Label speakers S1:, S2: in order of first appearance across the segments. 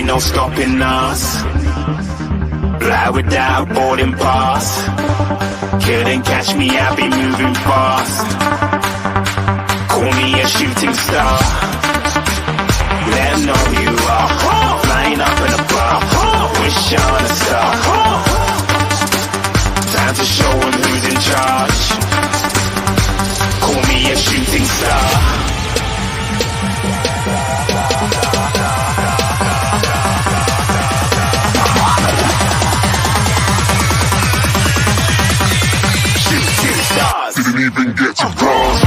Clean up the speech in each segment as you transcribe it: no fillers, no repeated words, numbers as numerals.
S1: ain't no stopping us. Fly without a boarding pass. Couldn't catch me, I be moving fast. Call me a shooting star. Let 'em know who you are. Flying up in a bar. Wish on a star. Time to show 'em who's in charge. Call me a shooting star. Shooting stars. Didn't even get to cross.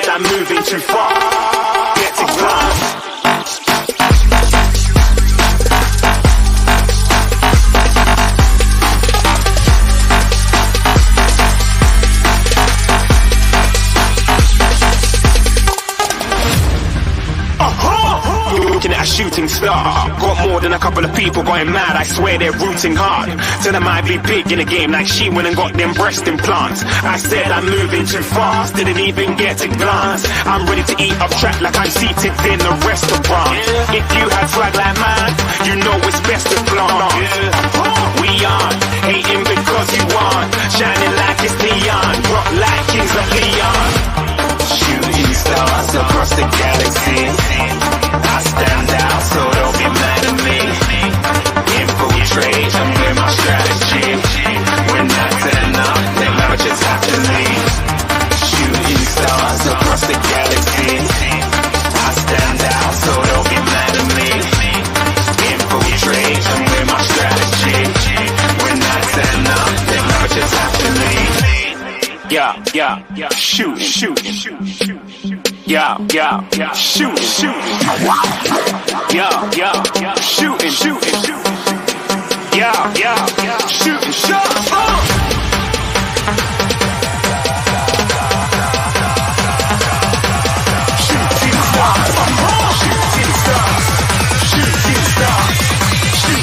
S1: I'm moving too far. Get to glass. Looking at a shooting star. Got more than a couple of people going mad. I swear they're rooting hard. Tell them I be big in the game like she went and got them breast implants. I said I'm moving too fast. Didn't even get to glance. I'm ready to eat up track like I'm seated in a restaurant. If you had swag like mine, you know it's best to flaunt. We aren't hating because you aren't. Shining like it's neon. Rock like kings of Leon. Shooting stars across the galaxy. I stand out, so don't be mad at me. Infiltrate, I'm with my strategy. When I turn up, then I just have to leave. Shooting stars across the galaxy. I stand out, so don't be mad at me. Infiltrate, I'm with my strategy. When I turn up, then I just have to leave. Yeah, shoot. Yeah, shoot. Yeah, shooting. Yeah, shooting shots.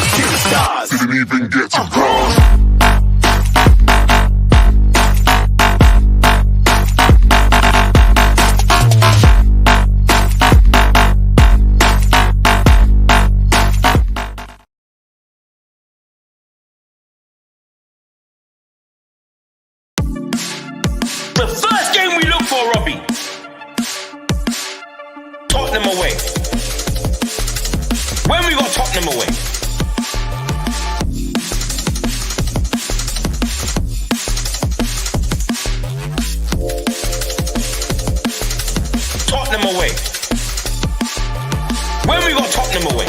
S1: Shooting stars. Didn't even get to cross.
S2: The first game we look for, Robbie. Tottenham away. When we got Tottenham away? Tottenham away. When we got Tottenham away?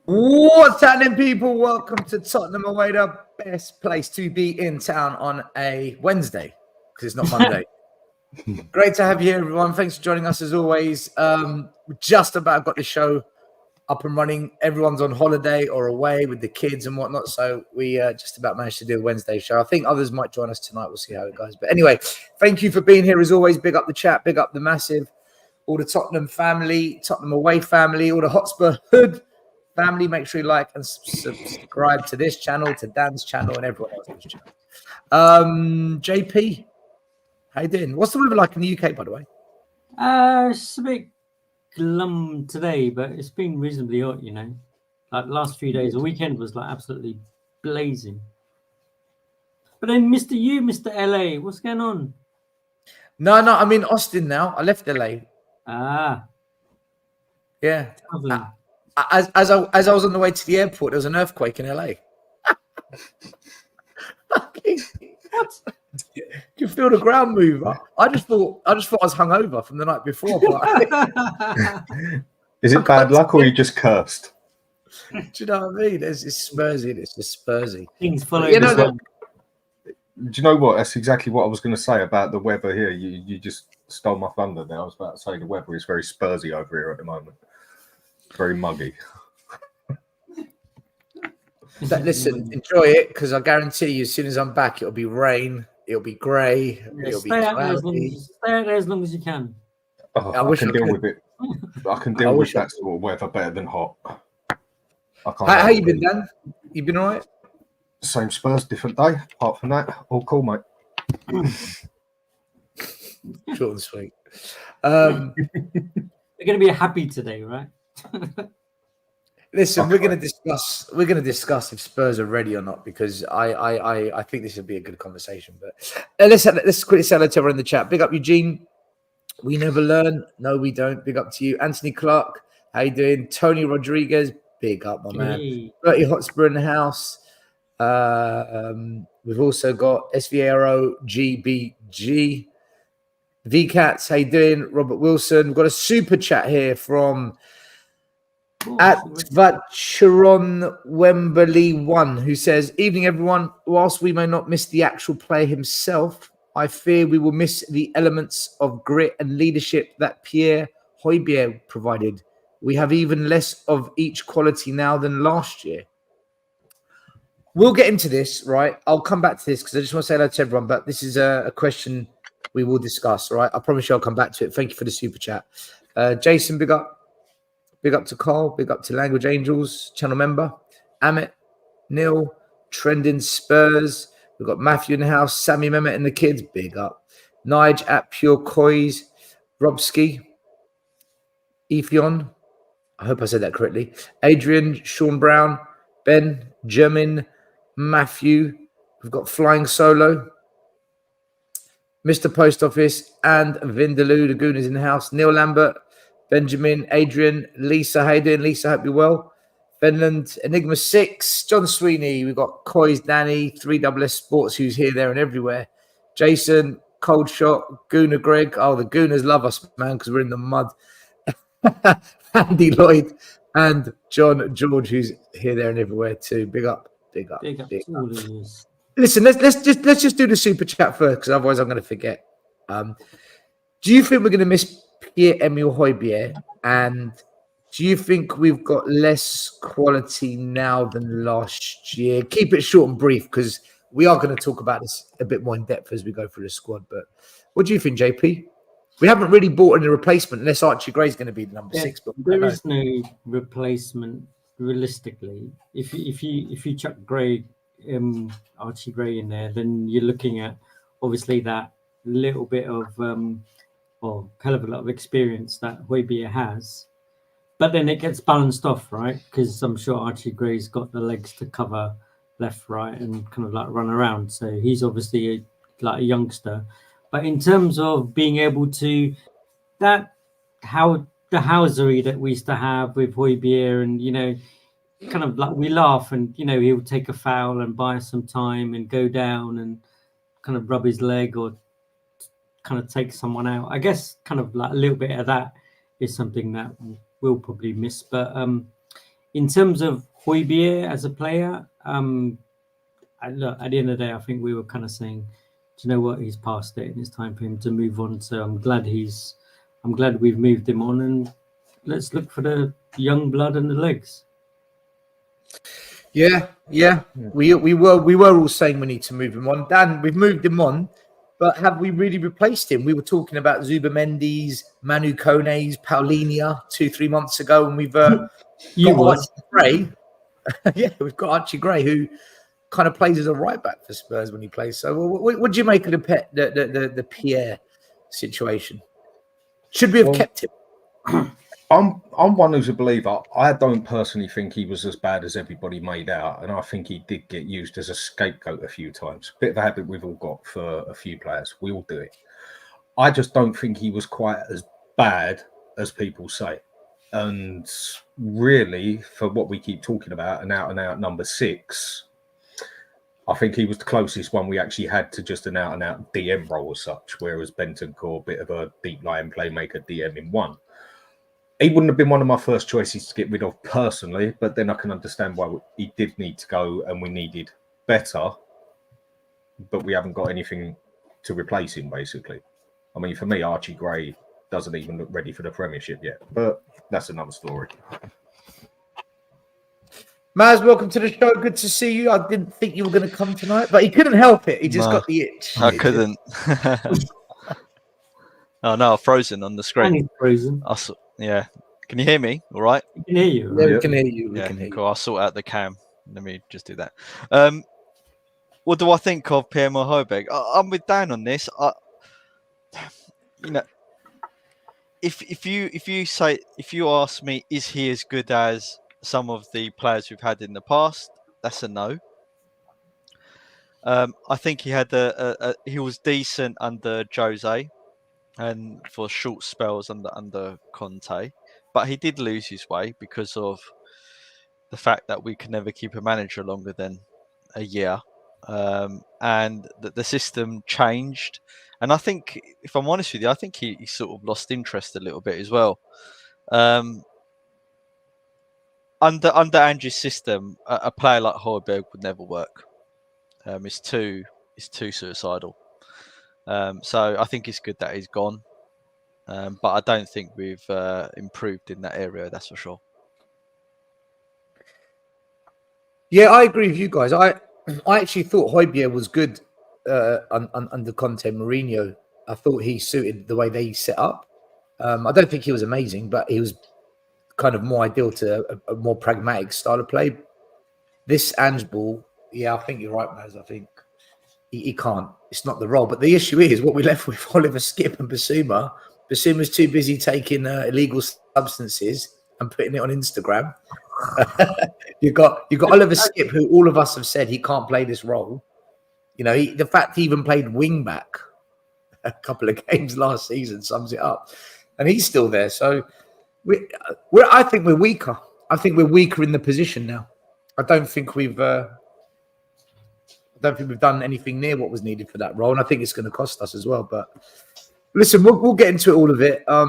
S3: What's happening, people? Welcome to Tottenham Away, the best place to be in town on a Wednesday, because it's not Monday. Great to have you here, everyone. Thanks for joining us as always. We just about got the show up and running. Everyone's on holiday or away with the kids and whatnot, so we just about managed to do a Wednesday show. I think others might join us tonight. We'll see how it goes. But anyway, thank you for being here as always. Big up the chat, big up the massive, all the Tottenham family, Tottenham Away family, all the Hotspur Hood family. Make sure you like and subscribe to this channel, to Dan's channel, and everyone else's channel. JP, how you doing? What's the weather like in the UK, by the way?
S4: It's a bit glum today, but it's been reasonably hot, you know. Like last few days, the weekend was like absolutely blazing. But then Mr. LA, what's going on?
S3: No, I'm in Austin now. I left LA. Yeah. As I was on the way to the airport, there was an earthquake in LA. What? You feel the ground move? I just thought I was hungover from the night before. But
S5: is it bad luck or you just cursed?
S3: Do you know what I mean? It's Spursy. It's just Spursy.
S4: Things follow.
S5: Do you know what? That's exactly what I was going to say about the weather here. You just stole my thunder there. I was about to say the weather is very Spursy over here at the moment. Very muggy.
S3: But listen, enjoy it, because I guarantee you, as soon as I'm back, it'll be rain, it'll be grey, it'll be
S4: Stay out there
S3: cloudy.
S4: as long as you can.
S5: Oh,
S3: I
S5: I
S3: wish
S5: can
S3: I
S5: deal
S3: could.
S5: with it. I can
S3: I
S5: deal with
S3: wish I
S5: that sort of weather better than hot. I can't
S3: How
S5: handle
S3: you been,
S5: it.
S3: Dan? You been all right?
S5: Same Spurs, different day. Apart from that, all cool, mate.
S3: Short and sweet.
S4: You're going to be happy today, right?
S3: Listen,
S5: Okay.
S3: we're going to discuss if Spurs are ready or not, because I think this would be a good conversation. But let's quickly say hello to everyone in the chat. Big up Eugene. We never learn. No, we don't. Big up to you, Anthony Clark. How you doing? Tony Rodriguez. Big up, my man.
S4: Hey.
S3: Bertie Hotspur in the house. We've also got SVRO GBG. VCats, how you doing? Robert Wilson. We've got a super chat here from at Vacheron Wembley 1, who says, "Evening, everyone. Whilst we may not miss the actual player himself, I fear we will miss the elements of grit and leadership that Pierre Hojbjerg provided. We have even less of each quality now than last year." We'll get into this, right? I'll come back to this because I just want to say hello to everyone, but this is a question we will discuss, right? I promise you I'll come back to it. Thank you for the super chat. Jason, big up. Big up to Carl. Big up to Language Angels, channel member. Amit, Neil, Trending Spurs. We've got Matthew in the house. Sammy Mehmet and the kids. Big up. Nige at Pure Coys. Robski. Ethion. I hope I said that correctly. Adrian, Sean Brown, Ben, Jermin, Matthew. We've got Flying Solo. Mr. Post Office and Vindaloo. The Goon is in the house. Neil Lambert, Benjamin, Adrian, Lisa. How you doing, Lisa? Hope you're well. Finland, Enigma 6, John Sweeney. We've got Coys, Danny, 3SS Sports, who's here, there, and everywhere. Jason, Cold Shot, Gooner Greg. Oh, the Gooners love us, man, because we're in the mud. Andy Lloyd and John George, who's here, there, and everywhere too. Big up, big up,
S4: Big up
S3: big
S4: to
S3: up.
S4: all of us.
S3: Listen, let's just do the super chat first, because otherwise I'm going to forget. Do you think we're going to miss Pierre-Emile Hojbjerg? And do you think we've got less quality now than last year? Keep it short and brief, because we are going to talk about this a bit more in depth as we go through the squad. But what do you think, JP? We haven't really bought any replacement unless Archie Gray's going to be the number 6. But
S4: there is no replacement realistically. If you chuck Gray, Archie Gray in there, then you're looking at obviously that little bit of or hell of a lot of experience that Hojbjerg has, but then it gets balanced off, right? Because I'm sure Archie Gray's got the legs to cover left, right, and kind of like run around. So he's obviously like a youngster. But in terms of being able to the housery that we used to have with Hojbjerg, and kind of like we laugh, and he'll take a foul and buy us some time and go down and kind of rub his leg or kind of take someone out. I guess kind of like a little bit of that is something that we'll probably miss. But in terms of Hojbjerg as a player, look, at the end of the day, I think we were kind of saying, do you know what? He's past it, and it's time for him to move on. So I'm glad we've moved him on, and let's look for the young blood and the legs.
S3: Yeah. We were all saying we need to move him on. Dan, we've moved him on, but have we really replaced him? We were talking about Zuba Mendes, Manu Kones, Paulinia 2-3 months ago, and we've got Archie Gray. Yeah, we've got Archie Gray, who kind of plays as a right back for Spurs when he plays. So, what do you make of the Pierre situation? Should we have kept him?
S5: I'm one who's a believer. I don't personally think he was as bad as everybody made out, and I think he did get used as a scapegoat a few times. Bit of a habit we've all got for a few players. We all do it. I just don't think he was quite as bad as people say. And really, for what we keep talking about, an out-and-out number 6, I think he was the closest one we actually had to just an out-and-out DM role as such, whereas Bentancur, a bit of a deep-lying playmaker DM in one. He wouldn't have been one of my first choices to get rid of personally, but then I can understand why he did need to go and we needed better, but we haven't got anything to replace him, basically. I mean, for me, Archie Gray doesn't even look ready for the Premiership yet, but that's another story.
S3: Maz, welcome to the show. Good to see you. I didn't think you were going to come tonight, but he couldn't help it. He just got the itch.
S6: I couldn't. Oh no, I've frozen on the
S4: And
S6: screen.
S4: he's frozen.
S6: Yeah. Can you hear me? All right.
S4: I can hear you.
S3: Yeah,
S4: Right?
S3: we can hear you. We
S6: Yeah.
S3: can hear
S6: Cool.
S3: you.
S6: I'll sort out the cam. Let me just do that. What do I think of Pierre Hojbjerg? I'm with Dan on this. You know, if you ask me, is he as good as some of the players we've had in the past? That's a no. I think he had he was decent under Jose, and for short spells under Conte, but he did lose his way because of the fact that we can never keep a manager longer than a year, and that the system changed. And I think, if I'm honest with you, I think he sort of lost interest a little bit as well. Under Ange's system, a player like Hojbjerg would never work. It's too suicidal. So I think it's good that he's gone, but I don't think we've improved in that area. That's for sure.
S3: Yeah, I agree with you guys. I actually thought Hojbjerg was good under Conte Mourinho. I thought he suited the way they set up. I don't think he was amazing, but he was kind of more ideal to a more pragmatic style of play. This Ange ball, yeah, I think you're right, Maz. I think he can't. It's not the role. But the issue is what we left with Oliver Skip and Bissouma. Bissouma's too busy taking illegal substances and putting it on Instagram. you got Oliver Skip, who all of us have said he can't play this role. You know, the fact he even played wing back a couple of games last season sums it up, and he's still there. So I think we're weaker. I think we're weaker in the position now. I don't think we've done anything near what was needed for that role, and I think it's going to cost us as well. But listen, we'll get into all of it. I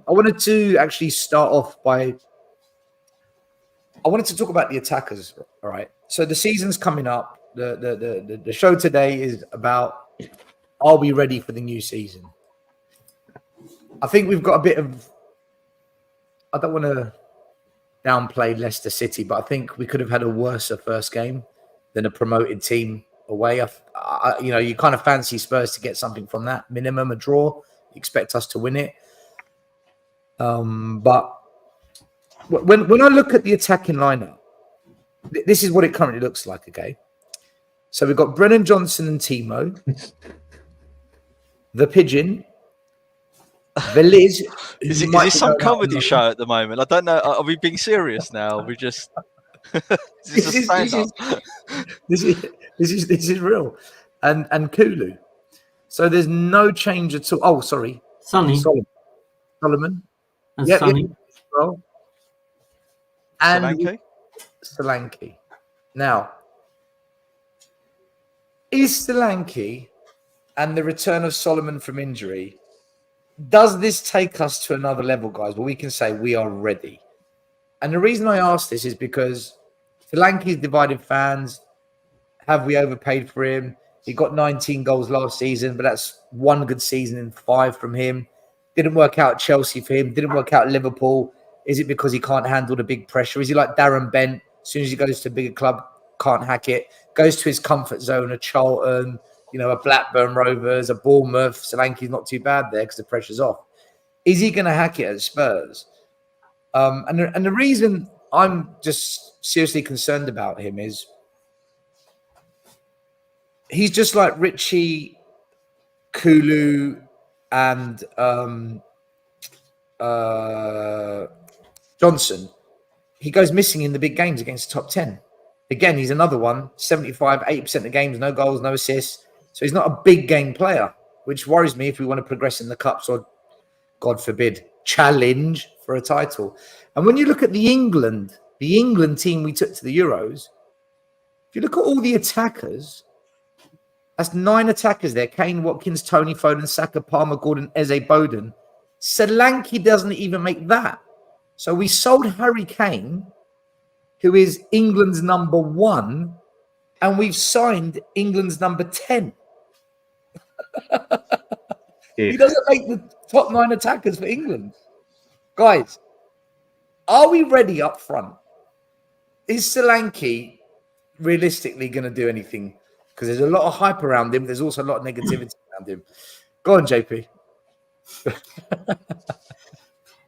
S3: wanted to actually start off by. I wanted to talk about the attackers. All right. So the season's coming up. The show today is about, are we ready for the new season? I think we've got a bit of. I don't want to downplay Leicester City, but I think we could have had a worse first game than a promoted team away. You kind of fancy Spurs to get something from that. Minimum a draw. You expect us to win it. But when I look at the attacking lineup, this is what it currently looks like. Okay, so we've got Brennan Johnson and Timo, the Pigeon, the Liz.
S6: Is this some comedy show at the moment? I don't know. Are we being serious now? We just this is a stand-up.
S3: This is real, and Kulu. So there's no change at all. Oh, sorry, Solomon,
S4: and Sonny.
S3: Well, and
S6: Solanke.
S3: Now, is Solanke and the return of Solomon from injury, does this take us to another level, guys, where we can say we are ready? And the reason I ask this is because Solanke's divided fans. Have we overpaid for him? He got 19 goals last season, but that's one good season in 5 from him. Didn't work out at Chelsea for him. Didn't work out at Liverpool. Is it because he can't handle the big pressure? Is he like Darren Bent? As soon as he goes to a bigger club, can't hack it. Goes to his comfort zone, a Charlton, a Blackburn Rovers, a Bournemouth. Solanke's not too bad there because the pressure's off. Is he going to hack it at Spurs? And the reason I'm just seriously concerned about him is he's just like Richie, Kulu, and Johnson. He goes missing in the big games against the top 10. Again, he's another one, 80% of games, no goals, no assists. So he's not a big game player, which worries me if we want to progress in the Cups or, God forbid, challenge for a title. And when you look at the England team we took to the Euros, if you look at all the attackers, that's 9 attackers there. Kane, Watkins, Tony, Foden, Saka, Palmer, Gordon, Eze, Bowden. Solanke doesn't even make that. So we sold Harry Kane, who is England's number 1, and we've signed England's number 10. He doesn't make the top 9 attackers for England. Guys, are we ready up front? Is Solanke realistically going to do anything? Because there's a lot of hype around him. There's also a lot of negativity around him. Go on, JP.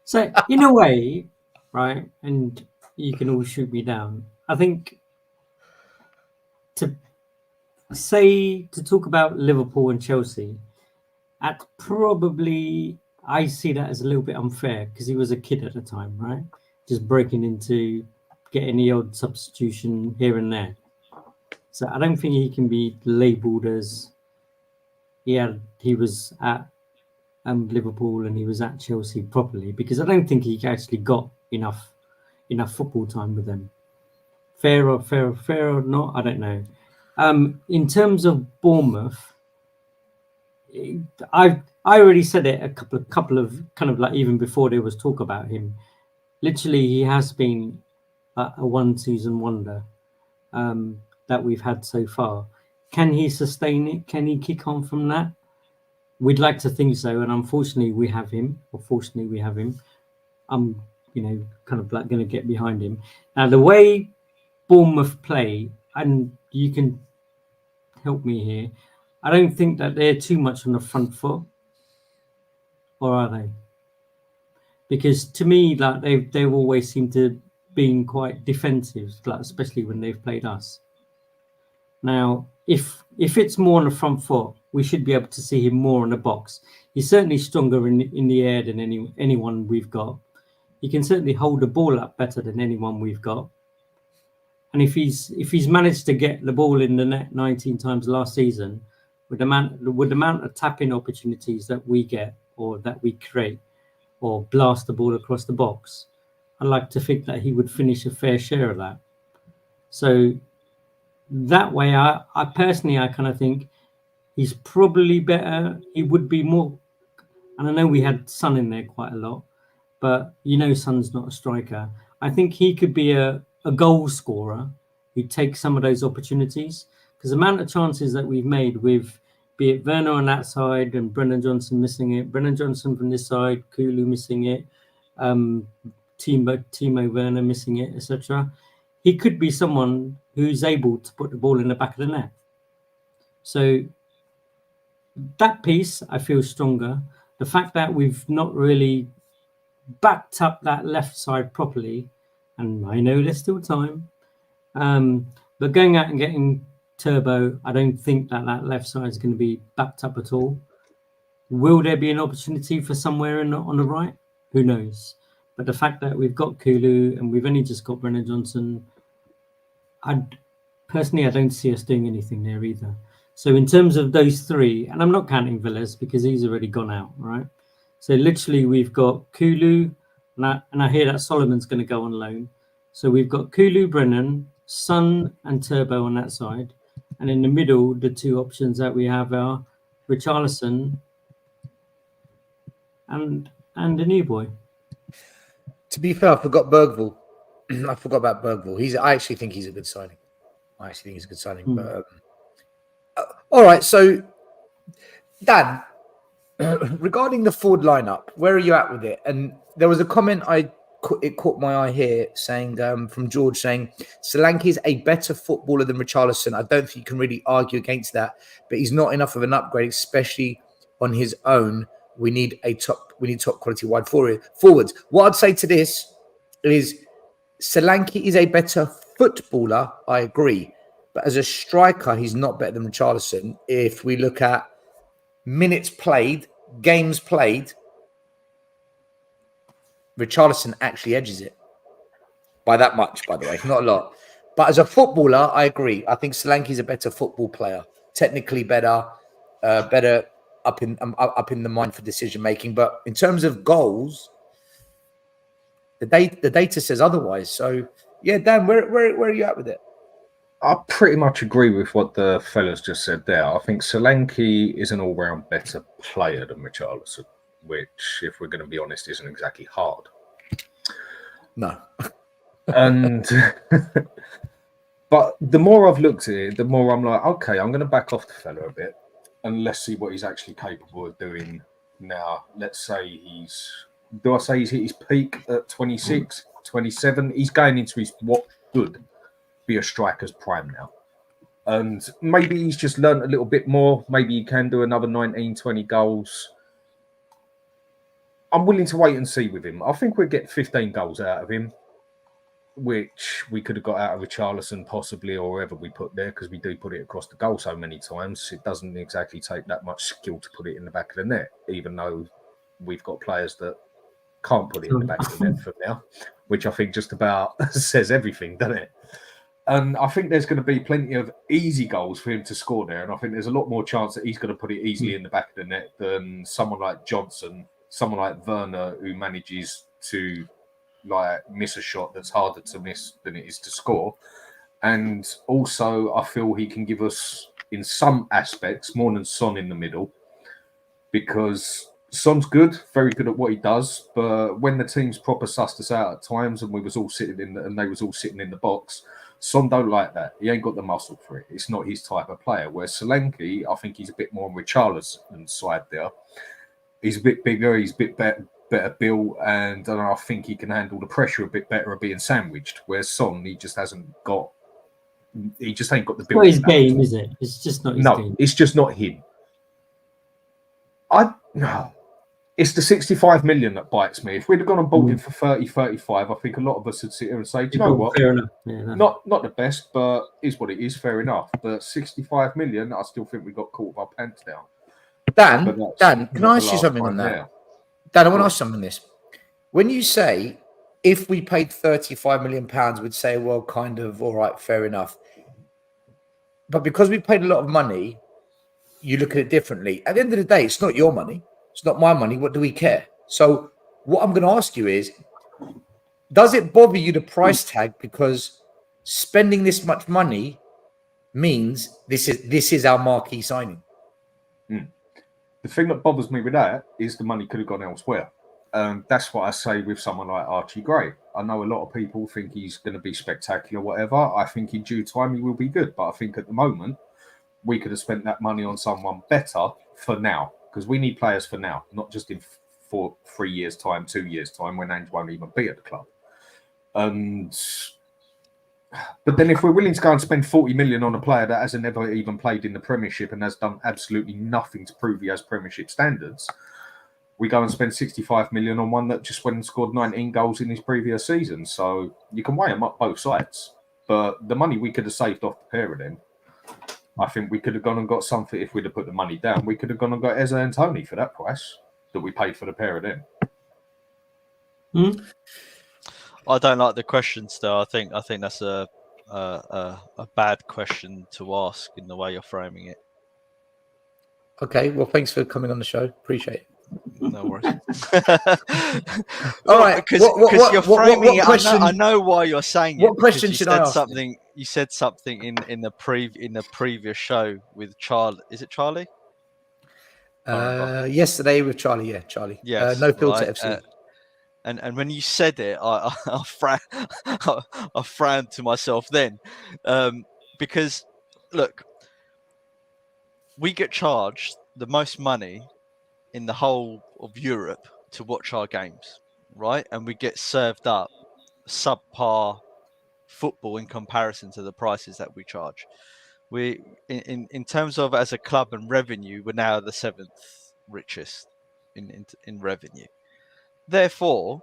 S4: So, in a way, right, and you can all shoot me down, I think to talk about Liverpool and Chelsea, I see that as a little bit unfair because he was a kid at the time, right? Just breaking into getting the odd substitution here and there. So I don't think he can be labelled as he was at Liverpool and he was at Chelsea properly, because I don't think he actually got enough football time with them. Fair or not, I don't know. In terms of Bournemouth, I already said it a couple of kind of like even before there was talk about him. Literally, he has been a one-season wonder that we've had so far. Can he sustain it? Can he kick on from that? We'd like to think so, and unfortunately, we have him. I'm, kind of like going to get behind him. Now, the way Bournemouth play, and you can help me here, I don't think that they're too much on the front foot, or are they? Because to me, like they've always seemed to being quite defensive, like especially when they've played us. Now, if it's more on the front foot, we should be able to see him more in the box. He's certainly stronger in the air than anyone we've got. He can certainly hold the ball up better than anyone we've got. And if he's managed to get the ball in the net 19 times last season, with the amount of tapping opportunities that we get or that we create, or blast the ball across the box, I'd like to think that he would finish a fair share of that. So that way, I personally kind of think he's probably better. He would be more, and I know we had Son in there quite a lot, but Son's not a striker. I think he could be a goal scorer who takes some of those opportunities, because the amount of chances that we've made with, be it Werner on that side and Brendan Johnson missing it, Brendan Johnson from this side, Kulu missing it, Timo Werner missing it, etc. He could be someone who's able to put the ball in the back of the net. So that piece, I feel stronger. The fact that we've not really backed up that left side properly, and I know there's still time, but going out and getting Turbo, I don't think that left side is going to be backed up at all. Will there be an opportunity for somewhere on the right? Who knows? But the fact that we've got Kulu and we've only just got Brennan Johnson, I don't see us doing anything there either. So in terms of those three, and I'm not counting Velez because he's already gone out, right? So literally we've got Kulu, and I hear that Solomon's going to go on loan. So we've got Kulu, Brennan, Son and Turbo on that side. And in the middle, the two options that we have are Richarlison and the new boy.
S3: To be fair, I forgot Bergvall. I forgot about Bergvall. I actually think he's a good signing. But, all right, so Dan, regarding the forward lineup, where are you at with it? And there was a comment it caught my eye here saying from George saying Solanke is a better footballer than Richarlison. I don't think you can really argue against that, but he's not enough of an upgrade, especially on his own. We need top quality wide forwards. What I'd say to this is Solanke is a better footballer. I agree, but as a striker, he's not better than Richarlison. If we look at minutes played, games played, Richarlison actually edges it by that much, by the way, not a lot. But as a footballer, I agree. I think Solanke is a better football player, technically better, better up in the mind for decision making. But in terms of goals, the data says otherwise. So yeah, Dan, where are you at with it?
S5: I pretty much agree with what the fellas just said there. I think Solanke is an all-round better player than Richarlison, which, if we're going to be honest, isn't exactly hard.
S3: No.
S5: And but the more I've looked at it, the more I'm like, okay, I'm going to back off the fella a bit and let's see what he's actually capable of doing now. Let's say do I say he's hit his peak at 26, 27? He's going into his what could be a striker's prime now. And maybe he's just learned a little bit more. Maybe he can do another 19, 20 goals. I'm willing to wait and see with him. I think we'll get 15 goals out of him, which we could have got out of Richarlison possibly, or wherever we put there, because we do put it across the goal so many times. It doesn't exactly take that much skill to put it in the back of the net, even though we've got players that can't put it in the back of the net for now, which I think just about says everything, doesn't it? And I think there's going to be plenty of easy goals for him to score there. And I think there's a lot more chance that he's going to put it easily in the back of the net than someone like Johnson, someone like Werner, who manages to miss a shot that's harder to miss than it is to score. And also, I feel he can give us, in some aspects, more than Son in the middle, because Son's good, very good at what he does. But when the team's proper sussed us out at times, and they was all sitting in the box, Son don't like that. He ain't got the muscle for it. It's not his type of player. Whereas Solanke, I think he's a bit more on Richarlison's side there. He's a bit bigger. He's a bit better built, and I think he can handle the pressure a bit better of being sandwiched. Whereas Son, he just ain't got the build.
S4: Not his game, is it? It's just not his game.
S5: No, it's just not him. It's the 65 million that bites me. If we'd have gone and bought him for 30, 35, I think a lot of us would sit here and say, do you know what?
S4: Fair enough. Yeah,
S5: not the best, but is what it is, fair enough. But 65 million, I still think we got caught with our pants down.
S3: Dan, can I ask you something on that?
S5: There.
S3: Dan, I want to ask something on this. When you say, if we paid £35 million, we'd say, well, kind of, all right, fair enough. But because we paid a lot of money, you look at it differently. At the end of the day, it's not your money. It's not my money. What do we care? So what I'm going to ask you is, does it bother you the price tag because spending this much money means this is our marquee signing?
S5: The thing that bothers me with that is the money could have gone elsewhere. That's what I say with someone like Archie Gray. I know a lot of people think he's going to be spectacular, whatever. I think in due time he will be good. But I think at the moment, we could have spent that money on someone better for now. Because we need players for now, not just in 3 years' time, 2 years' time, when Ange won't even be at the club. But then if we're willing to go and spend 40 million on a player that hasn't ever even played in the Premiership and has done absolutely nothing to prove he has Premiership standards, we go and spend 65 million on one that just went and scored 19 goals in his previous season. So you can weigh them up both sides. But the money we could have saved off the pair of them, I think we could have gone and got something. If we'd have put the money down, we could have gone and got Eze and Tony for that price that we paid for the pair of them.
S6: I don't like the question still. I think that's a bad question to ask in the way you're framing it.
S3: Okay, well, thanks for coming on the show. Appreciate it.
S6: No worries.
S3: All right,
S6: because you're framing it. I know why you're saying it.
S3: What question should I ask?
S6: You said something in the previous show with Charlie. Is it Charlie?
S3: Yesterday with Charlie. Yeah, Charlie.
S6: Yes,
S3: no filter
S6: right?
S3: FC.
S6: And when you said it, I frowned to myself then, because look, we get charged the most money in the whole of Europe to watch our games, right? And we get served up subpar football in comparison to the prices that we charge. We, in terms of as a club and revenue, we're now the 7th richest in revenue. Therefore,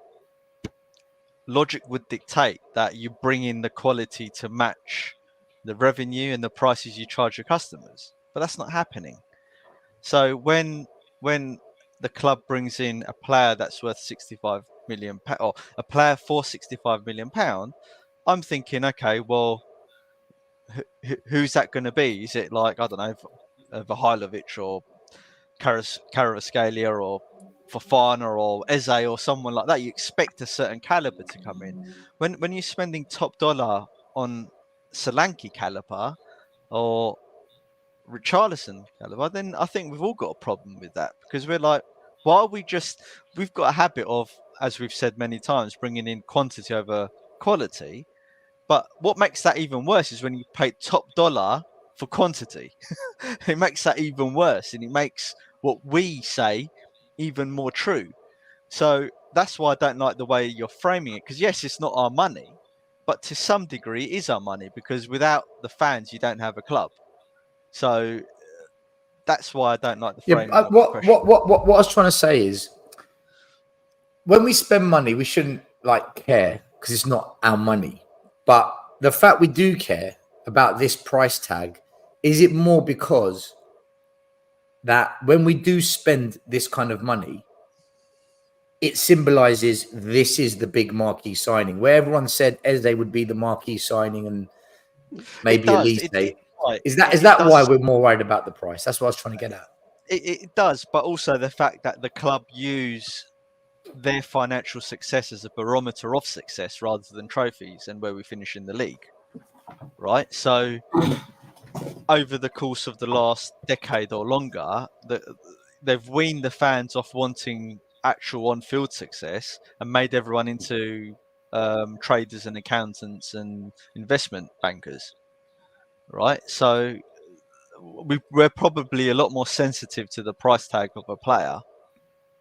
S6: logic would dictate that you bring in the quality to match the revenue and the prices you charge your customers, but that's not happening. So when the club brings in a player that's worth 65 million or a player for 65 million pound, I'm thinking, okay, well, who's that going to be? Is it like, I don't know, Vahailovic or Kvaratskhelia or Fofana or Eze or someone like that? You expect a certain caliber to come in. When you're spending top dollar on Solanke caliber or Richarlison caliber, then I think we've all got a problem with that, because we're like, why are we've got a habit of, as we've said many times, bringing in quantity over quality. But what makes that even worse is when you pay top dollar for quantity. It makes that even worse, and it makes what we say even more true. So that's why I don't like the way you're framing it. Because yes, it's not our money, but to some degree, it is our money. Because without the fans, you don't have a club. So that's why I don't like the framing of the question.
S3: What I was trying to say is, when we spend money, we shouldn't care because it's not our money. But the fact we do care about this price tag, is it more because that when we do spend this kind of money, it symbolizes this is the big marquee signing, where everyone said Eze would be the marquee signing and maybe Elise. Is that why we're more worried about the price? That's what I was trying to get at.
S6: It does, but also the fact that the club use their financial success as a barometer of success rather than trophies and where we finish in the league, right? So over the course of the last decade or longer, they've weaned the fans off wanting actual on-field success and made everyone into traders and accountants and investment bankers, right? So we're probably a lot more sensitive to the price tag of a player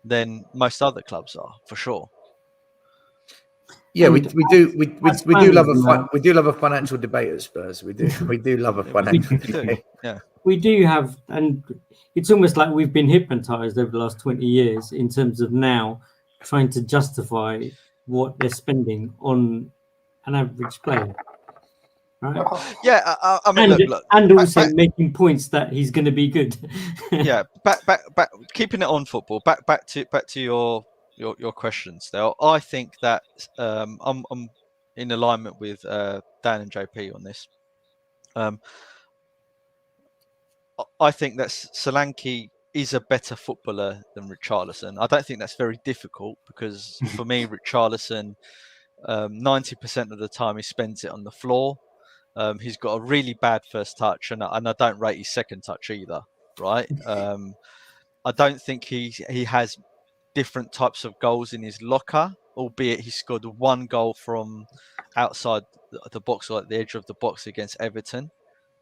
S6: than most other clubs are, for sure.
S3: Yeah, we do love a financial debate at Spurs. We do love a financial debate.
S6: Yeah,
S4: we do have, and it's almost like we've been hypnotized over the last 20 years in terms of now trying to justify what they're spending on an average player. Right?
S6: Yeah. I mean, look,
S4: and also making points that he's going to be good.
S6: Yeah, back. Keeping it on football. Back to your questions. Now, I think that I'm in alignment with Dan and JP on this. I think that Solanke is a better footballer than Richarlison. I don't think that's very difficult because for me, Richarlison, 90% of the time he spends it on the floor. He's got a really bad first touch, and I don't rate his second touch either. Right? I don't think he has different types of goals in his locker, albeit he scored one goal from outside the box or at the edge of the box against Everton.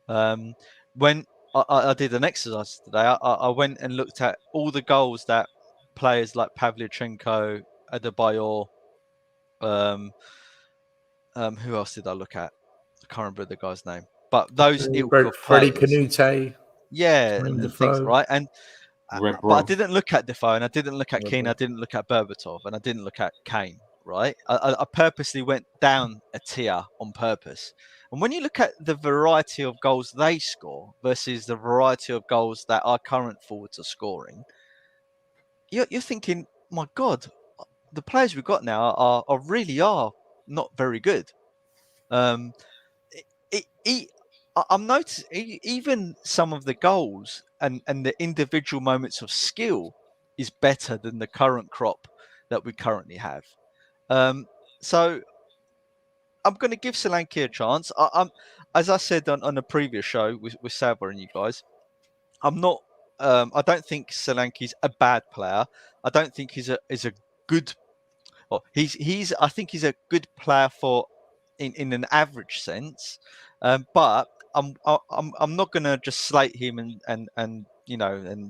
S6: When I did an exercise today, I went and looked at all the goals that players like Pavlyuchenko, Adebayor, who else did I look at? I can't remember the guy's name, but those ilk of
S3: Freddie
S6: players,
S3: Canute,
S6: and things, right? And but I didn't look at Defoe, and I didn't look at Keane, I didn't look at Berbatov, and I didn't look at Kane, right? I purposely went down a tier on purpose. And when you look at the variety of goals they score versus the variety of goals that our current forwards are scoring, you're thinking, my God, the players we've got now are really not very good. I'm noticing even some of the goals and the individual moments of skill is better than the current crop that we currently have. So I'm going to give Solanke a chance. As I said on a previous show with Saba and you guys, I'm not. I don't think Solanke's a bad player. I don't think he's a good. Well, he's. I think he's a good player for in an average sense, but I'm not going to just slate him and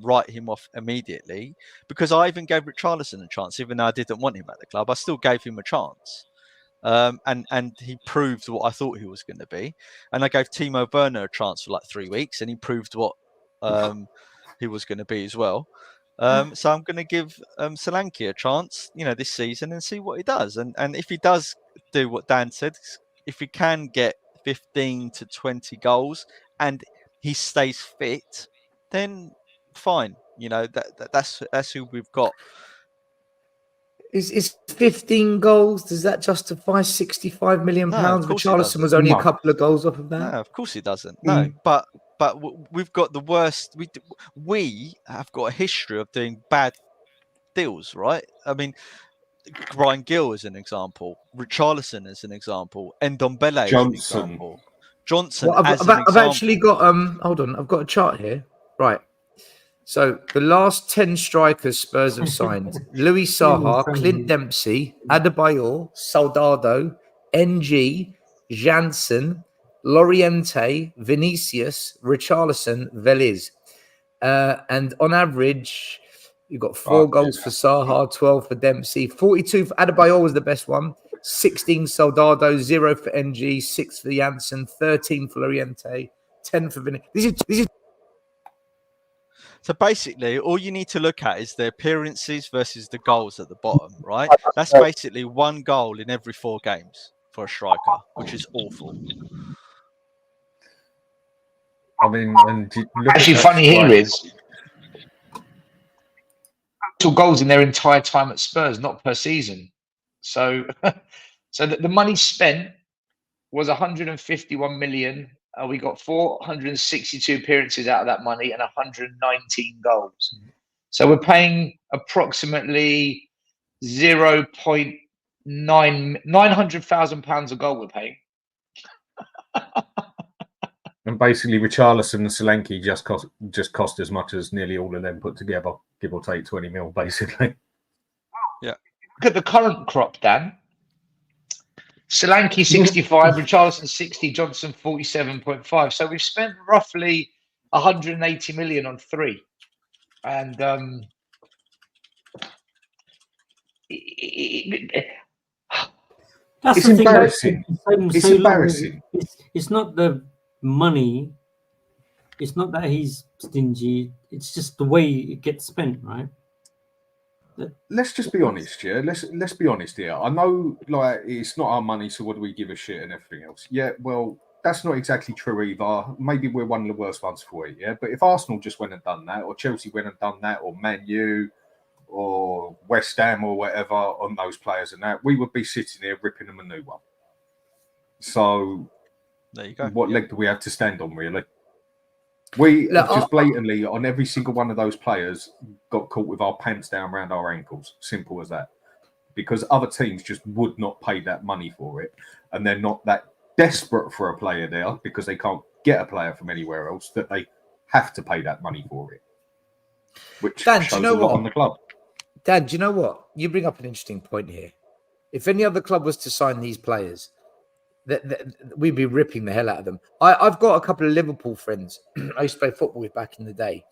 S6: write him off immediately, because I even gave Richarlison a chance, even though I didn't want him at the club. I still gave him a chance. And he proved what I thought he was going to be. And I gave Timo Werner a chance for like 3 weeks, and he proved what he was going to be as well. So I'm going to give Solanke a chance, this season and see what he does. And if he does do what Dan said, if he can get 15 to 20 goals and he stays fit, then fine. That's who we've got.
S3: Is 15 goals? Does that justify 65 million pounds? Richarlison was only a couple of goals off of that.
S6: No, of course it doesn't. No, but we've got the worst. We have got a history of doing bad deals, right? I mean, Ryan Gill is an example. Richarlison is an example. Ndombele is an example. Johnson.
S3: Well, I've actually got hold on. I've got a chart here. Right. So the last 10 strikers Spurs have signed: Louis Saha, Clint Dempsey, Adebayor, Soldado, NG, Janssen, Loriente, Vinicius, Richarlison, Veliz. And on average, You've got 4
S5: Oh,
S3: goals
S5: yeah.
S3: for Saha, 12 for Dempsey, 42 for Adebayor was the best one, 16 Soldado, 0 for NG, 6 for Janssen, 13 for Loriente, 10 for Vinny. This is
S6: So basically, all you need to look at is the appearances versus the goals at the bottom, right? That's basically 1 goal in every 4 games for a striker, which is awful.
S5: I mean, and you look
S3: actually
S5: at
S3: funny here is total goals in their entire time at Spurs, not per season. So, so the money spent was 151 million. We got 462 appearances out of that money and 119 goals. So we're paying approximately 900,000 pounds a goal. We're paying.
S5: And basically, Richarlison and Solanke just cost as much as nearly all of them put together, give or take 20 mil, basically.
S6: Yeah.
S3: Look at the current crop, Dan. Solanke 65, Richarlison 60, Johnson 47.5. So we've spent roughly 180 million on 3, and
S4: That's
S5: It's
S4: the thing.
S5: embarrassing. It's
S4: So
S5: embarrassing.
S4: It's not the money. It's not that he's stingy. It's just the way it gets spent, right?
S5: Let's just be honest, yeah. Let's be honest here. I know, like, it's not our money, so what do we give a shit and everything else? Yeah, well, that's not exactly true either. Maybe we're one of the worst ones for it, yeah. But if Arsenal just went and done that, or Chelsea went and done that, or Man U, or West Ham, or whatever, on those players and that, we would be sitting here ripping them a new one. So,
S6: There you go.
S5: what leg do we have to stand on, really? We
S3: Look,
S5: just blatantly, on every single one of those players, got caught with our pants down around our ankles. Simple as that. Because other teams just would not pay that money for it. And they're not that desperate for a player there because they can't get a player from anywhere else that they have to pay that money for it. Which
S3: Dan,
S5: shows
S3: do you know
S5: a lot
S3: what?
S5: on the club.
S3: Dan, do you know what? You bring up an interesting point here. If any other club was to sign these players, we'd be ripping the hell out of them. I've got a couple of Liverpool friends I used to play football with back in the day.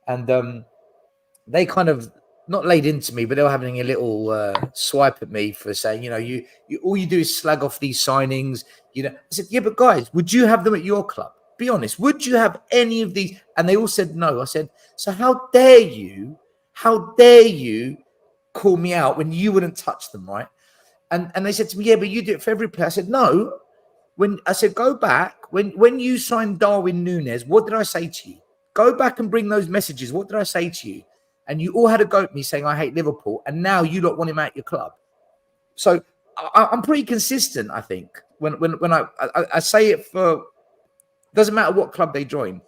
S3: And they kind of not laid into me, but they were having a little swipe at me for saying, you all you do is slag off these signings. I said, yeah, but guys, would you have them at your club? Be honest. Would you have any of these? And they all said no. I said, so how dare you call me out when you wouldn't touch them, right? And they said to me, yeah, but you do it for every player. I said, no. When I said, go back, when you signed Darwin Núñez, what did I say to you? Go back and bring those messages. What did I say to you? And you all had a go at me saying, I hate Liverpool. And now you don't want him at your club. So I'm pretty consistent, I think. When I say it for, doesn't matter what club they join.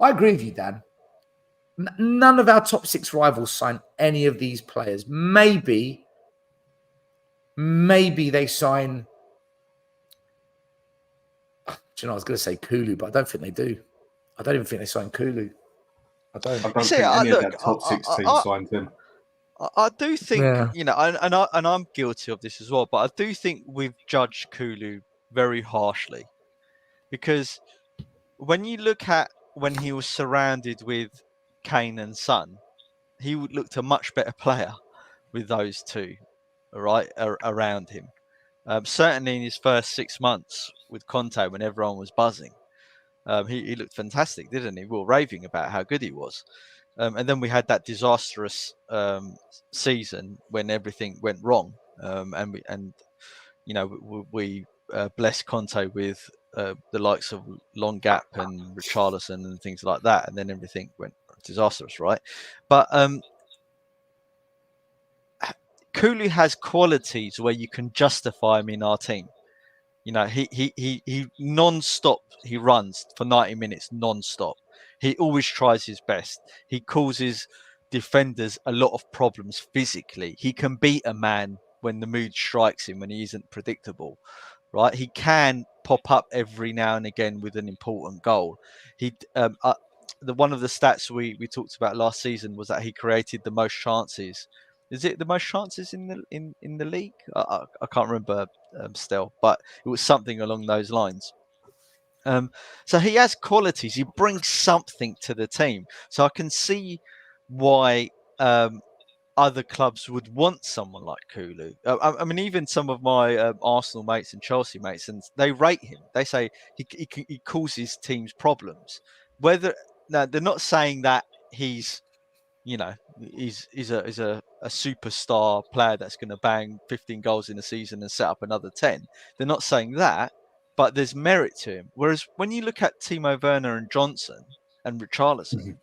S3: I agree with you, Dan. None of our top 6 rivals sign any of these players. Maybe they sign. Do you know, I was going to say Kulu, but I don't think they do. I don't even think they sign Kulu. I don't
S5: I don't
S6: See,
S5: think any
S6: look,
S5: of that top 6 teams signed him.
S6: I do think,
S3: Yeah.
S6: and I'm guilty of this as well, but I do think we've judged Kulu very harshly. Because when you look at when he was surrounded with Kane and Son, he looked a much better player with those two, right, around him. Certainly in his first 6 months with Conte, when everyone was buzzing, he looked fantastic, didn't he? We were raving about how good he was. And then we had that disastrous season when everything went wrong, and we blessed Conte with the likes of Long Gap and Richarlison and things like that, and then everything went disastrous, right? But Kulu has qualities where you can justify him in our team. He non-stop. He runs for 90 minutes non-stop. He always tries his best. He causes defenders a lot of problems physically. He can beat a man when the mood strikes him, when he isn't predictable, right? He can pop up every now and again with an important goal. One of the stats we talked about last season was that he created the most chances. Is it the most chances in the league? I can't remember still, but it was something along those lines. So he has qualities. He brings something to the team. So I can see why other clubs would want someone like Kulu. I mean, even some of my Arsenal mates and Chelsea mates, and they rate him. They say he causes teams problems. Now they're not saying that he's a superstar player that's going to bang 15 goals in a season and set up another 10. They're not saying that, but there's merit to him. Whereas when you look at Timo Werner and Johnson and Richarlison,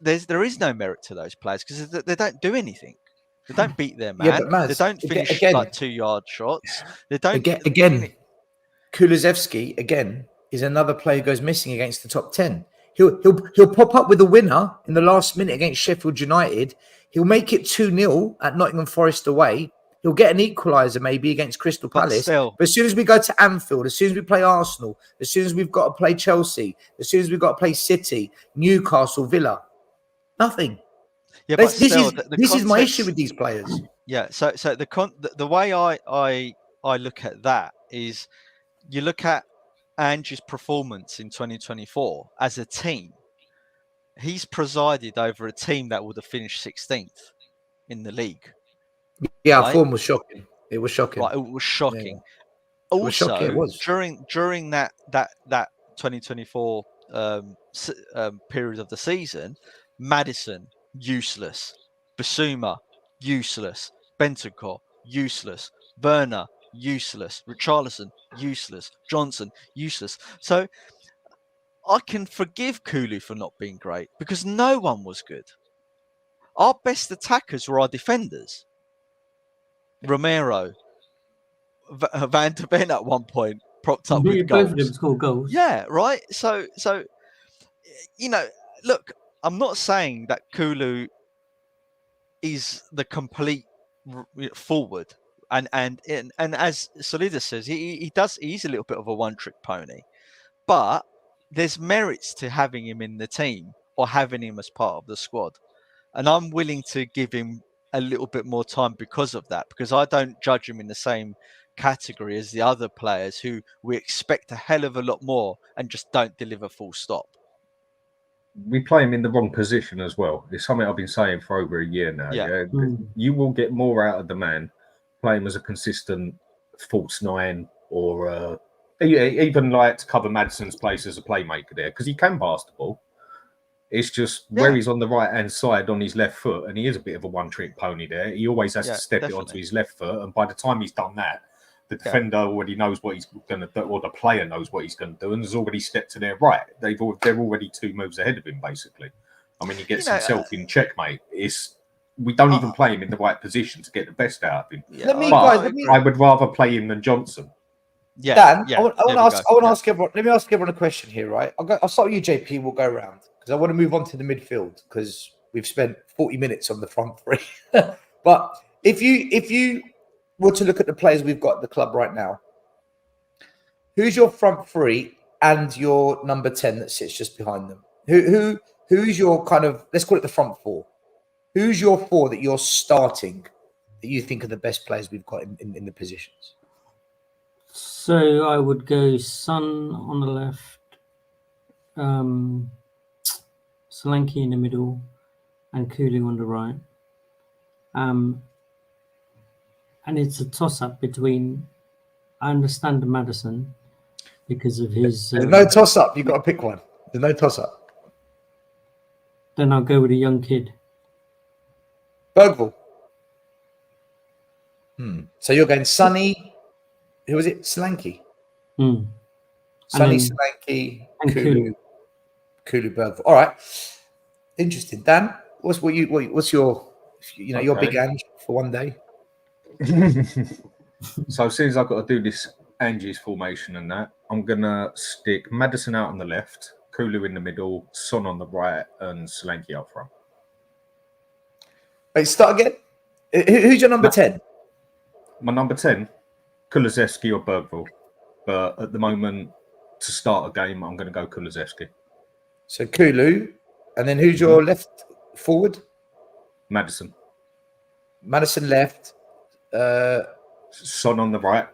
S6: there is no merit to those players because they don't do anything. They don't beat their man.
S3: Yeah, but Maz,
S6: they don't finish
S3: again,
S6: like 2-yard shots. They don't.
S3: Again, Kulusevski again is another player who goes missing against the top 10. He'll pop up with a winner in the last minute against Sheffield United. He'll make it 2-0 at Nottingham Forest away. He'll get an equaliser maybe against Crystal Palace. But as soon as we go to Anfield, as soon as we play Arsenal, as soon as we've got to play Chelsea, as soon as we've got to play City, Newcastle, Villa, nothing.
S6: Yeah,
S3: this is my issue with these players.
S6: Yeah, so the way I look at that is you look at Ange's performance in 2024 as a team. He's presided over a team that would have finished 16th in the league.
S3: Yeah, our form was shocking. It was shocking.
S6: Right, it was shocking.
S3: Yeah.
S6: Also, during that 2024 period of the season, Maddison useless, Bissouma useless, Bentancur useless, Werner useless, Richarlison useless, Johnson useless. So I can forgive Kulu for not being great because no one was good. Our best attackers were our defenders. Romero, Van de Ven at one point propped up with goals.
S4: Both of them scored goals.
S6: Yeah, right. So look, I'm not saying that Kulu is the complete forward, and as Solidas says, he's a little bit of a one-trick pony, but there's merits to having him in the team or having him as part of the squad, and I'm willing to give him a little bit more time because of that, because I don't judge him in the same category as the other players who we expect a hell of a lot more and just don't deliver full stop.
S5: We play him in the wrong position as well. It's something I've been saying for over a year now. Yeah. You will get more out of the man play him as a consistent false nine or even like to cover Maddison's place as a playmaker there because he can pass the ball. It's just where he's on the right-hand side on his left foot, and he is a bit of a one-trick pony there. He always has to step it onto his left foot, and by the time he's done that, the defender already knows what he's going to do, or the player knows what he's going to do, and has already stepped to their right. They're already 2 moves ahead of him, basically. I mean, he gets himself in checkmate. We don't even play him in the right position to get the best out of him.
S3: Yeah,
S5: I would rather play him than Johnson.
S3: Yeah, Dan, I want to ask everyone. Let me ask everyone a question here, right? I'll start with you, JP. We'll go around because I want to move on to the midfield because we've spent 40 minutes on the front three. But if you were to look at the players we've got at the club right now, who's your front three and your number 10 that sits just behind them? Who's your kind of, let's call it the front four? Who's your four that you're starting that you think are the best players we've got in the positions?
S4: So I would go Son on the left, Solanke in the middle, and Kulu on the right. And it's a toss-up between, I understand the Maddison because of his...
S3: There's no toss-up. You've got to pick one. There's no toss-up.
S4: Then I'll go with a young kid.
S3: Bergvall. So you're going Sonny... Who was it? Solanke. Sonny, Solanke, and Kulu Bergvall. All right. Interesting. Dan, what's your big Ange for one day?
S5: So as soon as I've got to do this Ange's formation and that, I'm going to stick Maddison out on the left, Kulu in the middle, Son on the right, and Solanke up front.
S3: Wait, start again. Who's your number 10?
S5: My number 10, Kulusevski or Bergvall. But at the moment, to start a game, I'm going to go Kulusevski.
S3: So Kulu, and then who's your left forward?
S5: Maddison.
S3: Maddison left.
S5: Son on the right.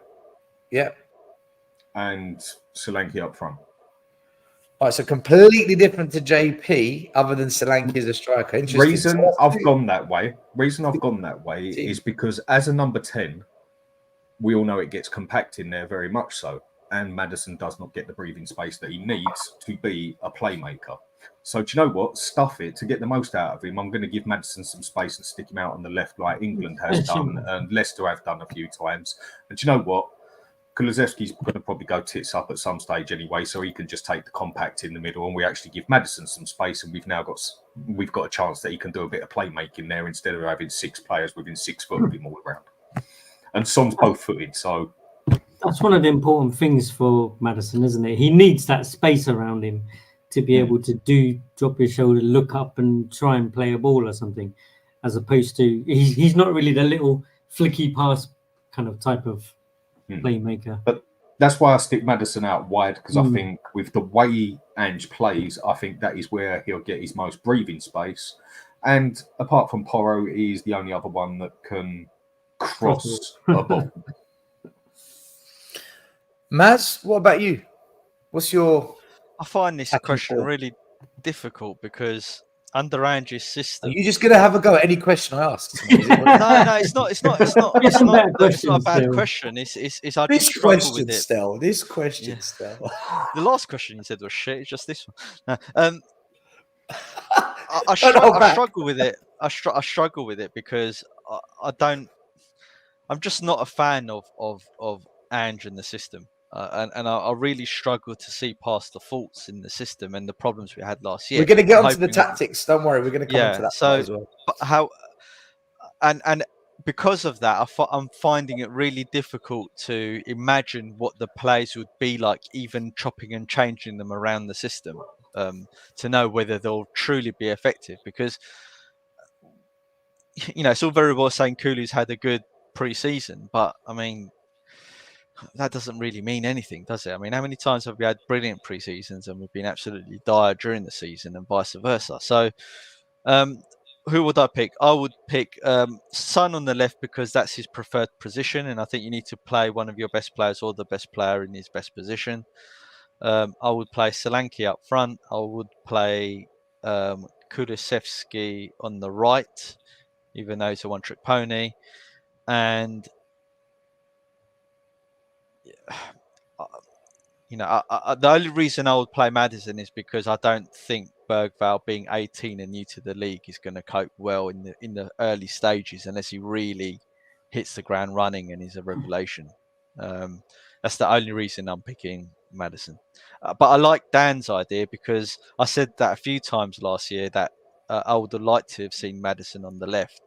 S3: Yeah.
S5: And Solanke up front.
S3: All right, so completely different to JP, other than Solanke as a striker. Interesting.
S5: Reason I've gone that way
S3: Team.
S5: is because as a number 10, we all know it gets compact in there very much so. And Maddison does not get the breathing space that he needs to be a playmaker. So do you know what? Stuff it. To get the most out of him, I'm going to give Maddison some space and stick him out on the left like England has done and Leicester have done a few times. And do you know what? Kulusevski's going to probably go tits up at some stage anyway, so he can just take the compact in the middle, and we actually give Maddison some space, and we've got a chance that he can do a bit of playmaking there instead of having 6 players within 6 foot of him all around. And Son's both footed, so
S4: that's one of the important things for Maddison, isn't it? He needs that space around him to be able to drop his shoulder, look up, and try and play a ball or something, as opposed to he's not really the little flicky pass kind of type of playmaker.
S5: But that's why I stick Maddison out wide, because I think with the way Ange plays, I think that is where he'll get his most breathing space. And apart from Porro, he's the only other one that can cross a ball.
S3: Maz, what about you? What's your...
S6: I find this question
S3: for?
S6: really difficult because under Ange's system,
S3: Are you just going to have a go at any question I ask?
S6: no, it's not a bad question. It's I just struggle with it.
S3: This question still.
S6: The last question you said was shit. It's just this one. No, I struggle with it. I struggle with it because I'm just not a fan of Ange and the system. And I really struggle to see past the faults in the system and the problems we had last year.
S3: We're going to get onto the tactics. Don't worry, we're going to come into that as well.
S6: But how, and because of that, I'm finding it really difficult to imagine what the players would be like, even chopping and changing them around the system, to know whether they'll truly be effective. Because it's all very well saying Kulu's had a good pre-season, but I mean, that doesn't really mean anything, does it? I mean, how many times have we had brilliant pre-seasons and we've been absolutely dire during the season and vice versa? So who would I pick? I would pick Son on the left because that's his preferred position, and I think you need to play one of your best players or the best player in his best position. I would play Solanke up front. I would play Kulusevski on the right, even though he's a one-trick pony. And the only reason I would play Maddison is because I don't think Bergvall, being 18 and new to the league, is going to cope well in the early stages unless he really hits the ground running and is a revelation. That's the only reason I'm picking Maddison. But I like Dan's idea because I said that a few times last year that I would have liked to have seen Maddison on the left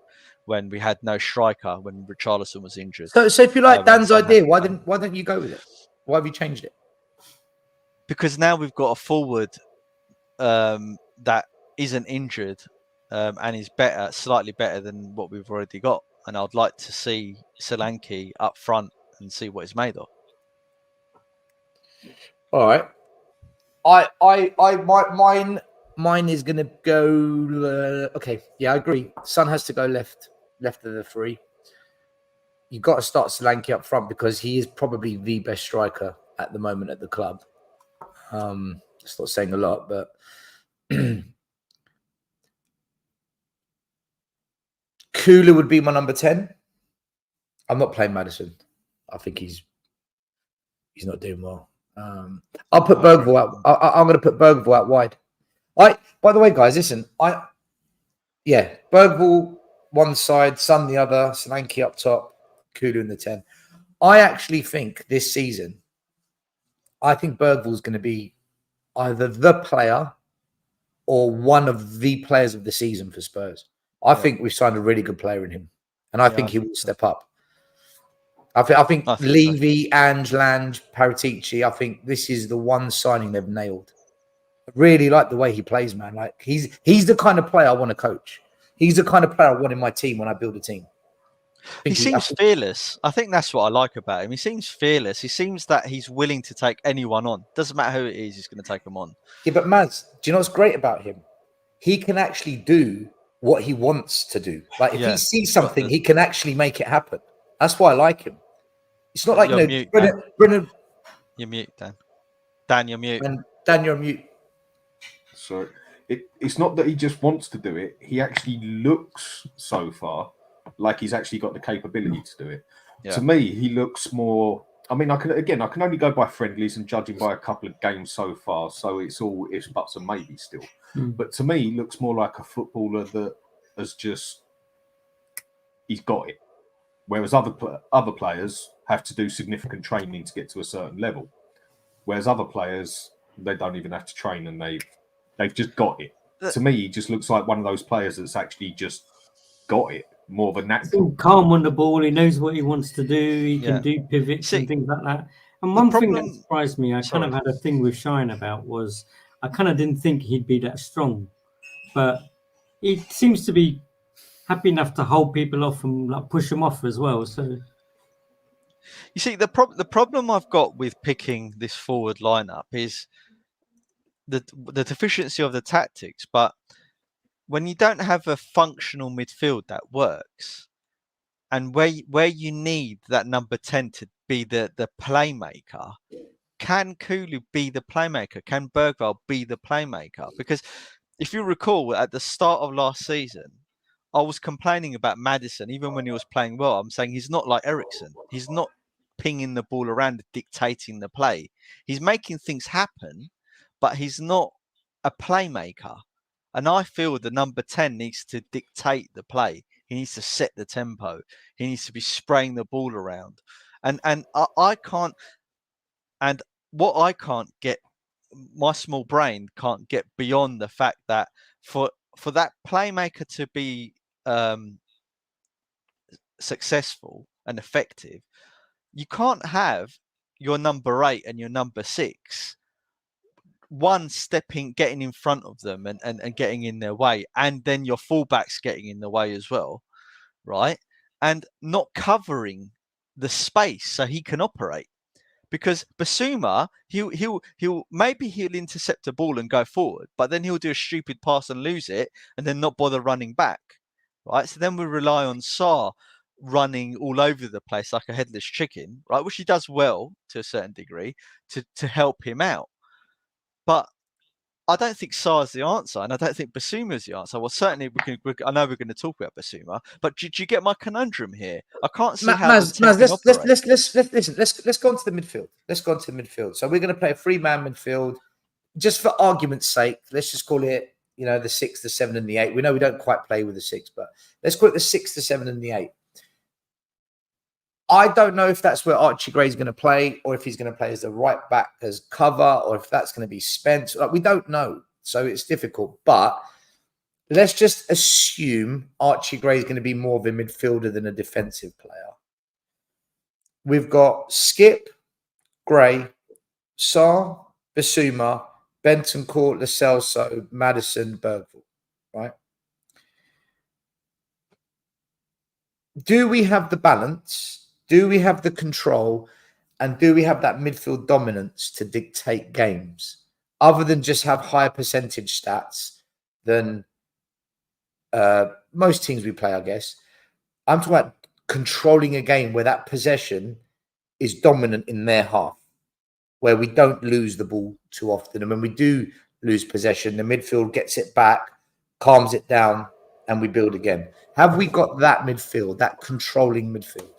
S6: when we had no striker, when Richarlison was injured.
S3: So if you like Dan's idea, why don't you go with it? Why have you changed it?
S6: Because now we've got a forward that isn't injured and is slightly better than what we've already got. And I'd like to see Solanke up front and see what it's made of.
S3: All right. Mine is going to go... okay, yeah, I agree. Son has to go left of the three. You've got to start Solanke up front because he is probably the best striker at the moment at the club. It's not saying a lot, but Kulu would be my number 10. I'm not playing Maddison. I think he's not doing well. I'll put Bergvall out. I'm going to put Bergvall out wide. By the way, guys, listen. Bergvall one side, Son the other, Solanke up top, Kulu in the 10. I actually think this season, I think Bergvall's going to be either the player or one of the players of the season for Spurs. I think we've signed a really good player in him, and I think he will step up. I think Levy, Ange, Lange, Paratici, I think this is the one signing they've nailed. I really like the way he plays, man. Like he's the kind of player I want to coach. He's the kind of player I want in my team when I build a team.
S6: He seems fearless. I think that's what I like about him. He seems fearless. He seems that he's willing to take anyone on. Doesn't matter who it is, he's going to take them on. Yeah,
S3: but Maz, do you know what's great about him? He can actually do what he wants to do. Like if he sees something, he can actually make it happen. That's why I like him. It's not like
S6: you're mute,
S3: Brennan.
S6: You're mute, Dan. Dan, you're mute.
S3: And Dan, you're mute.
S5: So it's not that he just wants to do it. He actually looks so far like he's actually got the capability to do it.
S6: Yeah.
S5: To me, he looks more. I mean, I can only go by friendlies and judging by a couple of games so far. So it's all ifs, buts, and maybe still. But to me, he looks more like a footballer that has just he's got it. Whereas other players have to do significant training to get to a certain level. Whereas other players, they don't even have to train and they've just got it. To me, he just looks like one of those players that's actually just got it. More of a natural.
S4: Calm on the ball. He knows what he wants to do. He can do pivots and things like that. And one thing that surprised me, I kind of had a thing with Shine about was I kind of didn't think he'd be that strong, but he seems to be happy enough to hold people off and like push them off as well. So
S6: you see, the problem I've got with picking this forward lineup is the deficiency of the tactics. But when you don't have a functional midfield that works, and where you need that number 10 to be the playmaker, can Kulu be the playmaker? Can Bergvall be the playmaker? Because if you recall, at the start of last season, I was complaining about Maddison, even when he was playing well. I'm saying he's not like Eriksen. He's not pinging the ball around, dictating the play. He's making things happen, but he's not a playmaker. And I feel the number 10 needs to dictate the play. He needs to set the tempo. He needs to be spraying the ball around. And I can't, and what I can't get, my small brain can't get beyond the fact that for that playmaker to be successful and effective, you can't have your number 8 and your number 6 one getting in front of them and getting in their way, and then your fullbacks getting in the way as well, right? And not covering the space so he can operate. Because Bissouma, he'll intercept a ball and go forward, but then he'll do a stupid pass and lose it, and then not bother running back, right? So then we rely on Sarr running all over the place like a headless chicken, right? Which he does well to a certain degree to help him out. But I don't think Sarr's the answer, and I don't think Bissouma's the answer. Well, certainly I know we're going to talk about Bissouma, but do you get my conundrum here? I can't see how
S3: let's go on to the midfield. Let's go on to the midfield. So we're going to play a 3-man midfield, just for argument's sake. Let's just call it, the 6, the 7, and the 8. We know we don't quite play with the 6, but let's call it the 6, the 7, and the 8. I don't know if that's where Archie Gray's going to play, or if he's going to play as the right back as cover, or if that's going to be Spence. Like, we don't know, so it's difficult. But let's just assume Archie Gray's going to be more of a midfielder than a defensive player. We've got Skip, Gray, Sarr, Bissouma, Bentancur, Lo Celso, Maddison, Bergvall, right? Do we have the balance? Do we have the control? And do we have that midfield dominance to dictate games, other than just have higher percentage stats than most teams we play, I guess? I'm talking about controlling a game where that possession is dominant in their half, where we don't lose the ball too often. And when we do lose possession, the midfield gets it back, calms it down, and we build again. Have we got that midfield, that controlling midfield?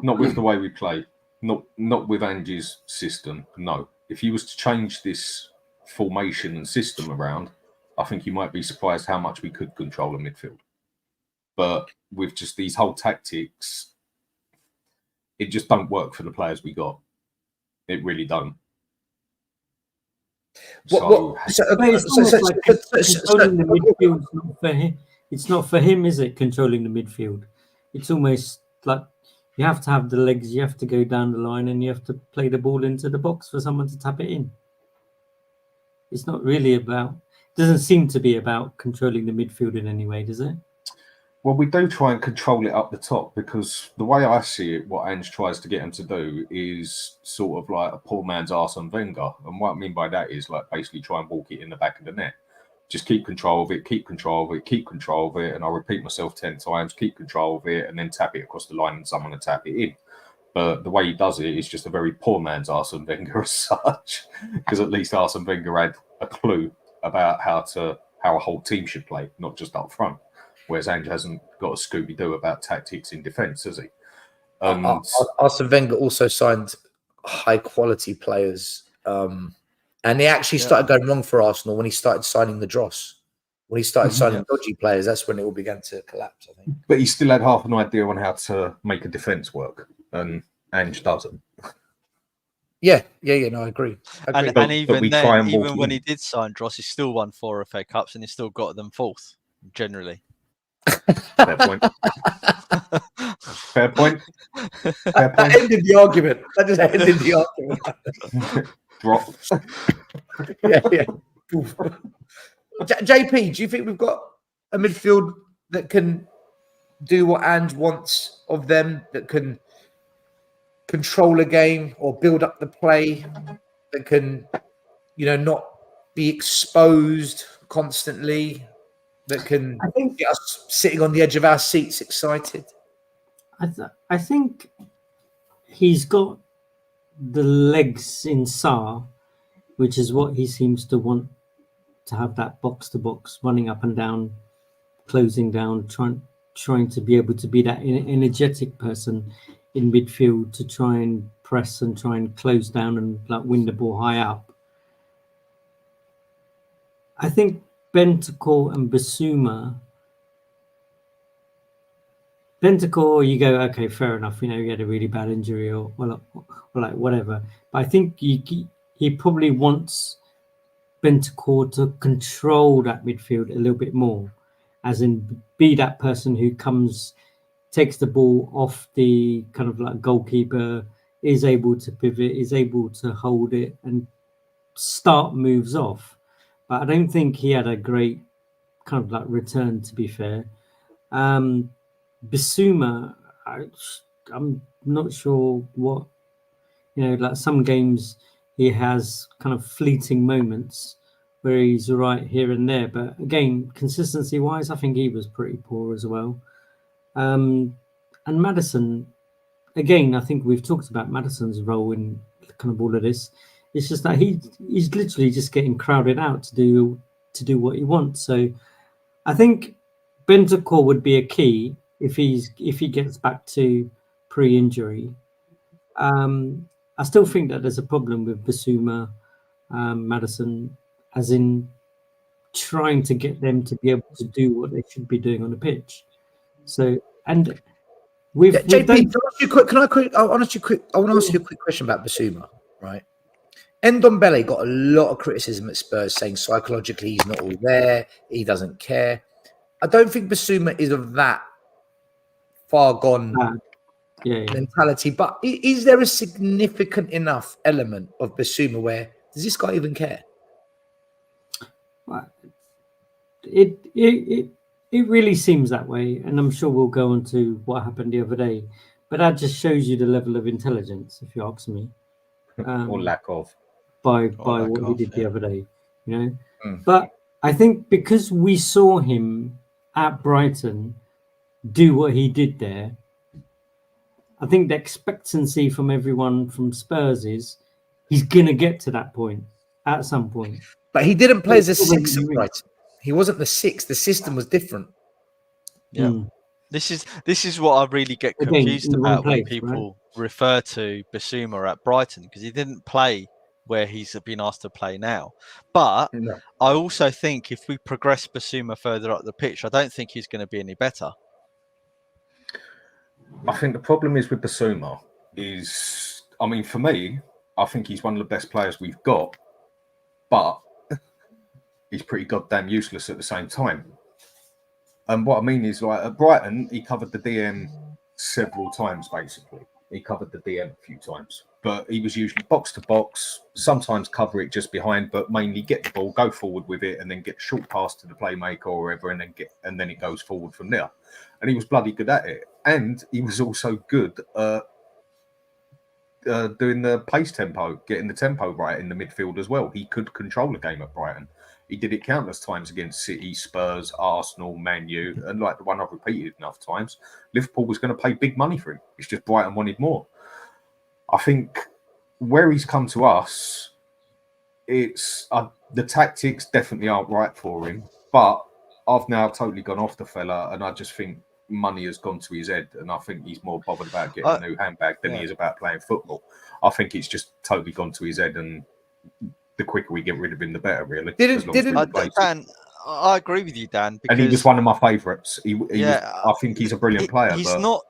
S5: Not with the way we play. Not with Ange's system, no. If he was to change this formation and system around, I think you might be surprised how much we could control a midfield. But with just these whole tactics, it just don't work for the players we got. It really don't.
S4: Controlling the midfield, not for him. It's not for him, is it? Controlling the midfield. It's almost like you have to have the legs, you have to go down the line, and you have to play the ball into the box for someone to tap it in. It's not really doesn't seem to be about controlling the midfield in any way, does it?
S5: Well, we do try and control it up the top, because the way I see it, what Ange tries to get him to do is sort of like a poor man's Arsene Wenger. And what I mean by that is like basically try and walk it in the back of the net. Just keep control of it, keep control of it, keep control of it. And I'll repeat myself 10 times, keep control of it, and then tap it across the line and someone will tap it in. But the way he does it is just a very poor man's Arsene Wenger as such, because at least Arsene Wenger had a clue about how a whole team should play, not just up front. Whereas Ange hasn't got a Scooby-Doo about tactics in defence, has he? And
S3: Arsene Wenger also signed high-quality players, and he actually started going wrong for Arsenal when he started signing the dross. When he started signing dodgy players, that's when it all began to collapse, I think.
S5: But he still had half an idea on how to make a defence work, and Ange doesn't.
S3: Yeah, no, I agree.
S6: And even then, even when he did sign Dross, he still won 4 FA Cups and he still got them 4th, generally.
S5: Fair point. Fair point.
S3: That ended the argument. That just ended the argument.
S5: Drop.
S3: Yeah. JP, do you think we've got a midfield that can do what Ange wants of them, that can control a game or build up the play, that can, not be exposed constantly, that can get us sitting on the edge of our seats excited?
S4: I think he's got the legs in Sarr, which is what he seems to want, to have that box to box, running up and down, closing down, trying to be able to be that energetic person in midfield to try and press and try and close down and win the ball high up. I think Bentancur and Bissouma. Bentancur, you go, okay, fair enough. He had a really bad injury or whatever. But I think he probably wants Bentancur to control that midfield a little bit more, as in be that person who takes the ball off the kind of goalkeeper, is able to pivot, is able to hold it and start moves off. But I don't think he had a great kind of return, to be fair. Bissouma, I'm not sure what, some games he has kind of fleeting moments where he's all right here and there. But again, consistency-wise, I think he was pretty poor as well. And Maddison, again, I think we've talked about Maddison's role in kind of all of this. It's just that he's literally just getting crowded out to do what he wants. So I think Bentancur would be a key if he gets back to pre-injury. I still think that there's a problem with Bissouma, Maddison, as in trying to get them to be able to do what they should be doing on the pitch. So, and with
S3: JP, I want to ask you a quick question about Bissouma, right? Ndombele got a lot of criticism at Spurs, saying psychologically he's not all there, he doesn't care. I don't think Bissouma is of that far gone mentality, but is there a significant enough element of Bissouma where does this guy even care?
S4: It really seems that way, and I'm sure we'll go on to what happened the other day. But that just shows you the level of intelligence, if you ask me,
S5: or lack of,
S4: by what he did the other day, But I think because we saw him at Brighton do what he did there, I think the expectancy from everyone from Spurs is he's going to get to that point at some point.
S3: But he didn't play as a 6 at Brighton. He wasn't the 6. The system was different.
S6: Yeah. This is what I really get confused about when people refer to Bissouma at Brighton, because he didn't play where he's been asked to play now. But I also think if we progress Bissouma further up the pitch, I don't think he's going to be any better.
S5: I think the problem is with Bissouma is, for me, I think he's one of the best players we've got, but he's pretty goddamn useless at the same time. And what I mean is, at Brighton, he covered the DM several times, basically. He covered the DM a few times, but he was usually box to box, sometimes cover it just behind, but mainly get the ball, go forward with it, and then get a short pass to the playmaker or wherever, and then it goes forward from there. And he was bloody good at it. And he was also good at doing the pace tempo, getting the tempo right in the midfield as well. He could control the game at Brighton. He did it countless times against City, Spurs, Arsenal, Man U, and like the one I've repeated enough times, Liverpool was going to pay big money for him. It's just Brighton wanted more. I think where he's come to us, it's the tactics definitely aren't right for him. But I've now totally gone off the fella, and I just think money has gone to his head, and I think he's more bothered about getting a new handbag than he is about playing football. I think it's just totally gone to his head, and the quicker we get rid of him, the better. Really,
S6: Dan, I agree with you, Dan. Because,
S5: and he was one of my favourites. I think he's a brilliant player.
S6: He's not.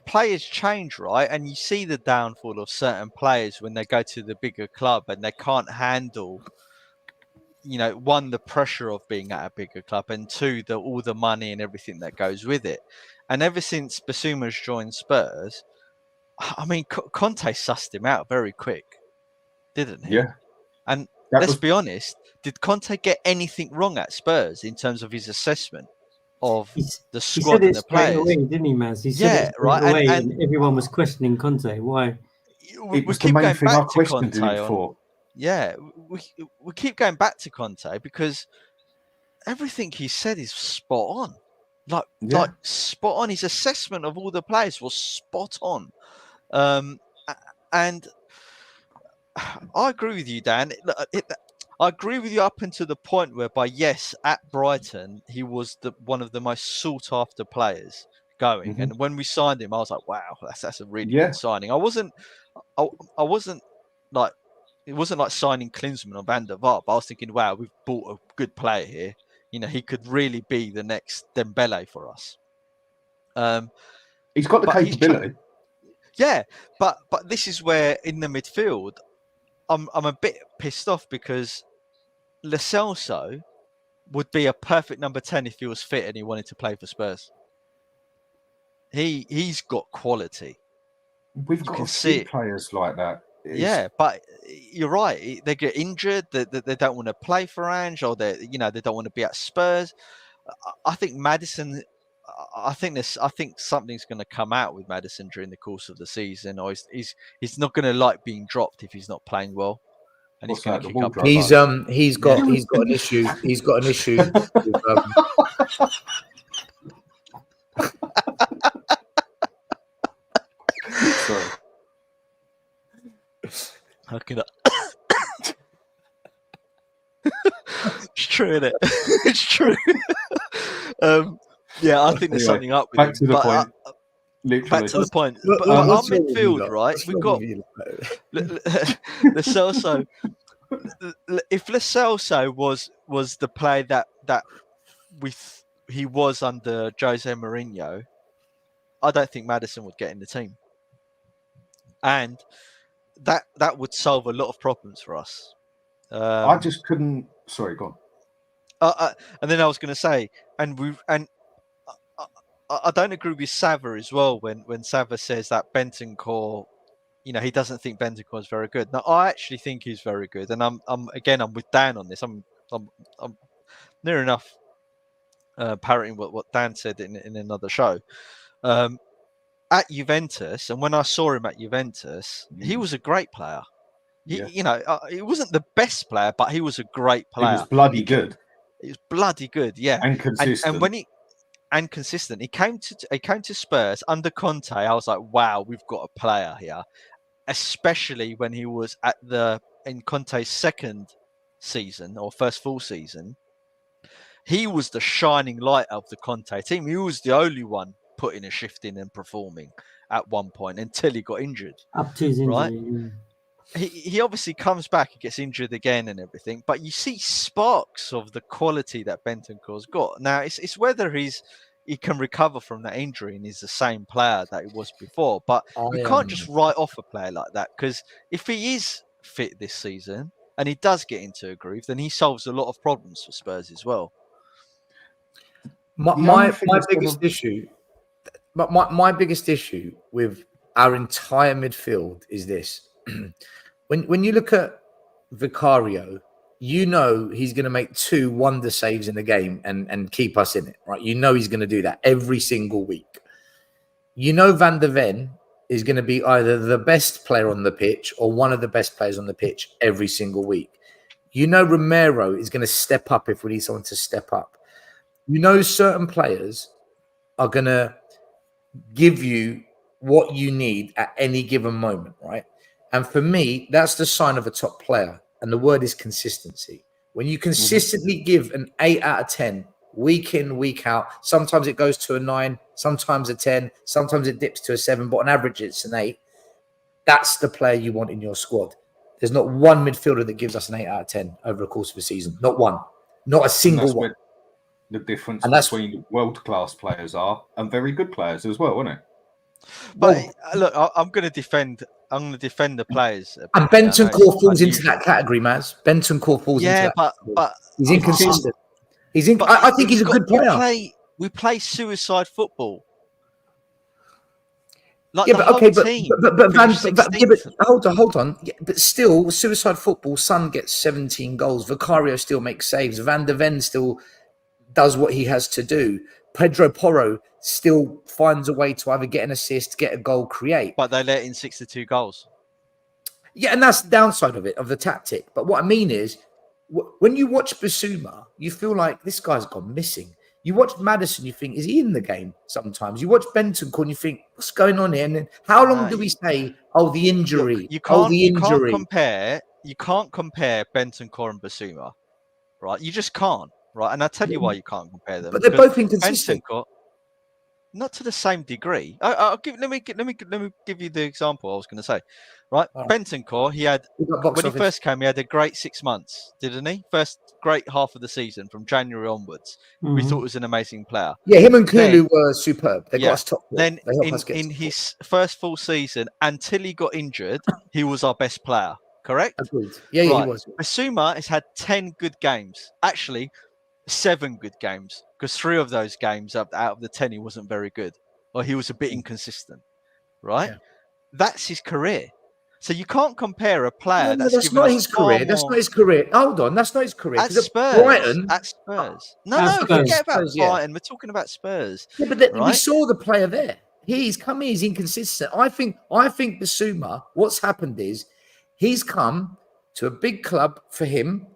S6: Players change, right? And you see the downfall of certain players when they go to the bigger club and they can't handle, one, the pressure of being at a bigger club, and two, all the money and everything that goes with it. And ever since Bissouma's joined Spurs, I mean, Conte sussed him out very quick, didn't he?
S5: Yeah.
S6: And let's be honest, did Conte get anything wrong at Spurs in terms of his assessment of the squad and the players?
S4: Away, didn't he, Maz? He said it right away, and everyone was questioning Conte. Why?
S5: It was the main thing I questioned him for.
S6: Yeah, we keep going back to Conte because everything he said is spot on. Like spot on. His assessment of all the players was spot on. And I agree with you, Dan. I agree with you up until the point whereby, yes, at Brighton, he was one of the most sought after players going. And when we signed him, I was like, wow, that's a really good signing. I wasn't like, it wasn't like signing Klinsmann or Van der Vaart, but I was thinking, wow, we've bought a good player here. He could really be the next Dembele for us.
S5: He's got the capability.
S6: But this is where in the midfield, I'm a bit pissed off because Lo Celso would be a perfect number 10 if he was fit and he wanted to play for Spurs. He's got quality.
S5: We've got a few players like that.
S6: Yeah, but you're right. They get injured. They don't want to play for Ange, or they don't want to be at Spurs. I think Maddison. I think something's going to come out with Maddison during the course of the season, or he's not going to like being dropped if he's not playing well, and he's going to kick up.
S3: He's got an issue. He's got an issue. With,
S5: Sorry.
S6: It's true, isn't it? It's true. Yeah, I think there's something up with
S5: back to the point.
S6: Back to the point. But our midfield, right? We've got Lo Celso. If Lo Celso was the player that he was under Jose Mourinho, I don't think Maddison would get in the team, and that would solve a lot of problems for us.
S5: I just couldn't. Sorry, go
S6: on. And then I was going to say, I don't agree with Sava as well when Sava says that Bentancur, he doesn't think Bentancur is very good. Now, I actually think he's very good, and I'm with Dan on this. I'm near enough parroting what Dan said in another show. At Juventus, and when I saw him at Juventus, he was a great player. He wasn't the best player, but he was a great player.
S5: He was bloody good.
S6: He was bloody good, yeah,
S5: and consistent.
S6: And when consistent. He came to Spurs under Conte. I was like, wow, we've got a player here. Especially when he was in Conte's second season or first full season. He was the shining light of the Conte team. He was the only one putting a shift in and performing at one point until he got injured.
S4: Up to his injury.
S6: Right? He obviously comes back and gets injured again and everything, but you see sparks of the quality that Bentancur's got. Now, it's whether he can recover from that injury and he's the same player that he was before. But you can't just write off a player like that, because if he is fit this season and he does get into a groove, then he solves a lot of problems for Spurs as well.
S3: My biggest issue with our entire midfield is this. When you look at Vicario, he's going to make 2 wonder saves in the game and keep us in it, right? He's going to do that every single week. Van der Ven is going to be either the best player on the pitch or one of the best players on the pitch every single week. Romero is going to step up if we need someone to step up. Certain players are going to give you what you need at any given moment, right? And for me, that's the sign of a top player. and the word is consistency. When you consistently give an 8 out of 10, week in, week out, sometimes it goes to a 9, sometimes a 10, sometimes it dips to a 7, but on average it's an 8. That's the player you want in your squad. There's not one midfielder that gives us an 8 out of 10 over the course of a season. Not one. Not a single one.
S5: The difference
S3: And that's-
S5: between world-class players are and very good players as well, isn't it?
S6: But look, I'm going to defend the players.
S3: And Bentancur falls into that category, Maz. Bentancur falls into that.
S6: But
S3: he's inconsistent. I think he's a good player.
S6: We play suicide football. Like
S3: Yeah, but okay,
S6: team
S3: but hold on. Yeah, but still, suicide football. Son gets 17 goals. Vicario still makes saves. Van der Ven still does what he has to do. Pedro Porro still finds a way to either get an assist, get a goal, create.
S6: But they let in 62 goals.
S3: Yeah, and that's the downside of it, of the tactic. But what I mean is, when you watch Bissouma, you feel like this guy's gone missing. You watch Maddison, you think, is he in the game? Sometimes you watch Bentancur and you think, what's going on here? And then how long do we say, the injury?
S6: Look, you can't compare Bentancur and Bissouma, right? You just can't, right? And I'll tell you why you can't compare them.
S3: But they're both inconsistent.
S6: Bentancur, not to the same degree. Let me give you the example I was going to say. Right, Bentancur, when he first came, he had a great 6 months, didn't he? First great half of the season from January onwards. We thought he was an amazing player.
S3: Yeah, him and Kulu were superb. They got us top.
S6: Then in his first full season, until he got injured, he was our best player. Correct?
S3: Agreed. Yeah, he was.
S6: Bissouma has had 10 good games. Actually, 7 good games, because 3 of those games out of the 10 he wasn't very good, or he was a bit inconsistent. Right? Yeah. That's his career. So you can't compare a player
S3: that's not his career. That's not his career. Hold on, that's not his career.
S6: At Spurs. No, forget about Brighton. We're talking about Spurs.
S3: Yeah, but we saw the player there. He's come in. He's inconsistent. I think Bissouma. What's happened is he's come to a big club for him.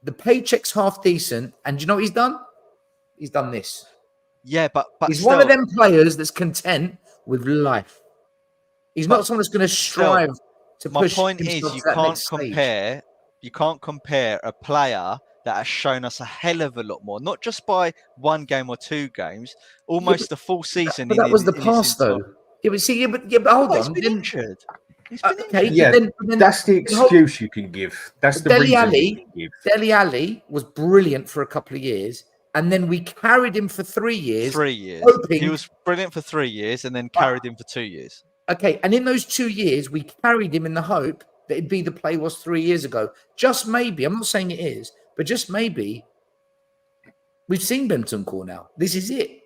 S3: The paycheck's half decent, and do you know what he's done? He's done this.
S6: Yeah, but
S3: he's one of them players that's content with life. He's not someone that's going to strive.
S6: My point is, you can't compare a player that has shown us a hell of a lot more, not just by 1 game or 2 games, almost the full season.
S3: But that was the past, though. Yeah, but hold on.
S6: He's been injured.
S3: Then
S5: that's the excuse you can give. That's the reason you can give.
S3: Dele Alli was brilliant for a couple of years, and then we carried him for 3 years.
S6: 3 years. He was brilliant for 3 years, and then carried him for 2 years.
S3: Okay, and in those 2 years, we carried him in the hope that it'd be the play was 3 years ago. Just maybe, I'm not saying it is, but just maybe, we've seen Bentancur now. This is it.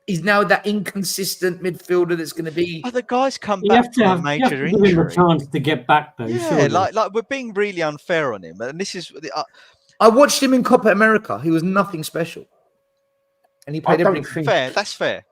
S3: He's now that inconsistent midfielder that's going to be.
S6: Oh, the guy's come back from a major injury.
S4: Give him a chance to get back, though.
S6: Yeah, like we're being really unfair on him, and this is.
S3: I watched him in Copa America. He was nothing special, and he played everything.
S6: That's fair.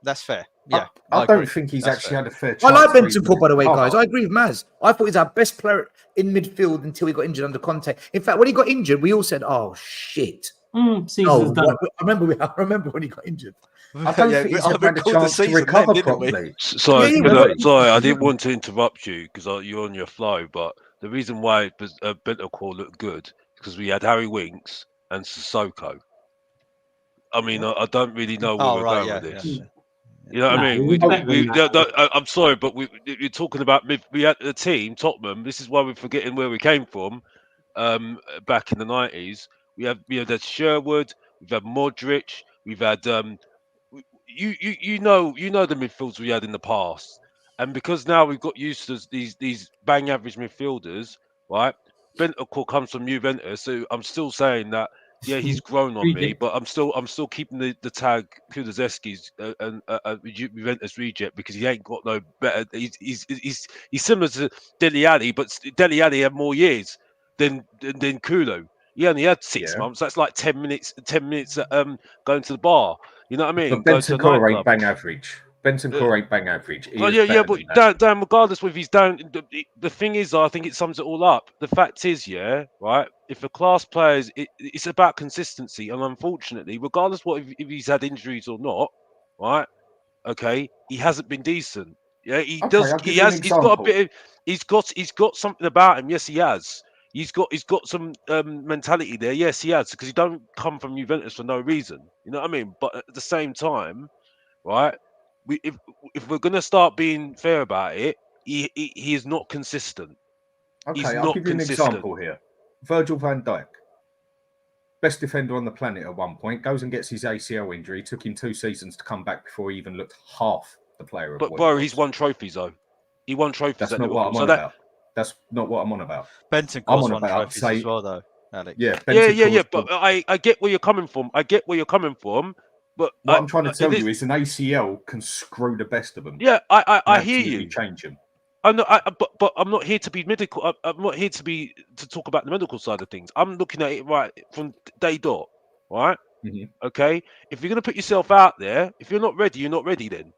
S6: Yeah,
S5: I don't think he's actually had a fair chance.
S3: I like Bentancur, by the way, guys. I agree with Maz. I thought he's our best player in midfield until he got injured under Conte. In fact, when he got injured, we all said, "Oh shit!"
S4: Done.
S3: I remember when he got injured.
S5: I don't think he's had a chance to recover properly.
S7: Sorry, I didn't want to interrupt you because you're on your flow, but the reason why Bentancur looked good because we had Harry Winks and Sissoko. I mean, I don't really know where we're going with this. Yeah. You know what I mean? I'm sorry, but you're talking about we had the team, Tottenham. This is why we're forgetting where we came from back in the 90s. We have had Sherwood, we've had Modric, we've had you know the midfields we had in the past, and because now we've got used to these bang average midfielders, right? Bentancur comes from Juventus, so I'm still saying that. Yeah, he's grown on me, but I'm still keeping the tag Kulusevski's and Juventus reject because he ain't got no better. He's similar to Dele Alli, but Dele Alli had more years than Kulu. He only had 6 months. That's like 10 minutes. 10 minutes going to the bar. You know what I mean?
S5: But Bentancur ain't bang average. Bentancur ain't bang average.
S7: But Dan, regardless if he's down, the thing is, I think it sums it all up. The fact is, right. If a class player it's about consistency, and unfortunately, regardless if he's had injuries or not, right? Okay, he hasn't been decent. Yeah, he does. He's got a bit. He's got something about him. Yes, he has. He's got some mentality there. Yes, he has, because he don't come from Juventus for no reason. You know what I mean? But at the same time, right? If we're gonna start being fair about it, he is not consistent. He's
S5: Okay, I'll
S7: not
S5: give you an
S7: consistent.
S5: example here. Virgil van Dijk, best defender on the planet at one point, goes and gets his ACL injury. Took him 2 seasons to come back before he even looked half the player of
S7: But
S5: what
S7: bro,
S5: he was.
S7: he's won trophies though. He won trophies
S5: That's
S7: at
S5: not
S7: Liverpool.
S5: what I'm on about. That's not what I'm on about.
S6: Benton
S5: I'm
S6: Court's
S5: on
S6: won
S5: about,
S6: trophies
S5: say,
S6: as well, though, Alex.
S5: yeah,
S7: Yeah. But I get where you're coming from. But
S5: what I'm trying to tell you is an ACL can screw the best of them.
S7: Yeah, I
S5: and
S7: hear
S5: absolutely
S7: you.
S5: change them.
S7: I know, but I'm not here to be medical. I'm not here to talk about the medical side of things. I'm looking at it right from day dot. Right?
S5: Mhm.
S7: Okay. If you're gonna put yourself out there, if you're not ready, you're not ready then.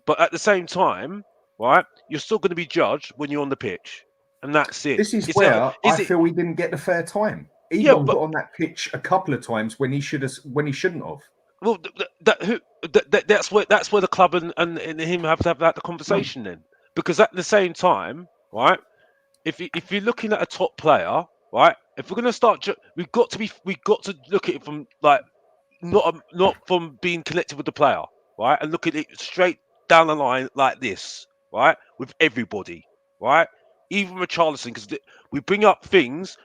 S7: But at the same time, right, you're still going to be judged when you're on the pitch, and that's it.
S5: This is where I feel he didn't get the fair time. He got put on that pitch a couple of times when he shouldn't have.
S7: Well, that's where the club and him have to have that conversation then, because at the same time, right? If you're looking at a top player, right? If we're going to start, we've got to look at it from like not from being connected with the player, right? And look at it straight down the line like this, right? With everybody, right? Even with Richarlison, because we bring up things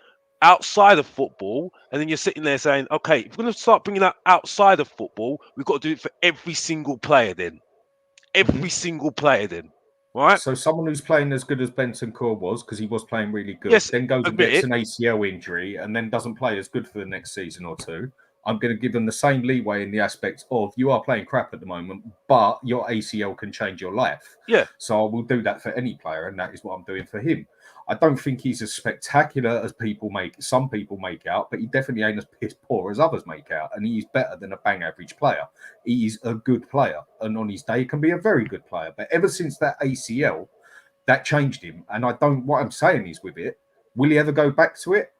S7: outside of football, and then you're sitting there saying, okay, if we're going to start bringing that outside of football, we've got to do it for every single player then. Every single player then. Right?
S5: So someone who's playing as good as Bentancur was, because he was playing really good,
S7: yes,
S5: then goes and gets an ACL injury and then doesn't play as good for the next season or two. I'm going to give them the same leeway in the aspect of you are playing crap at the moment, but your ACL can change your life.
S7: Yeah.
S5: So I will do that for any player, and that is what I'm doing for him. I don't think he's as spectacular as some people make out, but he definitely ain't as piss poor as others make out, and he's better than a bang average player. He's a good player, and on his day can be a very good player. But ever since that ACL, that changed him. And what I'm saying is with it, will he ever go back to it?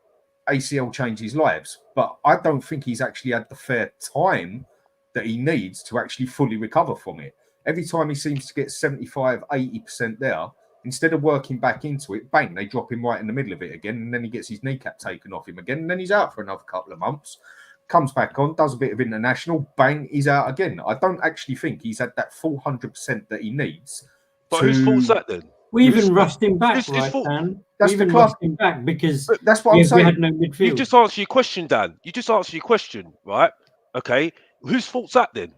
S5: ACL changes lives, but I don't think he's actually had the fair time that he needs to actually fully recover from it. Every time he seems to get 75, 80% there, instead of working back into it, bang, they drop him right in the middle of it again, and then he gets his kneecap taken off him again, and then he's out for another couple of months, comes back on, does a bit of international, bang, he's out again. I don't actually think he's had that full 100% that he needs.
S7: But whose fault's that then?
S4: We even rushed him back, right, Dan?
S5: That's
S4: we even rushed him back because
S5: that's what I'm saying.
S4: We had no midfield.
S7: You just answered your question, Dan. You just answered your question, right? Okay. Whose fault's that then?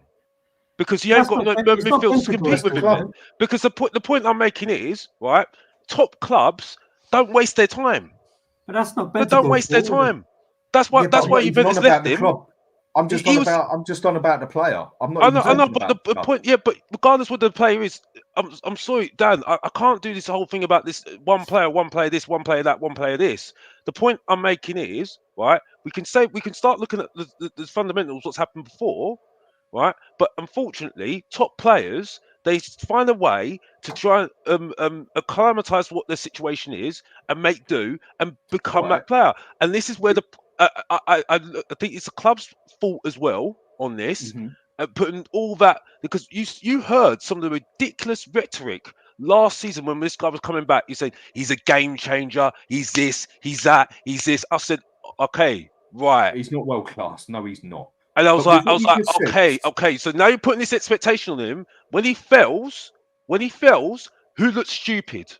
S7: Because he ain't got no midfield to compete with him then. Because the point I'm making is, right, top clubs don't waste their time.
S4: But that's not
S7: They don't waste their time. That's why Juventus left him.
S5: I'm just on about the player. I'm not.
S7: I know, but the point, but regardless what the player is, I'm sorry, Dan. I can't do this whole thing about this one player this, one player that, one player this. The point I'm making is, right, we can start looking at the fundamentals, what's happened before, right? But unfortunately, top players, they find a way to try and acclimatize what their situation is and make do and become that player. And this is where I think it's the club's fault as well on this, putting all that, because you heard some of the ridiculous rhetoric last season when this guy was coming back. You said he's a game changer, he's this, he's that, he's this. I said, okay, right.
S5: He's not world class. No, he's not.
S7: And I was like, okay. So now you're putting this expectation on him. When he fails, who looks stupid?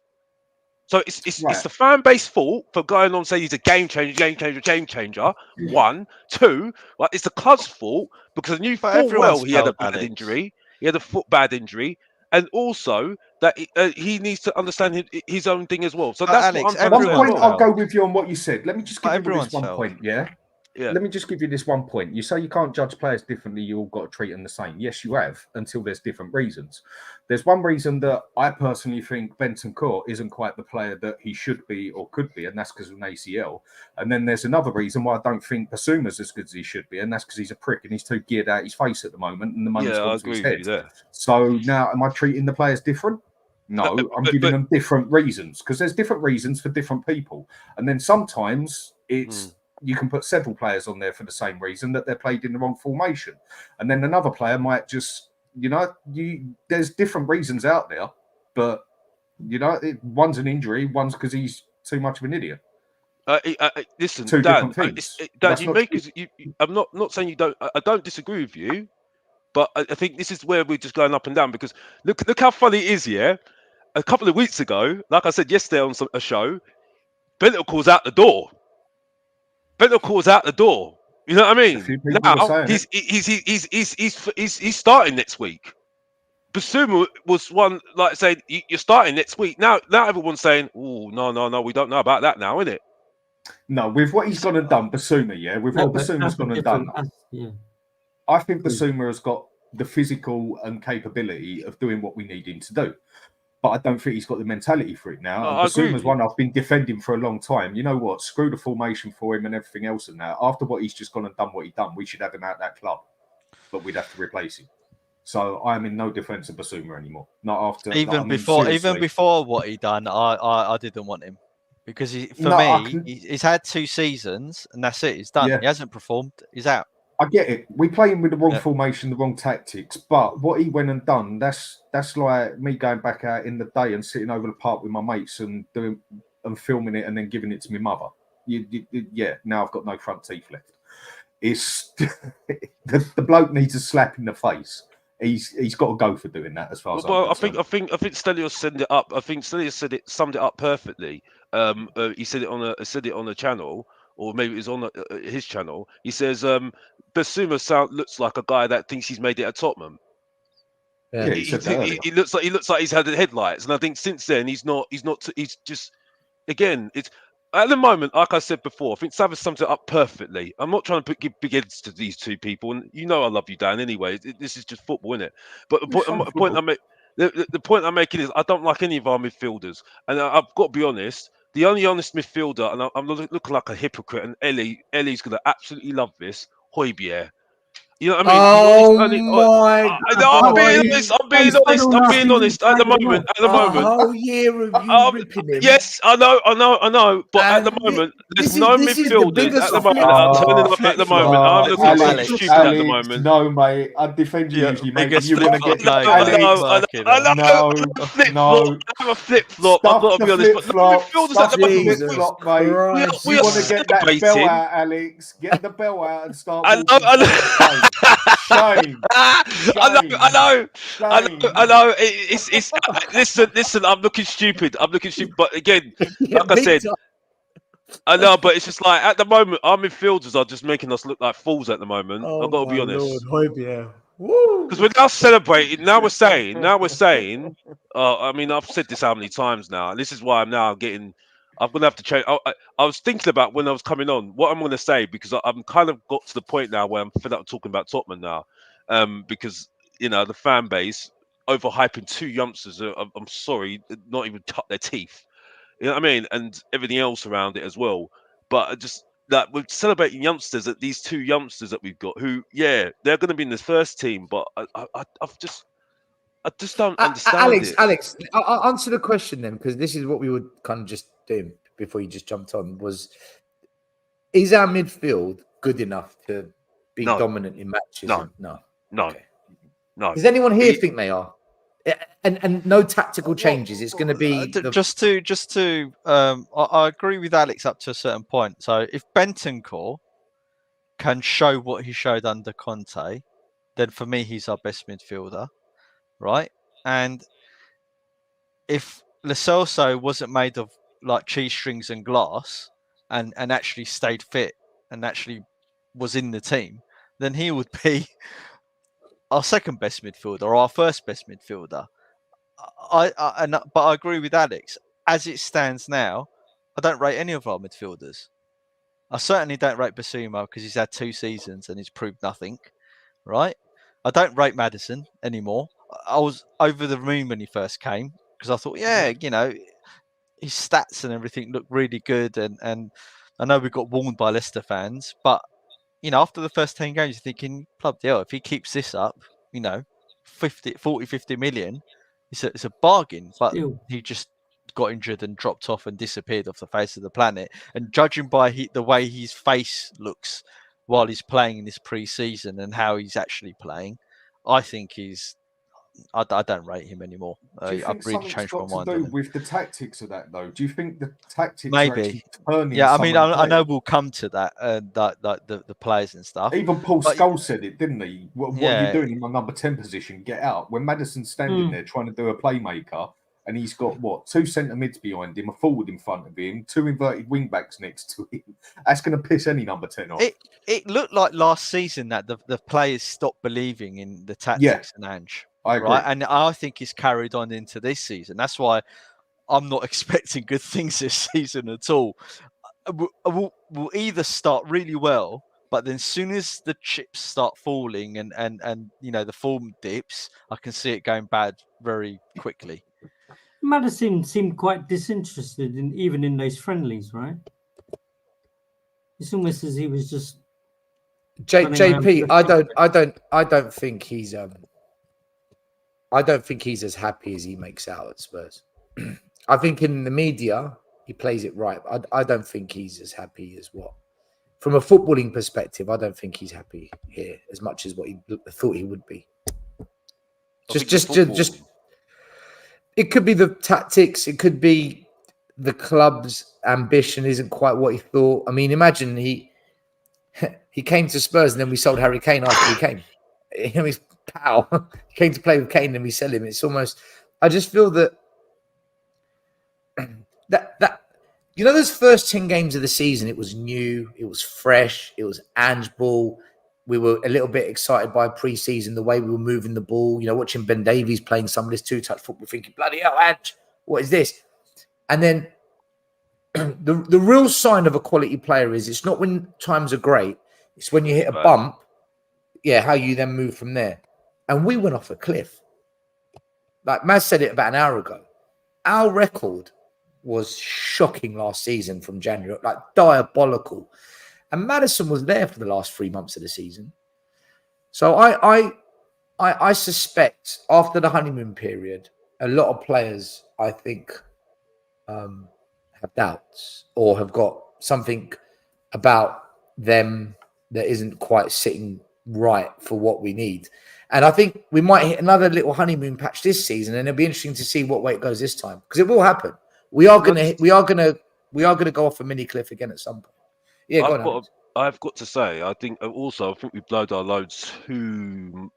S7: So it's the fan base fault for going on saying he's a game changer. 1, 2, like it's the club's fault because I knew full well he had a bad injury. He had a bad injury, and also that he needs to understand his own thing as well. So that's
S6: Alex,
S7: what I'm trying to say.
S5: One point, I'll go with you on what you said. Let me just give you this one point. Yeah.
S7: Let
S5: me just give you this one point. You say you can't judge players differently. You all got to treat them the same. Yes, you have, until there's different reasons. There's one reason that I personally think Bentancur isn't quite the player that he should be or could be, and that's because of an ACL. And then there's another reason why I don't think Bissouma's as good as he should be, and that's because he's a prick and he's too geared out his face at the moment, and the money's gone to his head. So now, am I treating the players different? No, I'm giving them different reasons, because there's different reasons for different people. And then sometimes it's... You can put several players on there for the same reason, that they're played in the wrong formation. And then another player might just, there's different reasons out there, but, one's an injury, one's because he's too much of an idiot.
S7: Listen,
S5: Two
S7: Dan.
S5: different things.
S7: Dan,
S5: That's
S7: you
S5: not
S7: make
S5: true.
S7: us. I'm not saying you don't. I don't disagree with you, but I think this is where we're just going up and down because look how funny it is. Yeah, a couple of weeks ago, like I said yesterday on a show, Bentancur's out the door. Bentancur's out the door. You know what I
S5: A
S7: mean?
S5: few people were
S7: Now
S5: saying
S7: he's
S5: it.
S7: he's starting next week. Bissouma was one like saying you're starting next week. Now everyone's saying, oh no, we don't know about that now, innit?
S5: No, with what he's gone and done, Bissouma, yeah, with
S4: No,
S5: what
S4: but
S5: Bissouma's
S4: that's a
S5: gone and done,
S4: different. Yeah.
S5: I think Bissouma has got the physical and capability of doing what we need him to do. But I don't think he's got the mentality for it now. And
S7: I agree with
S5: Bissouma's
S7: you.
S5: one I've been defending for a long time. You know what? Screw the formation for him and everything else and that. After what he's just gone and done what he's done, we should have him out of that club. But we'd have to replace him. So I'm in no defence of Bissouma anymore. Not after
S6: Even before what he done, I didn't want him because he's had 2 seasons and that's it. He's done.
S5: Yeah.
S6: He hasn't performed. He's out.
S5: I get it. We play him with the wrong formation, the wrong tactics. But what he went and done, that's like me going back out in the day and sitting over the park with my mates and filming it and then giving it to my mother. Now I've got no front teeth left. It's the bloke needs a slap in the face. He's got to go for doing that. As far as
S7: I think Stelios summed it up. I think Stelios summed it up perfectly. He said it on a channel, or maybe it was on his channel. He says, Bissouma looks like a guy that thinks he's made it at Tottenham.
S5: Yeah,
S7: he looks like he's had the headlights, and I think since then he's just again it's. At the moment, like I said before, I think Savage sums it up perfectly. I'm not trying to give big heads to these two people, and you know I love you, Dan. Anyway, this is just football, isn't it? But the point I'm making is I don't like any of our midfielders, and I've got to be honest. The only honest midfielder, and I'm looking like a hypocrite, and Ellie's going to absolutely love this. Hojbjerg. You know what I mean? I'm being honest. At the moment.
S3: A whole year of you ripping him.
S7: Yes, I know. But at the moment, there's no midfielders at the moment that are turning up at the moment. I'm looking stupid at the moment.
S5: No, mate. I defend you usually, mate. You want to get
S7: I'm a flip flop. I've got to be honest. But the midfielders at the moment,
S5: you want to get that bell out, Alex. Get the bell out and start. Shame.
S7: I know. It's listen. I'm looking stupid. But again, like I said, I know. But it's just like at the moment, our midfielders are just making us look like fools at the moment. I've got to be honest. Because we're now celebrating. Now we're saying. I mean, I've said this how many times now. And this is why I'm now getting. I'm going to have to change. I was thinking about when I was coming on what I'm going to say because I'm kind of got to the point now where I'm fed up talking about Tottenham now, because the fan base overhyping 2 youngsters. I'm sorry, not even cut their teeth. You know what I mean, and everything else around it as well. But I just that we're celebrating youngsters at these 2 youngsters that we've got who, they're going to be in the first team, but I just don't understand it.
S3: Alex, I'll answer the question then, because this is what we would kind of just do before you just jumped on. Is our midfield good enough to be dominant in matches? No. Okay. No. Does anyone here think they are? And no tactical changes. It's going to be
S6: I agree with Alex up to a certain point. So if Bentancur can show what he showed under Conte, then for me he's our best midfielder. Right, and if Lo Celso wasn't made of like cheese strings and glass, and actually stayed fit and actually was in the team, then he would be our second best midfielder or our first best midfielder. But I agree with Alex. As it stands now, I don't rate any of our midfielders. I certainly don't rate Bissouma because he's had 2 seasons and he's proved nothing. Right, I don't rate Maddison anymore. I was over the moon when he first came because I thought, his stats and everything looked really good. And I know we got warned by Leicester fans, but, after the first 10 games, you're thinking, bloody hell, if he keeps this up, 50 million, it's a bargain. But he just got injured and dropped off and disappeared off the face of the planet. And judging by the way his face looks while he's playing in this pre-season and how he's actually playing, I think he's I don't rate him anymore.
S5: Do you
S6: I've
S5: think
S6: really
S5: something's
S6: changed my
S5: got to
S6: mind on
S5: do
S6: him.
S5: with the tactics of that, though? Do you think the tactics are
S6: Maybe.
S5: actually turning
S6: Yeah, I
S5: some
S6: mean,
S5: of the
S6: I know
S5: players?
S6: we'll come to that, the players and stuff.
S5: Even Paul
S6: But
S5: Scholes said it, didn't he? What are you
S6: yeah,
S5: doing in my number 10 position? Get out. When Maddison's standing there trying to do a playmaker, and he's got, what, 2 centre mids behind him, a forward in front of him, 2 inverted wing backs next to him. That's going to piss any number 10 off.
S6: it looked like last season that the players stopped believing in the tactics and Ange.
S5: I agree.
S6: Right, and I think it's carried on into this season. That's why I'm not expecting good things this season at all. We'll either start really well, but then as soon as the chips start falling and you know the form dips, I can see it going bad very quickly.
S4: Maddison seemed quite disinterested even in those friendlies, right? It's almost as he was just
S3: JP. I don't think he's I don't think he's as happy as he makes out at Spurs. I think in the media he plays it right. I don't think he's as happy as what, from a footballing perspective, I don't think he's happy here as much as what he thought he would be. Just it could be the tactics. It could be the club's ambition isn't quite what he thought. I mean, imagine he came to Spurs and then we sold Harry Kane after he came. You know, he's pal. He came to play with Kane and we sell him. It's almost, I just feel that you know, those first 10 games of the season, it was new, it was fresh, it was Ange ball. We were a little bit excited by pre-season, the way we were moving the ball, you know, watching Ben Davies playing some of this two-touch football, thinking, bloody hell, Ange, what is this? And then the real sign of a quality player is it's not when times are great, it's when you hit a bump, how you then move from there. And we went off a cliff. Like Maz said it about an hour ago. Our record was shocking last season from January, like diabolical. And Maddison was there for the last 3 months of the season. So I suspect after the honeymoon period, a lot of players, I think, have doubts or have got something about them that isn't quite sitting right for what we need. And I think we might hit another little honeymoon patch this season, and it'll be interesting to see what way it goes this time, because it will happen. We are gonna go off a mini cliff again at some point. Yeah,
S7: I've got to say, I think we've blown our load too.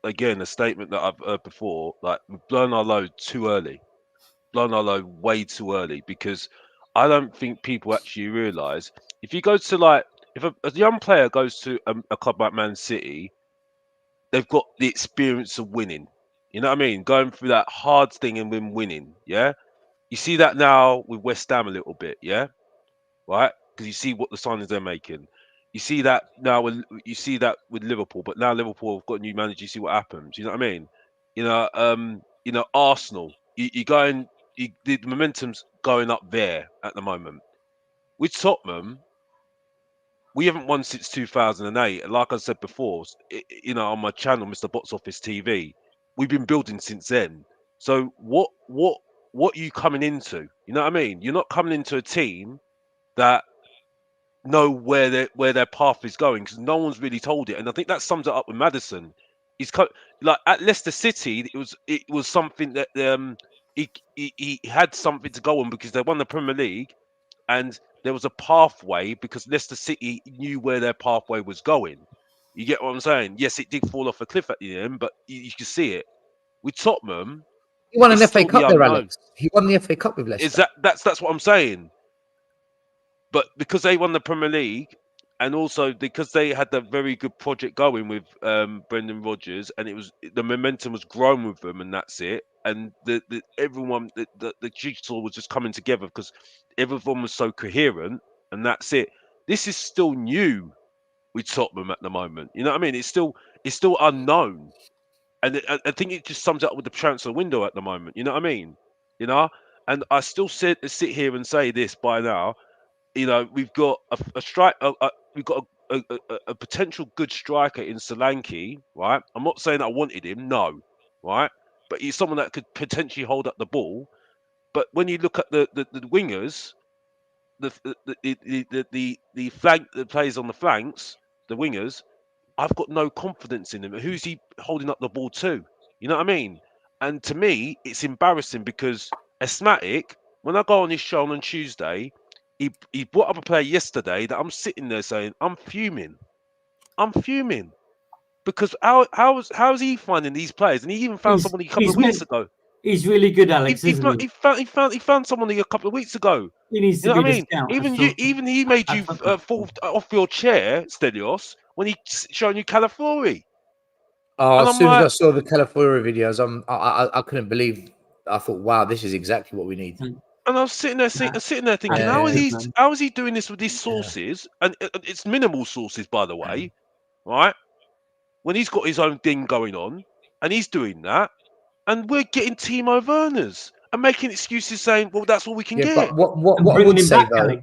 S7: Again, a statement that I've heard before, like we've blown our load too early, blown our load way too early, because I don't think people actually realise if you go to if a young player goes to a club like Man City, they've got the experience of winning. You know what I mean? Going through that hard thing and then winning. Yeah. You see that now with West Ham a little bit. Yeah. Right. Because you see what the signings they're making. You see that now with Liverpool, but now Liverpool have got a new manager. You see what happens. You know what I mean? You know, Arsenal. The momentum's going up there at the moment. With Tottenham, we haven't won since 2008. And like I said before, you know, on my channel, Mr. Box Office TV, we've been building since then. So what are you coming into? You know what I mean? You're not coming into a team that know where their path is going, because no one's really told it. And I think that sums it up with Maddison. He's like at Leicester City, it was something that he had something to go on because they won the Premier League, and there was a pathway because Leicester City knew where their pathway was going. You get what I'm saying? Yes, it did fall off a cliff at the end, but you can see it. With Tottenham,
S3: he won an FA Cup there, Alex. He won the FA Cup with Leicester.
S7: That's what I'm saying. But because they won the Premier League, and also because they had a very good project going with Brendan Rodgers, and the momentum was growing with them, and that's it. And the jigsaw was just coming together because everyone was so coherent, and that's it. This is still new with Tottenham at the moment. You know what I mean? It's still unknown, and I think it just sums up with the transfer window at the moment. You know what I mean? You know, and I still sit here and say this by now. You know, we've got we've got a potential good striker in Solanke, right? I'm not saying I wanted him, no, right? But he's someone that could potentially hold up the ball. But when you look at the wingers, the flank that plays on the flanks, the wingers, I've got no confidence in him. Who's he holding up the ball to? You know what I mean? And to me, it's embarrassing because Asthmatic, when I go on his show on Tuesday, he brought up a player yesterday that I'm sitting there saying, I'm fuming. Because how's he finding these players? And he even found somebody a couple of weeks ago.
S4: He's really good, Alex, isn't he?
S7: He found somebody a couple of weeks ago.
S4: He needs
S7: You
S4: to
S7: know
S4: be
S7: what I mean?
S4: the scout.
S7: Even he made you fall off your chair, Stelios, when he showing you Calafiori.
S3: Oh,
S7: And
S3: as
S7: I'm
S3: soon as I
S7: like-
S3: saw the Calafiori videos, I couldn't believe. I thought, wow, this is exactly what we need.
S7: And I was sitting there thinking,
S3: Yeah.
S7: how is he doing this with these sources? And it's minimal sources, by the way, right? When he's got his own thing going on, and he's doing that, and we're getting Timo Werners and making excuses saying, well, that's all we can
S3: Yeah,
S7: get.
S3: but what I would say though,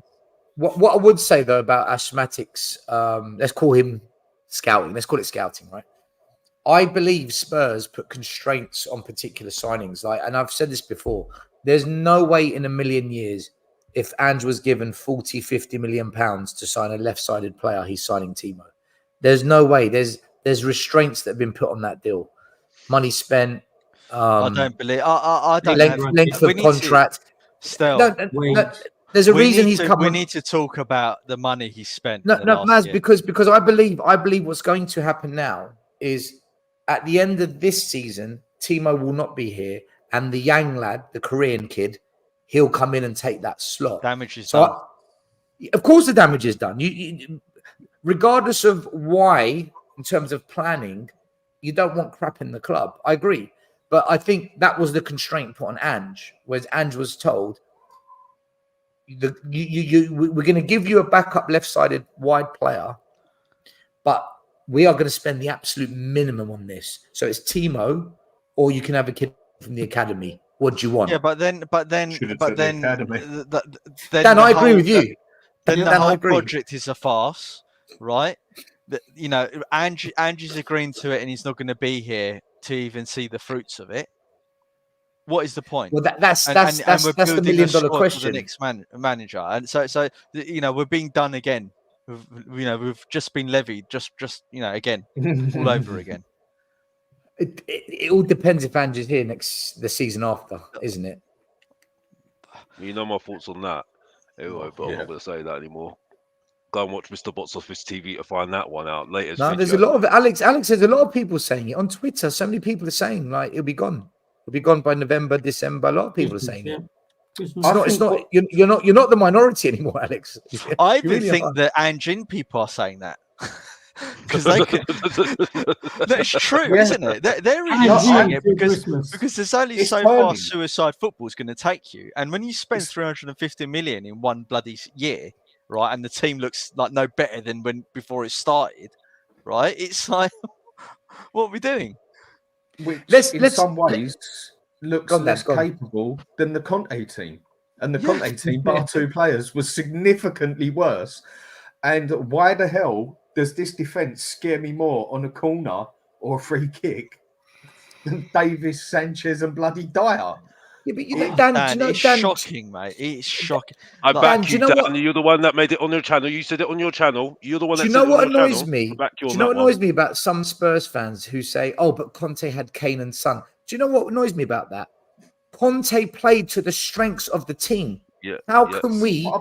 S3: what I would say though about Asthmatic's, let's call him scouting. Let's call it scouting, right? I believe Spurs put constraints on particular signings. Like, and I've said this before, there's no way in a million years, if Ange was given 40, 50 million pounds to sign a left-sided player, he's signing Timo. There's no way. There's restraints that have been put on that deal. Money spent.
S6: I don't believe. I don't have
S3: length of contract.
S6: Still,
S3: there's a reason he's come.
S6: We need to talk about the money he spent.
S3: No, Maz,
S6: year.
S3: because I believe what's going to happen now is at the end of this season, Timo will not be here, and the Yang lad, the Korean kid, he'll come in and take that slot.
S6: Damage is done.
S3: Of course, the damage is done. You, regardless of why, in terms of planning, you don't want crap in the club. I agree, but I think that was the constraint put on Ange, whereas Ange was told, we're going to give you a backup left-sided wide player, but we are going to spend the absolute minimum on this. So it's Timo, or you can have a kid from the academy. What do you want?
S6: Yeah, but then, Dan,
S3: I agree with you.
S6: Then the whole project is a farce, right? Ange is agreeing to it, and he's not going to be here to even see the fruits of it. What is the point?
S3: Well, that's the $1 million question.
S6: For the next manager, and so we're being done again. We've just been levied, just again, all over again.
S3: It all depends if Ange is here the season after, isn't it?
S7: You know my thoughts on that. Anyway, but I'm not going to say that anymore. Go and watch Mr. Box Office TV to find that one out later.
S3: No, there's a lot of Alex. There's a lot of people saying it on Twitter. So many people are saying like it'll be gone. It'll be gone by November, December. A lot of people are saying it. It's not. You're not the minority anymore, Alex.
S6: I even think that Anjin people are saying that because they could. That's true, isn't it? They're really saying it because there's only so far suicide football is going to take you, and when you spend 350 million in one bloody year, right, and the team looks like no better than before it started, right? It's like, what are we doing?
S5: Which in some ways looks less capable than the Conte team. And the Conte team, bar two players, was significantly worse. And why the hell does this defence scare me more on a corner or a free kick than Davis, Sanchez and bloody Dyer?
S3: Yeah, but Dan,
S6: it's shocking, mate. It's shocking.
S7: I back you, Dan. You're the one that made it on your channel. You said it on your channel. You're the one that said it on your channel.
S3: Do you know what annoys me? Do you know what annoys me about some Spurs fans who say, "Oh, but Conte had Kane and Son." Do you know what annoys me about that? Conte played to the strengths of the team.
S7: Yeah.
S3: How can we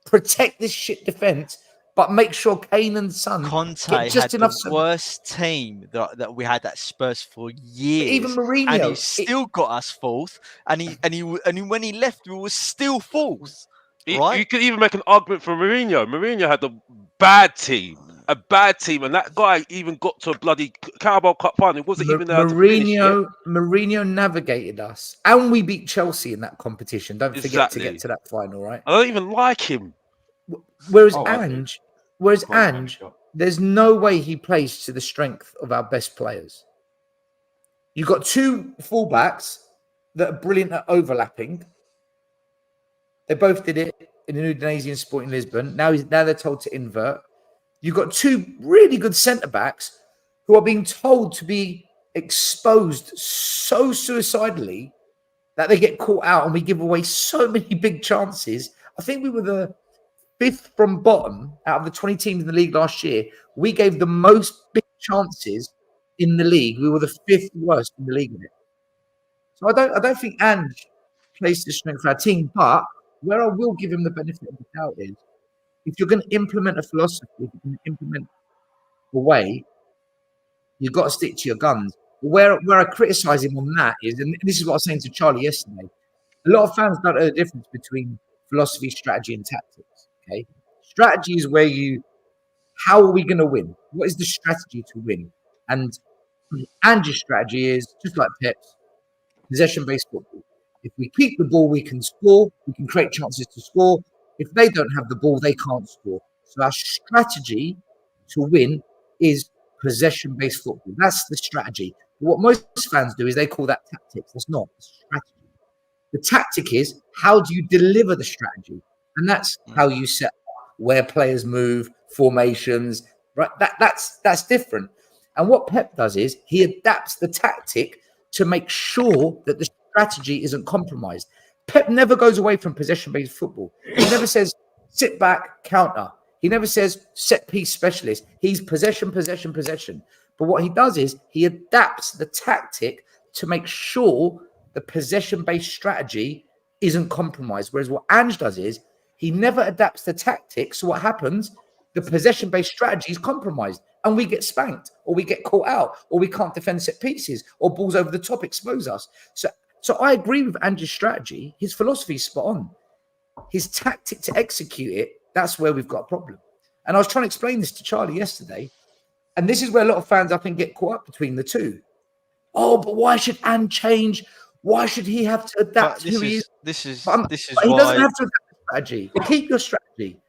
S3: protect this shit defense, but make sure Kane and Son
S6: Conte
S3: get just
S6: had
S3: enough?
S6: The worst team that we had at Spurs for years.
S3: Even Mourinho,
S6: and he still got us fourth. And he when he left, we were still fourth. Right?
S7: You could even make an argument for Mourinho. Mourinho had a bad team, and that guy even got to a bloody Carabao Cup final. It wasn't even there to finish it.
S3: Mourinho navigated us, and we beat Chelsea in that competition. Don't forget to get to that final, right?
S7: I don't even like him.
S3: Whereas Ange, there's no way he plays to the strength of our best players. You've got two fullbacks that are brilliant at overlapping. They both did it in the Indonesian Sporting Lisbon. Now they're told to invert. You've got two really good centre-backs who are being told to be exposed so suicidally that they get caught out and we give away so many big chances. I think we were the 5th from bottom out of the 20 teams in the league last year. We gave the most big chances in the league. We were the 5th worst in the league in it. So I don't think Ange plays the strength of our team. But where I will give him the benefit of the doubt is, if you're going to implement a philosophy, if you're going to implement a way, you've got to stick to your guns. Where I criticise him on that is, and this is what I was saying to Charlie yesterday, a lot of fans don't know the difference between philosophy, strategy, and tactics. Okay, strategy is where how are we going to win? What is the strategy to win? And Ange's strategy is just like Pep's, possession-based football. If we keep the ball, we can score. We can create chances to score. If they don't have the ball, they can't score. So our strategy to win is possession-based football. That's the strategy. But what most fans do is they call that tactics. That's not strategy. The tactic is, how do you deliver the strategy? And that's how you set up where players move, formations, right? That's different. And what Pep does is he adapts the tactic to make sure that the strategy isn't compromised. Pep never goes away from possession-based football. He never says, sit back, counter. He never says, set-piece specialist. He's possession, possession, possession. But what he does is he adapts the tactic to make sure the possession-based strategy isn't compromised. Whereas what Ange does is he never adapts the tactics. So what happens? The possession-based strategy is compromised and we get spanked or we get caught out or we can't defend set pieces or balls over the top expose us. So I agree with Ange's strategy. His philosophy is spot on. His tactic to execute it, that's where we've got a problem. And I was trying to explain this to Charlie yesterday. And this is where a lot of fans, I think, get caught up between the two. Oh, but why should Ange change? Why should he have to adapt who he is?
S6: This is
S3: but
S6: why
S3: he doesn't have to adapt the strategy. Keep your strategy,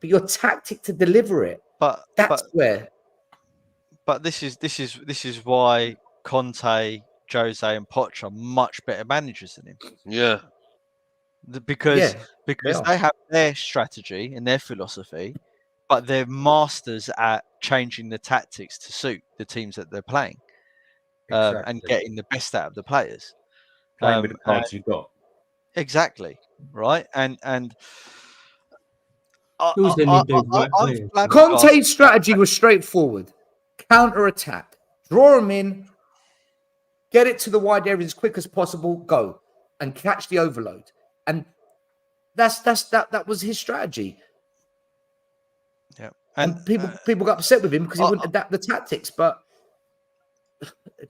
S3: but your tactic to deliver it. That's where.
S6: But this is why Conte, Jose, and Poch are much better managers than him.
S7: Yeah.
S6: Because they have their strategy and their philosophy, but they're masters at changing the tactics to suit the teams that they're playing, and getting the best out of the players.
S5: Playing with the cards you've got.
S6: Exactly, right? And
S3: Conte's strategy was straightforward. Counter-attack. Draw them in, get it to the wide areas as quick as possible, go, and catch the overload. And that was his strategy.
S6: Yeah.
S3: And people got upset with him because he wouldn't adapt the tactics. But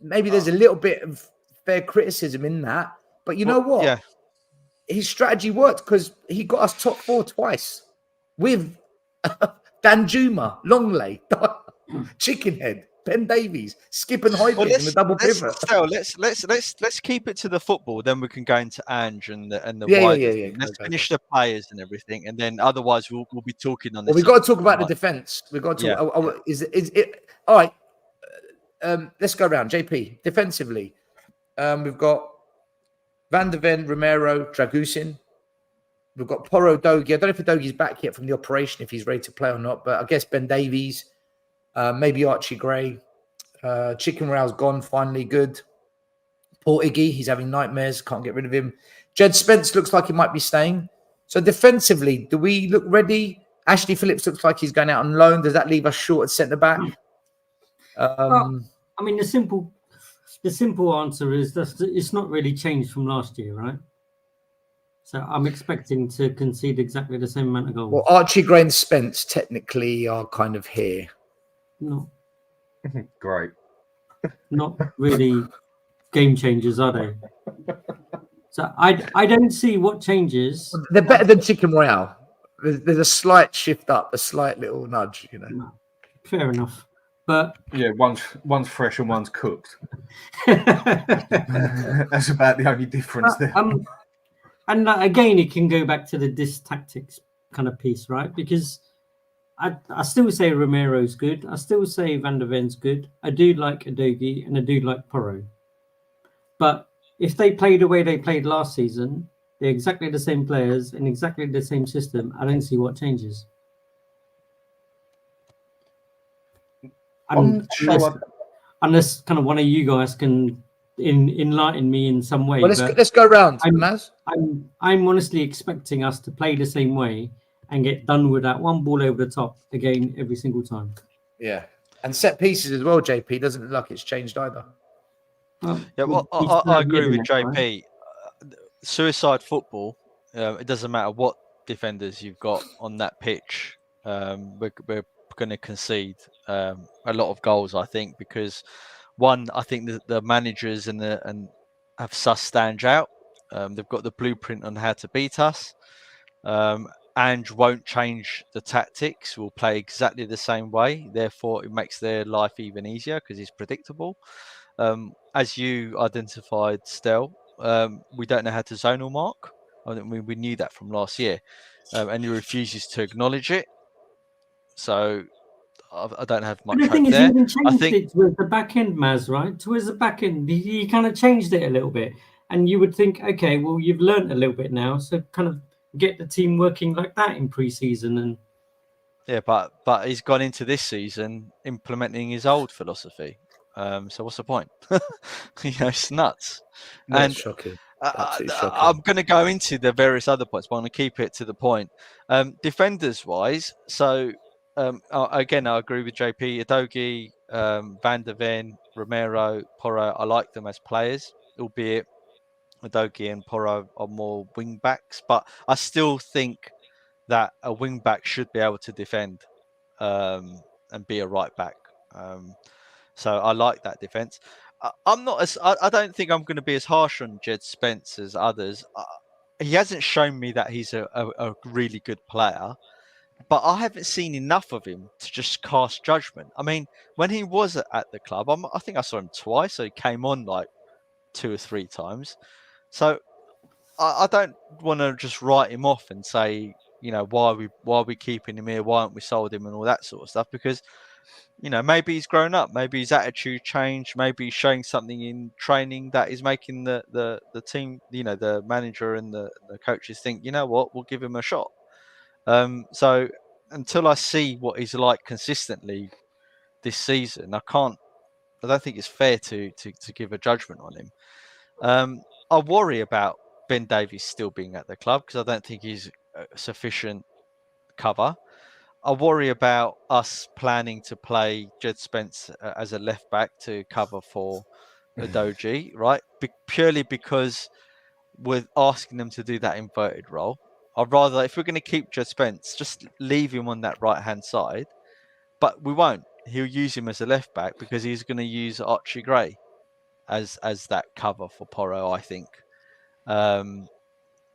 S3: maybe there's a little bit of fair criticism in that. But you know what?
S6: Yeah.
S3: His strategy worked because he got us top 4 twice with Danjuma, Longley, Chickenhead, Ben Davies, Skip and Hojbjerg in the double pivot.
S6: Let's keep it to the football. Then we can go into Ange and the
S3: yeah.
S6: Let's finish the players and everything, and then otherwise we'll be talking on this.
S3: Well, we've got to talk about the defense. We've got to talk. Is it all right? Let's go around. JP defensively. We've got Van der Ven, Romero, Dragusin. We've got Porro, Dogi. I don't know if Dogi's back yet from the operation, if he's ready to play or not, but I guess Ben Davies, maybe Archie Gray. Chicken Rao's gone, finally, good. Paul Iggy, he's having nightmares, can't get rid of him. Jed Spence looks like he might be staying. So defensively, do we look ready? Ashley Phillips looks like he's going out on loan. Does that leave us short at centre-back?
S4: Well, I mean, the simple answer is that it's not really changed from last year, right? So I'm expecting to concede exactly the same amount of goals.
S3: Well, Archie Gray and Spence technically are kind of here.
S4: No.
S5: Great.
S4: Not really game changers, are they? So I don't see what changes.
S3: They're better than Chicken Royale. There's a slight shift up, a slight little nudge, you know.
S4: No, fair enough. But
S5: yeah, one's fresh and one's cooked. That's about the only difference there.
S4: And again, it can go back to the dis tactics kind of piece, right? Because I still say Romero's good. I still say Van der Ven's good. I do like Udogie and I do like Porro. But if they play the way they played last season, they're exactly the same players in exactly the same system. I don't see what changes. Unless kind of one of you guys can enlighten me in some way.
S3: Well, let's go round, Maz.
S4: I'm honestly expecting us to play the same way and get done with that one ball over the top again every single time.
S3: Yeah. And set pieces as well, JP, doesn't look like it's changed either.
S6: Yeah, well, I agree with JP. Suicide football, it doesn't matter what defenders you've got on that pitch. We're going to concede a lot of goals, I think, because one, I think the managers and have sussed Ange out. They've got the blueprint on how to beat us. Ange won't change the tactics. We'll play exactly the same way. Therefore, it makes their life even easier because it's predictable. As you identified, Stel, we don't know how to zonal mark. I mean, we knew that from last year, and he refuses to acknowledge it. So I don't have much
S4: the thing
S6: hope
S4: is,
S6: there.
S4: he even changed it towards the back end, Maz, right? Towards the back end, he kind of changed it a little bit. And you would think, okay, well, you've learned a little bit now, so kind of get the team working like that in pre-season. And
S6: yeah, but he's gone into this season implementing his old philosophy. So what's the point? It's nuts.
S3: That's shocking. Absolutely shocking.
S6: I'm going to go into the various other points, but I'm going to keep it to the point. Defenders wise, so again, I agree with JP. Udogie, Van der Ven, Romero, Porro. I like them as players, albeit Udogie and Porro are more wing backs. But I still think that a wing back should be able to defend and be a right back. So I like that defense. I'm not as I don't think I'm going to be as harsh on Jed Spence as others. He hasn't shown me that he's a really good player, but I haven't seen enough of him to just cast judgment. I mean, when he was at the club, I think I saw him twice. So he came on like 2 or 3 times. So I don't want to just write him off and say, why are we keeping him here? Why aren't we sold him and all that sort of stuff? Because maybe he's grown up, maybe his attitude changed, maybe he's showing something in training that is making the team, the manager and the coaches think, you know what, we'll give him a shot. So until I see what he's like consistently this season, I don't think it's fair to give a judgment on him. I worry about Ben Davies still being at the club because I don't think he's sufficient cover. I worry about us planning to play Jed Spence as a left back to cover for Udogie, right? Purely because we're asking them to do that inverted role. I'd rather, if we're going to keep Jed Spence, just leave him on that right-hand side. But we won't. He'll use him as a left back because he's going to use Archie Gray as that cover for Porro, I think.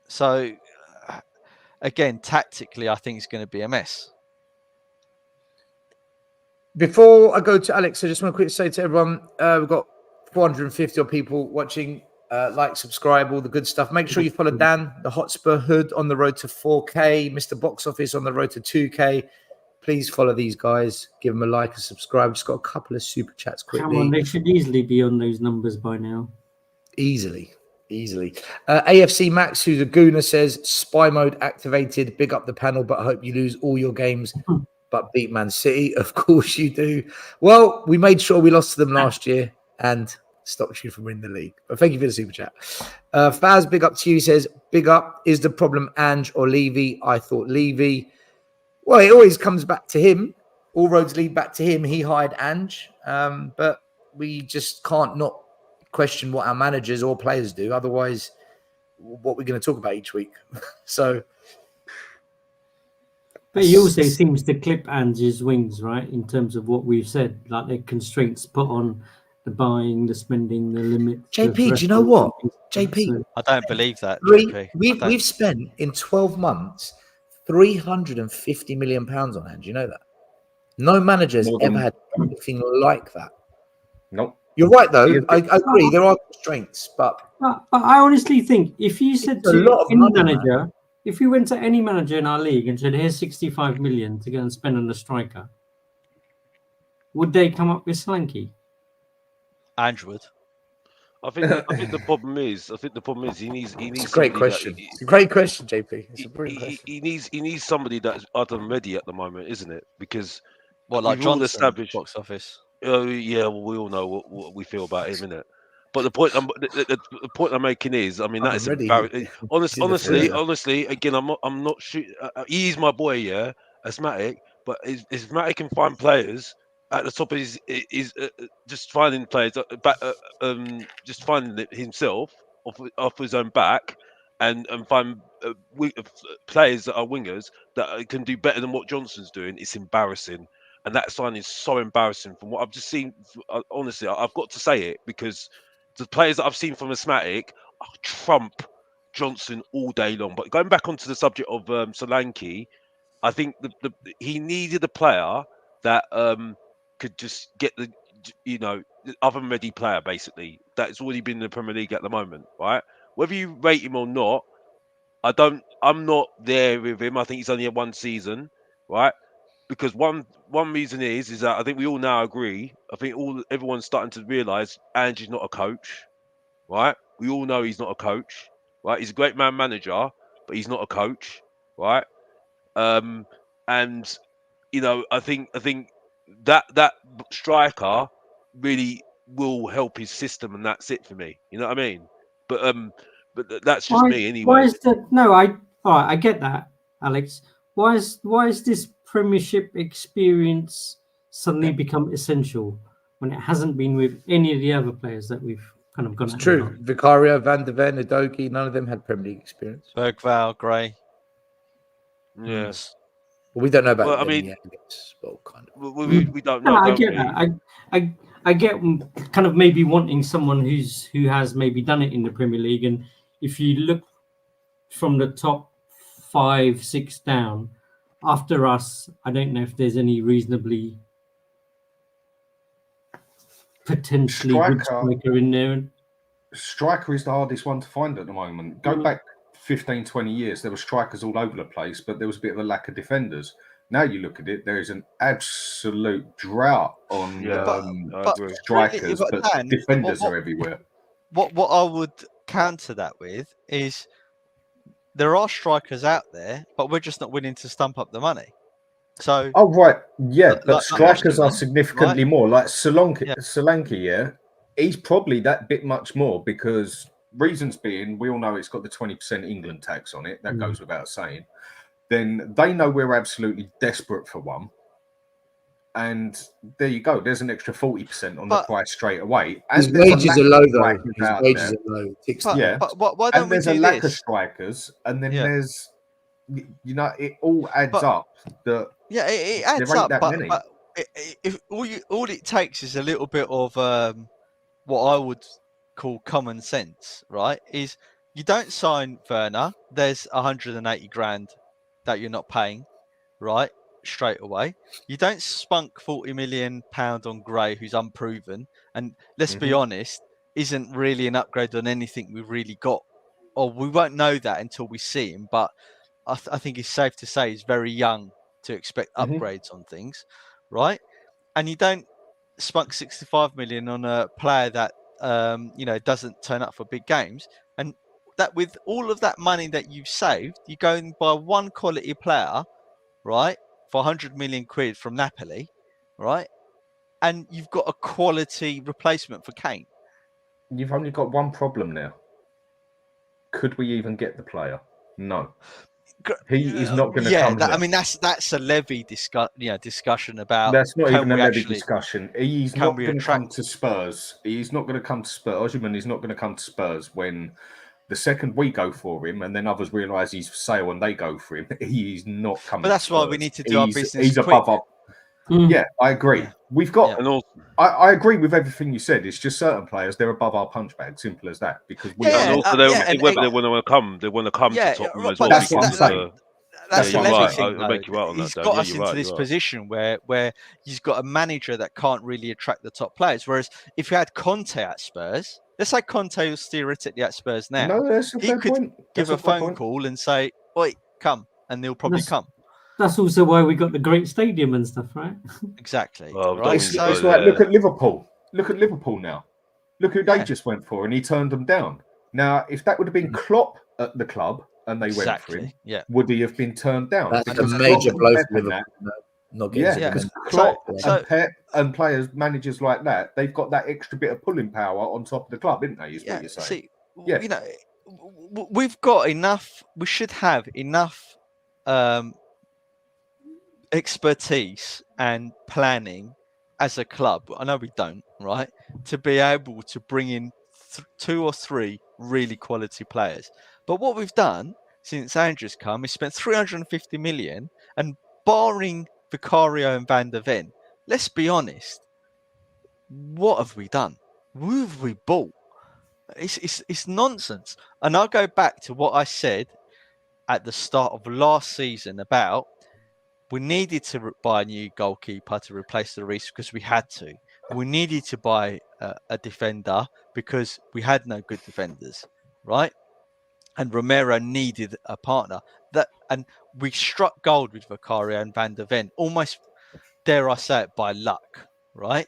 S6: So, again, tactically, I think it's going to be a mess.
S3: Before I go to Alex, I just want to quickly say to everyone, we've got 450 odd people watching. Like, subscribe, all the good stuff. Make sure you follow Dan, the Hotspur Hood, on the road to 4K. Mr. Box Office on the road to 2K. Please follow these guys. Give them a like and subscribe. Just got a couple of super chats quickly.
S4: Come on, they should easily be on those numbers by now.
S3: Easily. AFC Max, who's a gooner, says, spy mode activated. Big up the panel, but I hope you lose all your games. But beat Man City, of course you do. Well, we made sure we lost to them last year and stopped you from winning the league. But thank you for the super chat. Faz, big up to you, says, big up. Is the problem Ange or Levy? I thought Levy. Well, it always comes back to him. All roads lead back to him. He hired Ange. But we just can't not question what our managers or players do. Otherwise, what we're going to talk about each week. So...
S4: But he also seems to clip Ange's wings, right? In terms of what we've said, like the constraints put on the buying, the spending, the limit.
S3: JP, do you know what? JP,
S6: I don't believe that. JP.
S3: We've spent in 12 months £350 million on Ange. You know that? No manager's ever had anything like that.
S5: Nope.
S3: You're right, though. I agree. There are constraints, but
S4: I honestly think if you said to any manager. If we went to any manager in our league and said, here's 65 million to go and spend on a striker, would they come up with Slanky?
S6: Ange would.
S7: I think the problem is he needs.
S3: It's a great question. It's a great question, JP. It's a brilliant question.
S7: He needs somebody that's ready at the moment, isn't it? Because
S6: like Johnson, established Box Office.
S7: Yeah, well, we all know what we feel about him, innit? But the point I'm making is, I mean, that is embarrassing. Honestly, again, I'm not shooting. He's my boy, yeah, Asthmatic. But if Matic can find players at the top is just finding players just finding it himself off his own back, and find players that are wingers that can do better than what Johnson's doing. It's embarrassing, and that sign is so embarrassing from what I've just seen. Honestly, I've got to say it, because the players that I've seen from Asthmatic trump Johnson all day long. But going back onto the subject of Solanke, I think he needed a player that could just get the oven ready player, basically, that's already been in the Premier League at the moment, right? Whether you rate him or not, I'm not there with him. I think he's only had one season, right? Because one reason is that I think we all now agree. I think everyone's starting to realise Ange is not a coach, right? We all know he's not a coach, right? He's a great manager, but he's not a coach, right? And I think that striker really will help his system, and that's it for me. You know what I mean? But that's just me anyway.
S4: Why is that? No, I get that, Alex. Why is this Premiership experience suddenly become essential when it hasn't been with any of the other players that we've kind of gone?
S3: It's true. Vicario, Van der Ven, Udogie, none of them had Premier League experience.
S6: Bergvall, Gray.
S7: Yes.
S3: Well, we don't know about.
S7: Well, I mean,
S3: kind of.
S7: we don't know.
S4: I get that. I get kind of maybe wanting someone who has maybe done it in the Premier League, and if you look from the top 5, 6 down after us, I don't know if there's any reasonably potentially good striker in there.
S5: Striker is the hardest one to find at the moment. Go back 15, 20 years, there were strikers all over the place, but there was a bit of a lack of defenders. Now you look at it, there is an absolute drought on strikers, but defenders are everywhere.
S6: What I would counter that with is there are strikers out there, but we're just not willing to stump up the money. So,
S5: but strikers are significantly more. Like Solanke, he's probably that bit much more, because reasons being, we all know it's got the 20% England tax on it. That goes without saying. Then they know we're absolutely desperate for one. And there you go. There's an extra 40% on the price straight away. And
S3: his wages are low, though. His wages are low.
S6: But why don't we do this?
S5: There's a lack of strikers, and then there's, it all adds up.
S6: It adds up. But if all it takes is a little bit of what I would call common sense, right? Is you don't sign Werner, there's 180 grand that you're not paying, right? Straight away. You don't spunk £40 million on Gray, who's unproven, and let's be honest, isn't really an upgrade on anything we've really got, or we won't know that until we see him. But I think it's safe to say he's very young to expect upgrades on things, right? And you don't spunk 65 million on a player that doesn't turn up for big games, and that with all of that money that you've saved, you go and buy one quality player, right, for 100 million quid from Napoli, right, and you've got a quality replacement for Kane.
S5: You've only got one problem now. Could we even get the player? No. He is not going to come.
S6: I mean, that's a Levy discussion about.
S5: That's not even a Levy discussion. He's not going to come to Spurs. He's not going to come to Spurs. Osimhen is not going to come to Spurs when the second we go for him, and then others realise he's for sale and they go for him. He's not coming.
S6: But that's why we need to do our business.
S5: He's above our. Yeah, I agree. Yeah. We've got.
S7: Yeah.
S5: I agree with everything you said. It's just certain players, they're above our punch bag. Simple as that. Because we
S7: whether they want to come, they want to come to Tottenham as well.
S5: That's what I'm saying.
S6: That's
S7: right.
S6: Thing,
S7: I'll make you right on that.
S6: He's got us into this position where he's got a manager that can't really attract the top players. Whereas if you had Conte at Spurs, let's say Conte was theoretically at Spurs now.
S5: No, that's a fair point.
S6: Give a phone call and say, "Oi, come," and they'll probably come.
S4: That's also why we got the great stadium and stuff, right?
S6: Exactly.
S5: Right? It's like, look at Liverpool. Look at Liverpool now. Look who they just went for, and he turned them down. Now, if that would have been Klopp at the club and they went for him, would he have been turned down?
S3: That's a major blow for Liverpool.
S5: Because Klopp and Pep and managers like that, they've got that extra bit of pulling power on top of the club, isn't they? Is what you're saying.
S6: We've got enough. We should have enough expertise and planning as a club, I know we don't, right, to be able to bring in 2 or 3 really quality players. But what we've done since Andrew's come is spent 350 million, and barring Vicario and Van der Ven, let's be honest, what have we done? Who have we bought? It's nonsense. And I'll go back to what I said at the start of last season about we needed to buy a new goalkeeper to replace the Reece because we had to. We needed to buy a defender because we had no good defenders, right? And Romero needed a partner. And we struck gold with Vicario and Van der Ven, almost, dare I say it, by luck, right?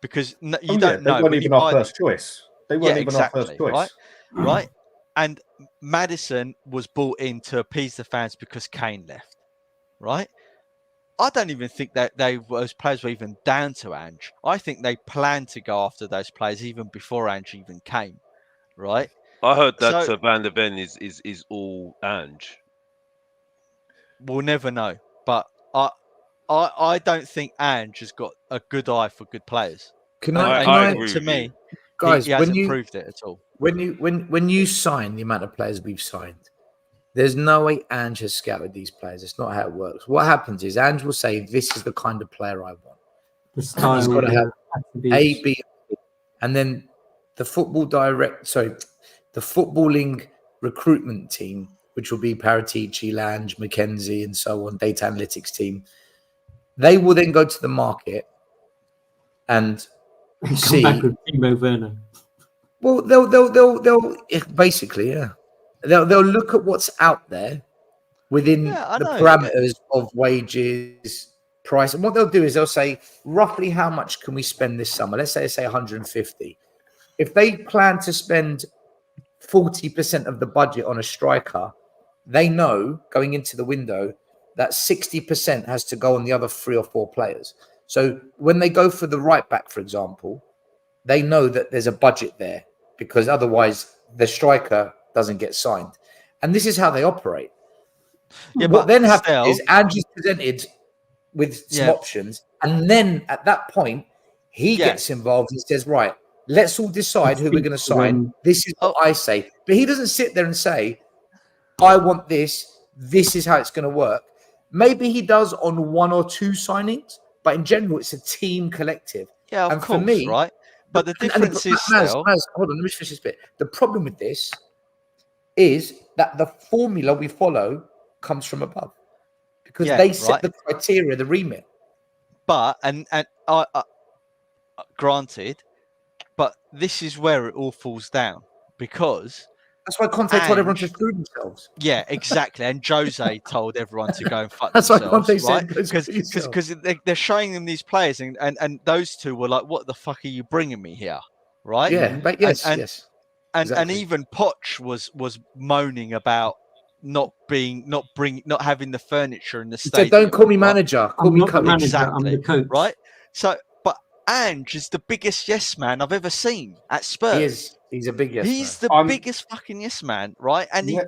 S6: Because you don't know.
S5: They weren't even our first choice. They weren't even our first choice.
S6: Right? And Maddison was brought in to appease the fans because Kane left, right? I don't even think that those players were even down to Ange. I think they planned to go after those players even before Ange even came, right?
S7: I heard that Van der Ven is all Ange.
S6: We'll never know, but I don't think Ange has got a good eye for good players.
S7: I agree
S6: to
S7: with
S6: me,
S7: you.
S3: Guys,
S6: he hasn't proved it at all.
S3: When you sign the amount of players we've signed, there's no way Ange has scouted these players. It's not how it works. What happens is Ange will say, "This is the kind of player I want."
S4: The style
S3: He's got to have
S4: attributes.
S3: A, B, and then the footballing recruitment team, which will be Paratici, Lange, McKenzie, and so on, data analytics team. They will then go to the market and see.
S4: Come back with Timo Werner.
S3: Well, they'll basically, yeah. They'll look at what's out there within the parameters of wages, price, and what they'll do is they'll say roughly how much can we spend this summer. Let's say 150. If they plan to spend 40% of the budget on a striker, they know going into the window that 60% has to go on the other 3 or 4 players. So when they go for the right back, for example, they know that there's a budget there because otherwise the striker doesn't get signed. And this is how they operate.
S6: Yeah,
S3: what then happens is Ange is presented with some options. And then at that point, he gets involved and says, right, let's all decide who we're going to sign. This is what I say. But he doesn't sit there and say, I want this. This is how it's going to work. Maybe he does on 1 or 2 signings, but in general, it's a team collective.
S6: Yeah, of course, for me, right? But the difference is
S3: Maz, hold on, let me finish this bit. The problem with this is that the formula we follow comes from above because they set the criteria, the remit.
S6: But and granted, but this is where it all falls down because
S3: that's why Conte told everyone to screw themselves.
S6: Yeah, exactly. And Jose told everyone to go and fuck
S3: that's
S6: themselves.
S3: That's why
S6: Conte said, because they're showing them these players, and those two were like, "What the fuck are you bringing me here?" Right?
S3: Yeah, but yes.
S6: And even Poch was moaning about not having the furniture in the stadium.
S3: So don't call me manager, call me coach.
S6: Exactly.
S4: I'm the coach.
S6: Right? So, but Ange is the biggest yes man I've ever seen at Spurs.
S3: He's a big yes man.
S6: He's the biggest fucking yes man, right? And he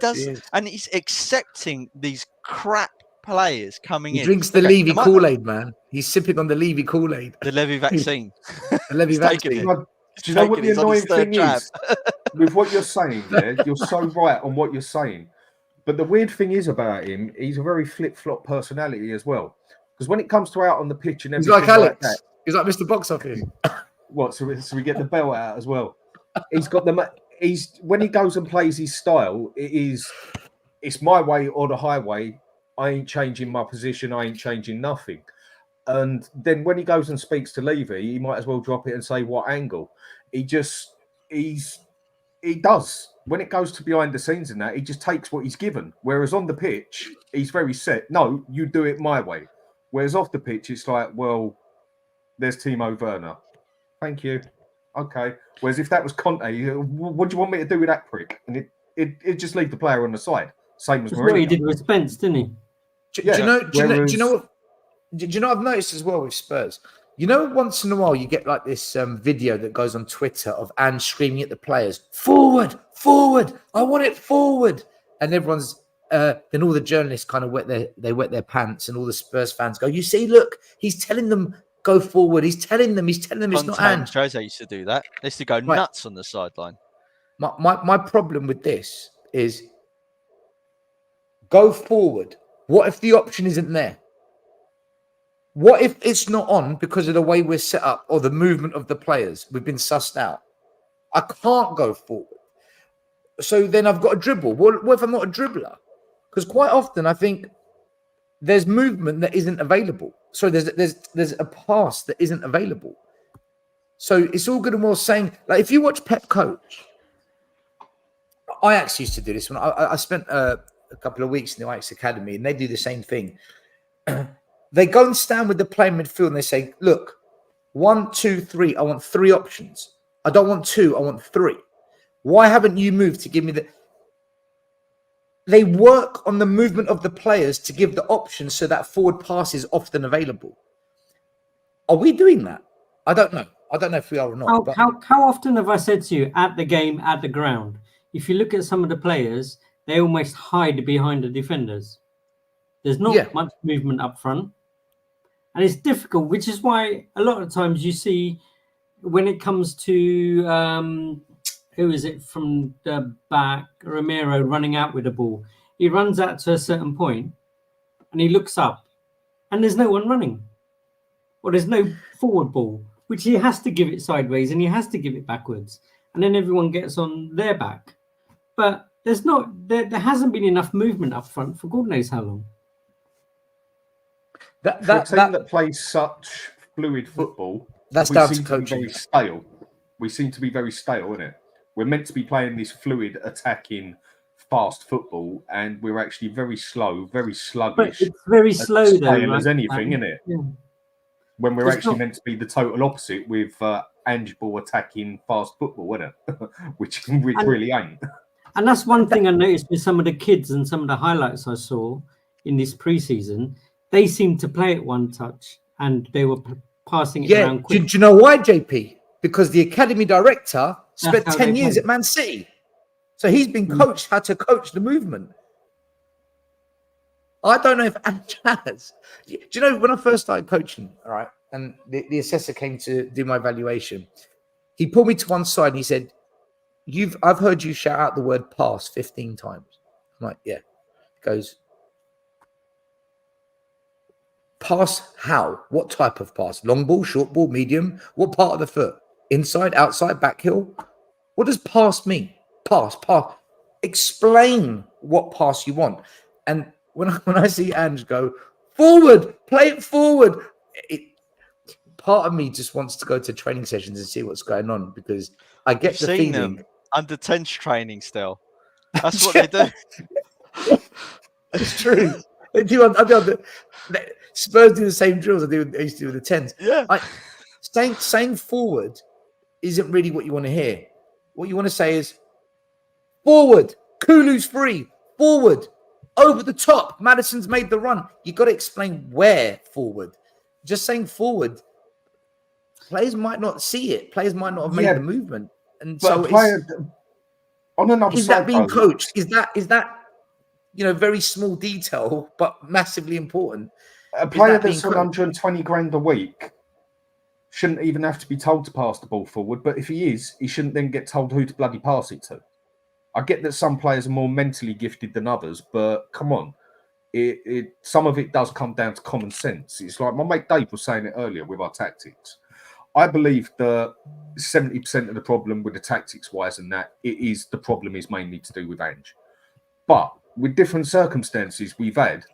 S6: he's accepting these crap players coming in.
S3: He drinks the Levy Kool-Aid, man. He's sipping on the Levy Kool-Aid.
S6: The Levy vaccine.
S3: The Levy vaccine.
S5: Do you know what the annoying thing is? With what you're saying there, you're so right on what you're saying. But the weird thing is about him, he's a very flip-flop personality as well. Because when it comes to out on the pitch and everything,
S3: he's like Alex. That, he's like Mr. Box Office.
S5: What? So we get the belt out as well. He's got the. When he goes and plays his style, it's my way or the highway. I ain't changing my position. I ain't changing nothing. And then when he goes and speaks to Levy, he might as well drop it and say what angle. He does. When it goes to behind the scenes and that, he just takes what he's given. Whereas on the pitch, he's very set. No, you do it my way. Whereas off the pitch, it's like, well, there's Timo Werner. Thank you. Okay. Whereas if that was Conte, what do you want me to do with that prick? And it just leave the player on the side. Same as Mourinho.
S4: What he did with Spence, didn't he?
S3: Do you know what I've noticed as well with Spurs? You know, once in a while you get like this video that goes on Twitter of Ange screaming at the players, forward, I want it forward. And everyone's, then all the journalists kind of wet their pants and all the Spurs fans go, you see, look, he's telling them go forward. He's telling them it's not
S6: Conte and
S3: Ange.
S6: Jose used to do that. They used to go nuts on the sideline.
S3: My problem with this is go forward. What if the option isn't there? What if it's not on because of the way we're set up or the movement of the players? We've been sussed out. I can't go forward. So then I've got to dribble. What if I'm not a dribbler? Because quite often I think there's movement that isn't available. So there's a pass that isn't available. So it's all good and well saying, like, if you watch Pep coach, Ajax used to do this when I spent a couple of weeks in the Ajax Academy, and they do the same thing. They go and stand with the player in midfield and they say, look, 1, 2, 3, I want 3 options. I don't want 2, I want 3. Why haven't you moved to give me the... They work on the movement of the players to give the options so that forward pass is often available. Are we doing that? I don't know. I don't know if we are or not.
S4: How often have I said to you, at the game, at the ground, if you look at some of the players, they almost hide behind the defenders. There's not much movement up front. And it's difficult, which is why a lot of times you see when it comes to, who is it from the back, Romero running out with the ball. He runs out to a certain point and he looks up and there's no one running. Or there's no forward ball, which he has to give it sideways and he has to give it backwards. And then everyone gets on their back. But there hasn't been enough movement up front for God knows how long.
S5: That plays such fluid football.
S3: That's down to coaching.
S5: Very stale. We seem to be very stale, isn't it? We're meant to be playing this fluid, attacking, fast football, and we're actually very slow, very sluggish.
S4: But it's very slow, though.
S5: Stale as anything, isn't it? Yeah. When we're actually meant to be the total opposite with Ange ball attacking fast football, isn't it? which really ain't.
S4: And that's one thing I noticed with some of the kids and some of the highlights I saw in this preseason. They seemed to play it one touch and they were passing it around quick.
S3: Do you know why, JP? Because the academy director spent 10 years at Man City. So he's been coached how to coach the movement. I don't know if Ange has. Do you know, when I first started coaching, all right, and the assessor came to do my evaluation, he pulled me to one side and he said, I've heard you shout out the word pass 15 times. I'm like, yeah. He goes, pass how? What type of pass? Long ball, short ball, medium? What part of the foot? Inside, outside, back heel? What does pass mean? Pass. Explain what pass you want. And when I see Ange go, forward, play it forward, part of me just wants to go to training sessions and see what's going on, because I get the feeling...
S6: them under 10s training still. That's what they do.
S3: It's true. They do. Spurs do the same drills I used to do with the 10s.
S6: Yeah.
S3: Saying forward isn't really what you want to hear. What you want to say is forward, Kulu's free, forward, over the top, Maddison's made the run. You got to explain where forward. Just saying forward, players might not see it. Players might not have made the movement. And so
S5: on another
S3: is
S5: side,
S3: that being coached? Is that very small detail, but massively important?
S5: A player that's on 120 grand a week shouldn't even have to be told to pass the ball forward. But if he is, he shouldn't then get told who to bloody pass it to. I get that some players are more mentally gifted than others, but come on. Some of it does come down to common sense. It's like my mate Dave was saying it earlier with our tactics. I believe that 70% of the problem with the tactics-wise and that, the problem is mainly to do with Ange. But with different circumstances we've had,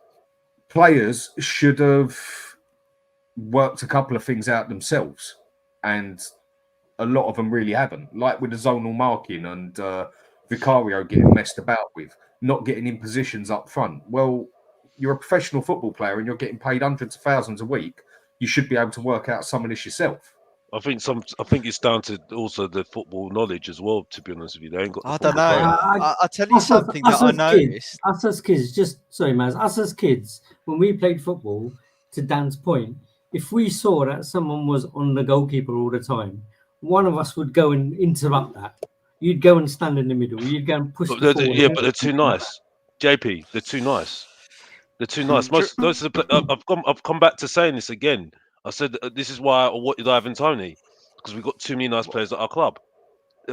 S5: players should have worked a couple of things out themselves, and a lot of them really haven't. Like with the zonal marking and Vicario getting messed about with, not getting in positions up front. Well, you're a professional football player and you're getting paid hundreds of thousands a week. You should be able to work out some of this yourself.
S7: I think it's down to also the football knowledge as well. To be honest with you, they ain't got.
S6: I don't know. I'll tell you something that I noticed.
S4: Us as kids, us as kids, when we played football, to Dan's point, if we saw that someone was on the goalkeeper all the time, one of us would go and interrupt that. You'd go and stand in the middle. You'd go and push.
S7: But they're too nice. JP, they're too nice. They're too nice. I've come back to saying this again. I said this is why I wanted Ivan Toney, because we've got too many nice players at our club.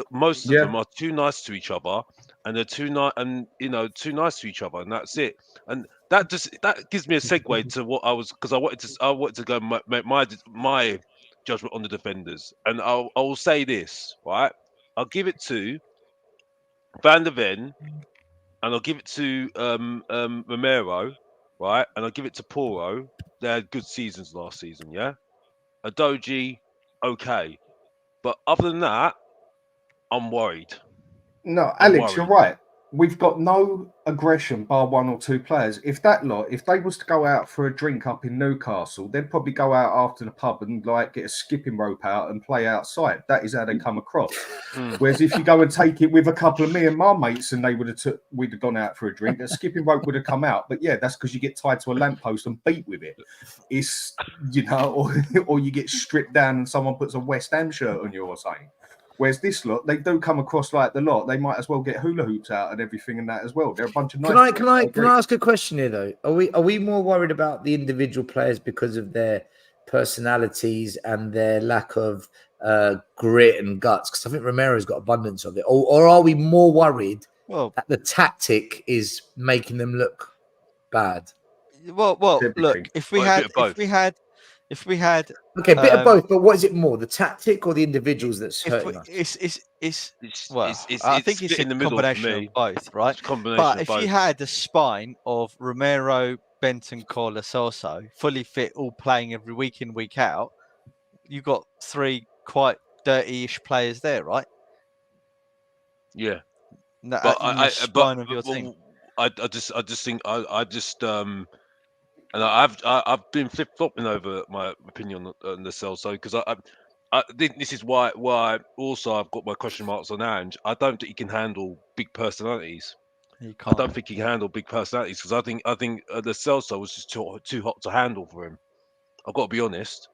S7: Most of
S5: Yeah.
S7: them are too nice to each other, and they're too nice, and too nice to each other, and that's it. And that gives me a segue to what I was, because I wanted to go make my judgment on the defenders, and I will say this, right? I'll give it to Van der Ven, and I'll give it to Romero, right? And I'll give it to Poro. They had good seasons last season, yeah. Adoji, okay, but other than that, I'm worried.
S5: No,
S7: I'm
S5: Alex, you're
S7: worried.
S5: right. We've got no aggression bar one or two players. If they was to go out for a drink up in Newcastle, they'd probably go out after the pub and like get a skipping rope out and play outside. That is how they come across. Whereas if you go and take it with a couple of me and my mates and we'd have gone out for a drink, a skipping rope would have come out. But yeah, that's because you get tied to a lamppost and beat with it. It's or you get stripped down and someone puts a West Ham shirt on you or something. Whereas this lot, they do come across like the lot. They might as well get hula hoops out and everything and that as well. They're a bunch of nice.
S3: Can I ask a question here though? Are we more worried about the individual players because of their personalities and their lack of grit and guts? Because I think Romero's got abundance of it. Or are we more worried that the tactic is making them look bad?
S6: Well, look, if we had
S3: okay, a bit of both, but what is it more, the tactic or the individuals that's hurting us?
S6: I think it's
S7: in the
S6: a
S7: middle
S6: combination of both, right? But if you had a spine of Romero, Benton, Kulusevski, fully fit, all playing every week in, week out, you've got three quite dirty-ish players there, right?
S7: Yeah.
S6: But of your team.
S7: I just think and I've been flip flopping over my opinion on the Celso, because I think this is why also I've got my question marks on Ange. I don't think he can handle big personalities. I don't think he can handle big personalities, because I think the Celso was just too hot to handle for him. I've got to be honest.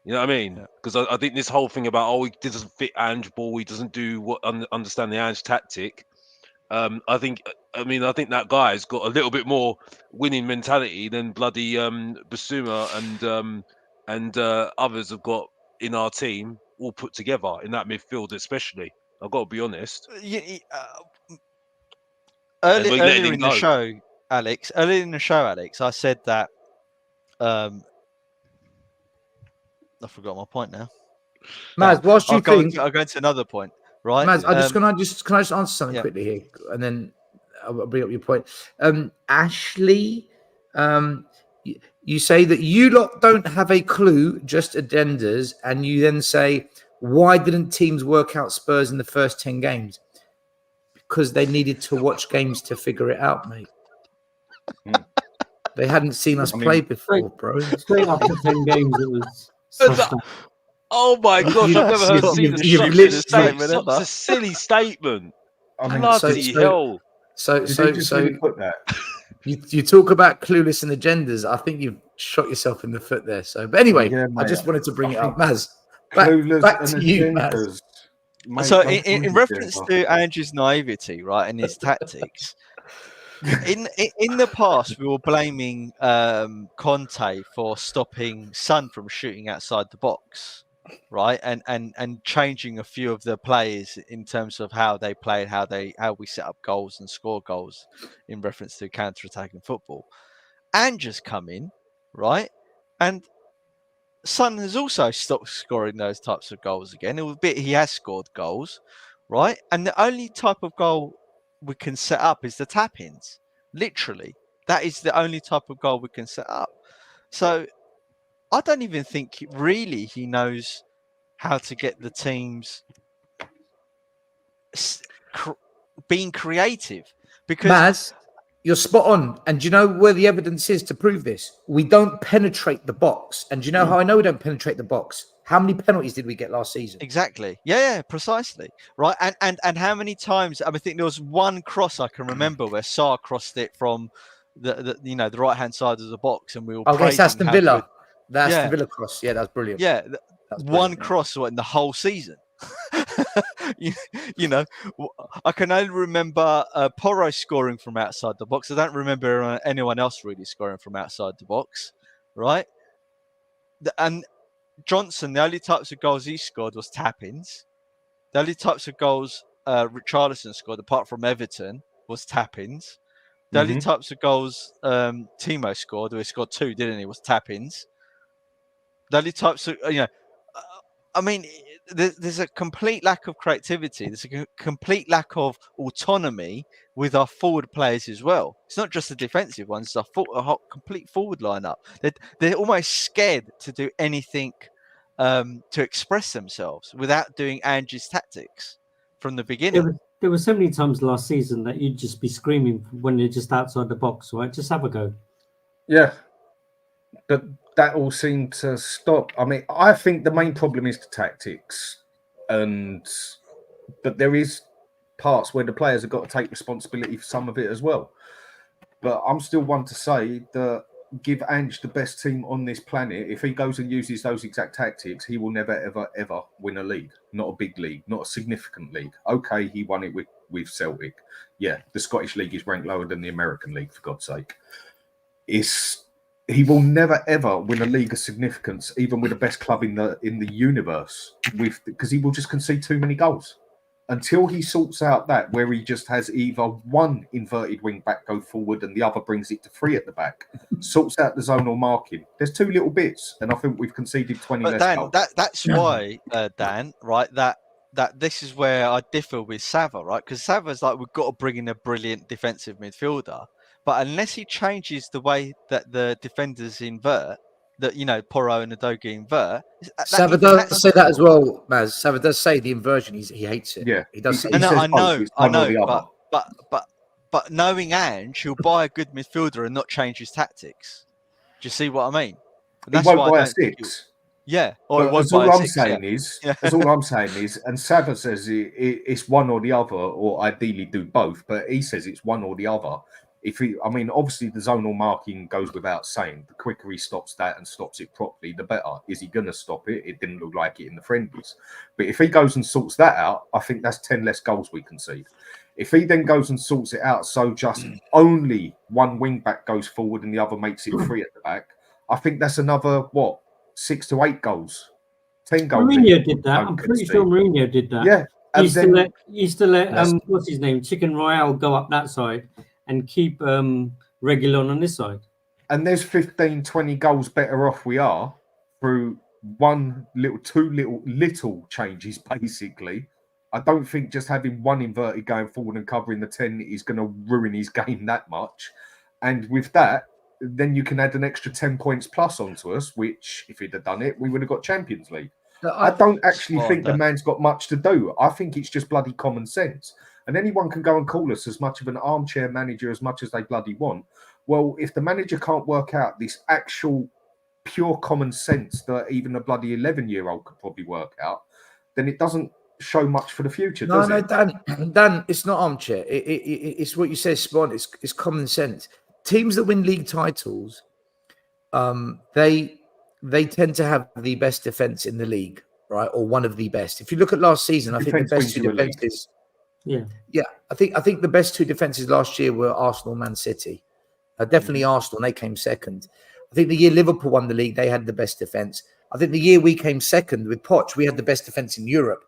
S7: You know what I mean? Because I think this whole thing about he doesn't fit Ange ball, he doesn't do understand the Ange tactic. I think that guy's got a little bit more winning mentality than bloody Bissouma and others have got in our team all put together in that midfield, especially. I've got to be honest.
S6: Earlier in the show, Alex, I said that. I forgot my point now.
S3: Maz, whilst you think,
S6: I'll go into another point. Right,
S3: Maz, can I just answer something quickly here, and then I'll bring up your point. Ashley, you say that you lot don't have a clue, just agendas, and you then say, why didn't teams work out Spurs in the first 10 games? Because they needed to watch games to figure it out, mate. They hadn't seen us play before, bro.
S4: Straight after 10 games, it was.
S7: Oh my gosh, I've never heard such a silly statement. Bloody hell.
S3: So put that. You talk about clueless and agendas. I think you've shot yourself in the foot there. So, but anyway, I just wanted to bring it up, Maz. Back to you, Maz.
S6: So, in reference to Ange's naivety, right, and his tactics, in the past, we were blaming Conte for stopping Son from shooting outside the box. Right, and changing a few of the players in terms of how they played, how we set up goals and score goals in reference to counter-attacking football. Ange has come in, right, and Son has also stopped scoring those types of goals again. Albeit he has scored goals, right, and the only type of goal we can set up is the tap-ins. Literally, that is the only type of goal we can set up. So I don't even think really he knows how to get the teams being creative. Because
S3: Maz, you're spot on. And do you know where the evidence is to prove this? We don't penetrate the box. And do you know how I know we don't penetrate the box? How many penalties did we get last season?
S6: Exactly. Yeah, precisely. Right. And how many times? I think there was one cross I can remember where Sarr crossed it from the right hand side of the box, and we were praising
S3: Aston Villa. That's the Villa cross. Yeah, that's brilliant.
S6: Yeah, one cross in the whole season. I can only remember Porro scoring from outside the box. I don't remember anyone else really scoring from outside the box, right? And Johnson, the only types of goals he scored was tap-ins. The only types of goals Richarlison scored, apart from Everton, was tap-ins. The only types of goals Timo scored, he scored 2, didn't he? Was tap-ins. The only types of, I mean, there's a complete lack of creativity. There's a complete lack of autonomy with our forward players as well. It's not just the defensive ones; it's a complete forward lineup. They're almost scared to do anything to express themselves without doing Ange's tactics from the beginning.
S4: There were so many times last season that you'd just be screaming when you're just outside the box, right? Just have a go.
S5: Yeah, but that all seemed to stop. I mean, I think the main problem is the tactics, but there is parts where the players have got to take responsibility for some of it as well. But I'm still one to say that give Ange the best team on this planet. If he goes and uses those exact tactics, he will never, ever, ever win a league. Not a big league, not a significant league. Okay, he won it with Celtic. Yeah, the Scottish League is ranked lower than the American League, for God's sake. He will never ever win a league of significance, even with the best club in the universe, because he will just concede too many goals. Until he sorts out that, where he just has either one inverted wing back go forward and the other brings it to 3 at the back, sorts out the zonal marking. There's 2 little bits, and I think we've conceded 20 less
S6: Dan,
S5: goals.
S6: that's why, Dan, right? That this is where I differ with Sava, right? Because Sava's like, we've got to bring in a brilliant defensive midfielder. But unless he changes the way that the defenders invert, that Porro and Udogie invert,
S3: Sava does say that as well, Maz. Sava does say the inversion. He hates it.
S5: Yeah,
S3: he does. Say
S6: I know. But knowing Ange, he'll buy a good midfielder and not change his tactics. Do you see what I mean?
S5: He won't buy a 6.
S6: Yeah,
S5: or all I'm saying is, and Sava says it's one or the other, or ideally do both. But he says it's one or the other. Obviously the zonal marking goes without saying. The quicker he stops that and stops it properly, the better. Is he going to stop it? It didn't look like it in the friendlies. But if he goes and sorts that out, I think that's 10 less goals we concede. If he then goes and sorts it out, so just only one wing back goes forward and the other makes it 3 at the back, I think that's another, 6 to 8 goals. 10 goals.
S4: Mourinho did that. I'm pretty sure Mourinho did that.
S5: Yeah.
S4: He used to let what's his name? Chicken Royale go up that side and keep Reguilon on this side.
S5: And there's 15, 20 goals better off we are through two little changes, basically. I don't think just having one inverted going forward and covering the 10 is going to ruin his game that much. And with that, then you can add an extra 10 points plus onto us, which if he'd have done it, we would have got Champions League. I don't actually think the man's got much to do. I think it's just bloody common sense. And anyone can go and call us as much of an armchair manager as much as they bloody want. Well, if the manager can't work out this actual pure common sense that even a bloody 11-year-old could probably work out, then it doesn't show much for the future, does it?
S3: Dan, it's not armchair. It's what you say, Spawn. It's common sense. Teams that win league titles, they tend to have the best defense in the league, right? Or one of the best. If you look at last season, I think the best 2 defenses. Yeah. I think the best 2 defenses last year were Arsenal, Man City. Definitely Arsenal, and they came second. I think the year Liverpool won the league, they had the best defense. I think the year we came second with Poch, we had the best defense in Europe.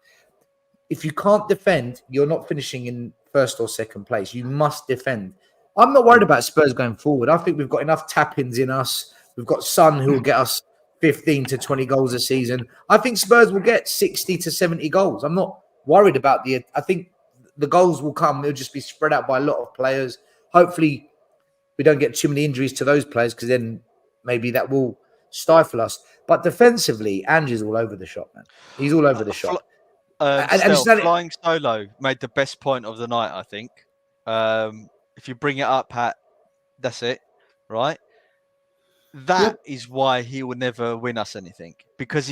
S3: If you can't defend, you're not finishing in first or second place. You must defend. I'm not worried about Spurs going forward. I think we've got enough tap-ins in us. We've got Son who will get us 15 to 20 goals a season. I think Spurs will get 60 to 70 goals. I'm not worried about I think the goals will come. They'll just be spread out by a lot of players. Hopefully, we don't get too many injuries to those players because then maybe that will stifle us. But defensively, Ange is all over the shop, man. He's all over the shop.
S6: Flying Solo made the best point of the night, I think. If you bring it up, Pat, that's it, right? That is why he will never win us anything, because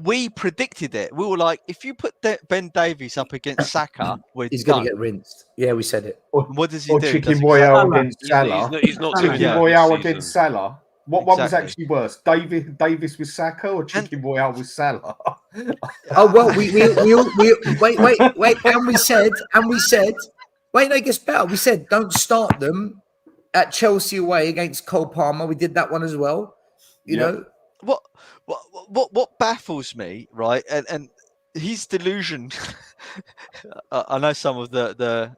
S6: we predicted it. We were like, if you put Ben Davies up against Saka,
S3: he's going to get rinsed. Yeah, we said it.
S6: What does he do?
S5: Chicken Royale against Salah.
S7: He's not
S5: Chicken Royale against Salah. What one was actually worse, Davis with Saka or Chicken Royale with Salah?
S3: Oh well, we wait, and we said, wait, no, it gets better. We said don't start them at Chelsea away against Cole Palmer. We did that one as well. You know,
S6: what baffles me, right? And his delusion. I know some of the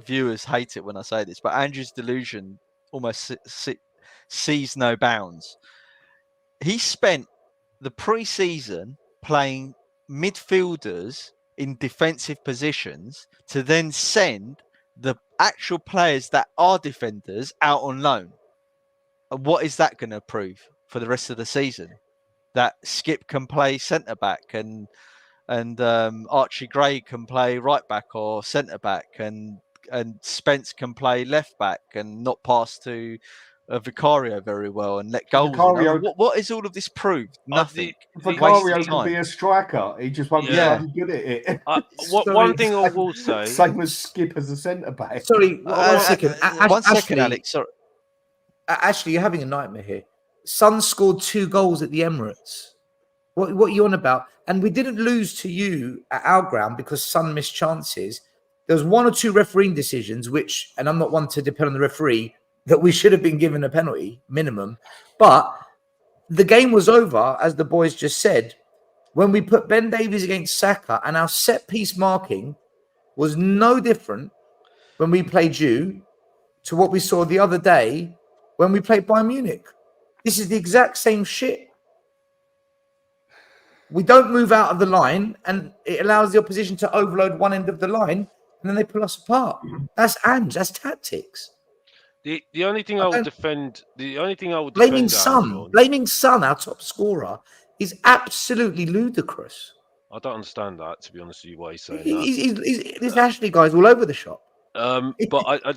S6: viewers hate it when I say this, but Andrew's delusion almost sees no bounds. He spent the pre-season playing midfielders in defensive positions to then send the actual players that are defenders out on loan. And what is that going to prove for the rest of the season? That Skip can play centre back and Archie Gray can play right back or centre back, and Spence can play left back and not pass to Vicario very well and let goals in. I mean, what is all of this proved? Nothing.
S5: Vicario can be a striker. He just won't be bloody good at it.
S7: One thing I will say,
S5: same as Skip as a centre back.
S3: Sorry, one second.
S6: One second, Alex. Sorry.
S3: Ashley, you're having a nightmare here. Son scored 2 goals at the Emirates. What are you on about? And we didn't lose to you at our ground because Son missed chances. There was 1 or 2 refereeing decisions, which, and I'm not one to depend on the referee, that we should have been given a penalty minimum. But the game was over, as the boys just said, when we put Ben Davies against Saka, and our set piece marking was no different when we played you to what we saw the other day when we played Bayern Munich. This is the exact same shit. We don't move out of the line, and it allows the opposition to overload one end of the line, and then they pull us apart. That's Ange. That's tactics.
S7: The only thing I would defend,
S3: blaming Son, our top scorer, is absolutely ludicrous.
S7: I don't understand that, to be honest with you, why he's saying
S3: that. This Ashley guy's all over the shop.
S7: But I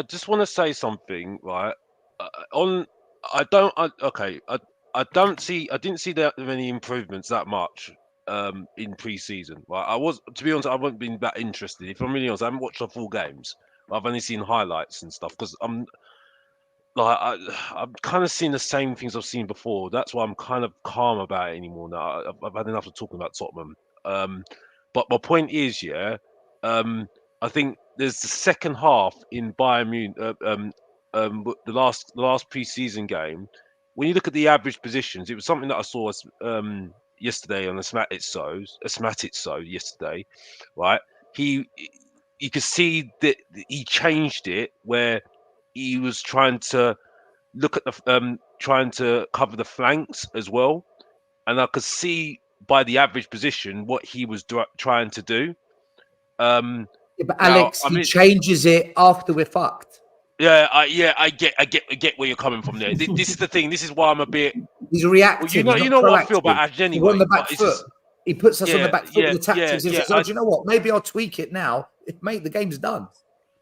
S7: just want to say something, right? I didn't see that many improvements that much in pre-season. Right? To be honest, I haven't been that interested. If I'm really honest, I haven't watched the full games. I've only seen highlights and stuff because I'm kind of seeing the same things I've seen before. That's why I'm kind of calm about it anymore now. I've had enough of talking about Tottenham. But my point is, I think there's the second half in Bayern Munich, the last pre-season game. When you look at the average positions, it was something that I saw yesterday on the Smatitso yesterday, right? You could see that he changed it where he was trying to look at trying to cover the flanks as well, and I could see by the average position what he was trying to do.
S3: But Alex, he changes it after we're fucked.
S7: I get where you're coming from there. This is the thing. This is why I'm a bit.
S3: He's reacting.
S7: You know what I feel about Ange anyway.
S3: On the back foot. He puts us on the back foot with the tactics. He says, "Oh, do you know what? Maybe I'll tweak it now. Mate, the game's done."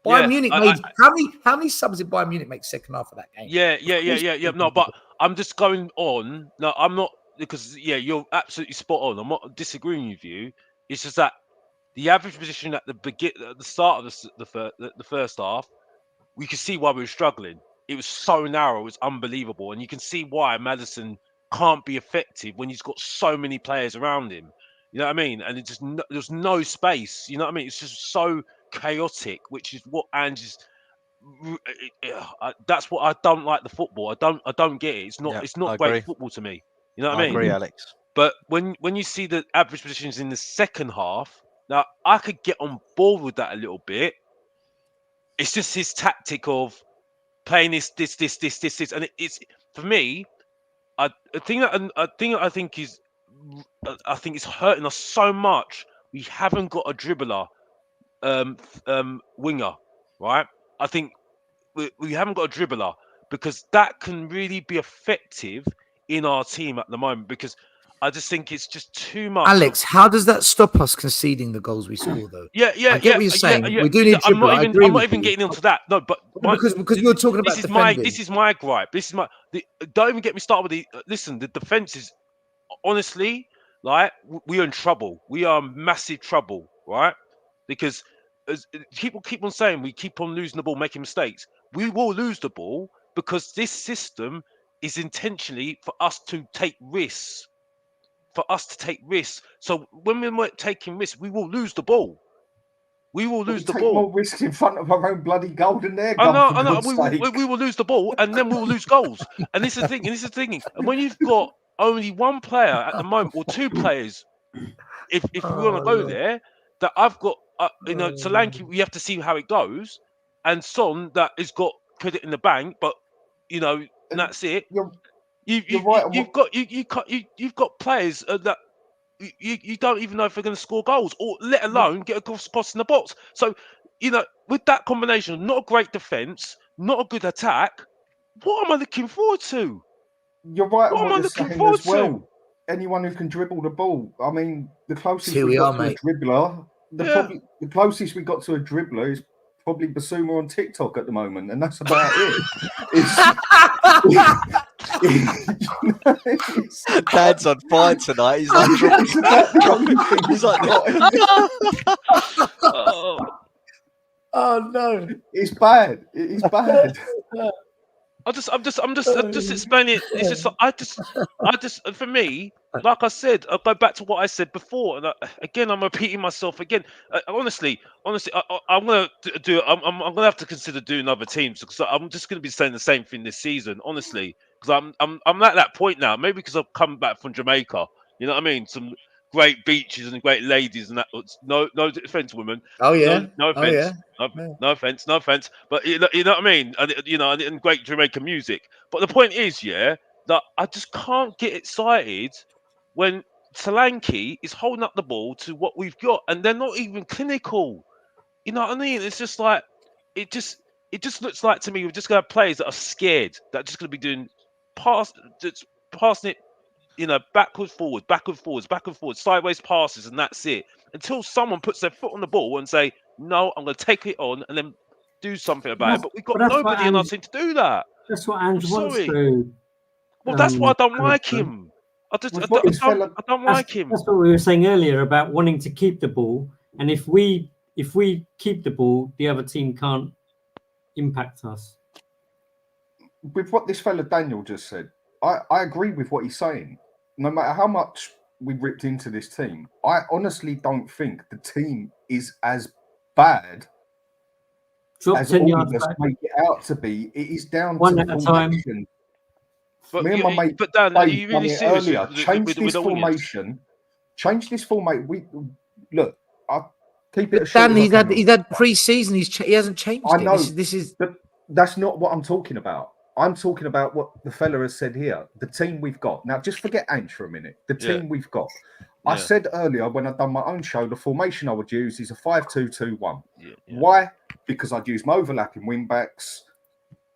S3: Bayern Munich made how many subs did Bayern Munich make second half of that game?
S7: Yeah. No, but I'm just going on. No, I'm not, because you're absolutely spot on. I'm not disagreeing with you. It's just that the average position at the start of the first half, we could see why we were struggling. It was so narrow, it was unbelievable, and you can see why Maddison can't be effective when he's got so many players around him. You know what I mean? And there's no space. You know what I mean? It's just so chaotic, which is what Ange's. That's what I don't like the football. I don't get it. It's not great football to me. You know what I mean?
S6: I agree, Alex.
S7: But when you see the average positions in the second half, now I could get on board with that a little bit. It's just his tactic of playing this, and it's for me. I think it's hurting us so much. We haven't got a dribbler, winger, right? I think we haven't got a dribbler, because that can really be effective in our team at the moment, because I just think it's just too much.
S3: Alex, how does that stop us conceding the goals we score, though?
S7: I get what
S3: you're saying. We do need
S7: I'm
S3: dribbler.
S7: I'm not even getting into that. No, but
S3: because you're talking about defending.
S7: This is my gripe. Don't even get me started with the defense is, honestly, like, we are in trouble. We are in massive trouble, right? Because as people keep on saying, we keep on losing the ball, making mistakes. We will lose the ball because this system is intentionally for us to take risks. So when we're taking risks, we will lose the ball. we will lose the
S5: take
S7: ball.
S5: more risks in front of our own bloody goal than their
S7: I
S5: goal.
S7: know,
S5: for
S7: I know.
S5: God's
S7: We will lose the ball, and then we will lose goals. And this is the thing. And this is the thing. And when you've got only one player at the moment, or two players, if we want to go there, that I've got, Solanke, we have to see how it goes, and Son that has got credit in the bank, but and that's it. You've got players that you don't even know if they're going to score goals, or let alone get a cross in the box. So, with that combination, not a great defense, not a good attack, what am I looking forward to?
S5: You're right
S7: What
S5: on
S7: am
S5: what
S7: I
S5: you're
S7: looking
S5: saying
S7: forward
S5: as well.
S7: to?
S5: Anyone who can dribble the ball. I mean, the closest
S3: Here
S5: we
S3: we
S5: got
S3: are,
S5: to
S3: mate.
S5: a dribbler,
S7: Yeah.
S5: the closest we got to a dribbler is probably Bissouma on TikTok at the moment, and that's about it.
S6: Dad's on fire tonight. He's like,
S5: That's about the only thing
S6: he's like,
S3: Oh no,
S5: it's bad. It is bad.
S7: I'm just explaining it. It's just I just for me, like I said, I'll go back to what I said before, and again I'm repeating myself again. Honestly, I'm gonna do. I'm gonna have to consider doing other teams, because I'm just gonna be saying the same thing this season. Honestly, because I'm at that point now. Maybe because I've come back from Jamaica. You know what I mean? Some great beaches and great ladies, and that. No offense, women.
S3: oh yeah,
S7: No
S3: oh
S7: offense.
S3: yeah.
S7: No offense, but you know what I mean, and great Jamaican music. But the point is, that I just can't get excited when Solanke is holding up the ball to what we've got, and they're not even clinical. You know what I mean? It's just like it just looks like to me we're just gonna have players that are scared, that are just gonna be doing passing it, backwards, forwards, sideways passes, and that's it. Until someone puts their foot on the ball and say, "No, I'm going to take it on," and then do something about it. But we've got nobody in our team to do that.
S4: That's what Ange wants
S7: Sorry.
S4: to.
S7: Well, that's why I don't like him. I don't like him.
S4: That's what we were saying earlier about wanting to keep the ball, and if we keep the ball, the other team can't impact us.
S5: With what this fella Daniel just said, I agree with what he's saying. No matter how much we ripped into this team, I honestly don't think the team is as bad as all of us make it out to be. It is down
S4: one
S5: to
S4: at a time.
S7: But
S5: me and my mate
S7: Dan, are you really serious
S5: earlier. Change this formation. Look. I'll keep it.
S3: Dan, he's had pre-season. He hasn't changed.
S5: I know.
S3: This is.
S5: That's not what I'm talking about. I'm talking about what the fella has said here. The team we've got. Now, just forget Ange for a minute. The team we've got. I said earlier when I've done my own show, the formation I would use is a 5-2-2-1. Why? Because I'd use my overlapping wing backs,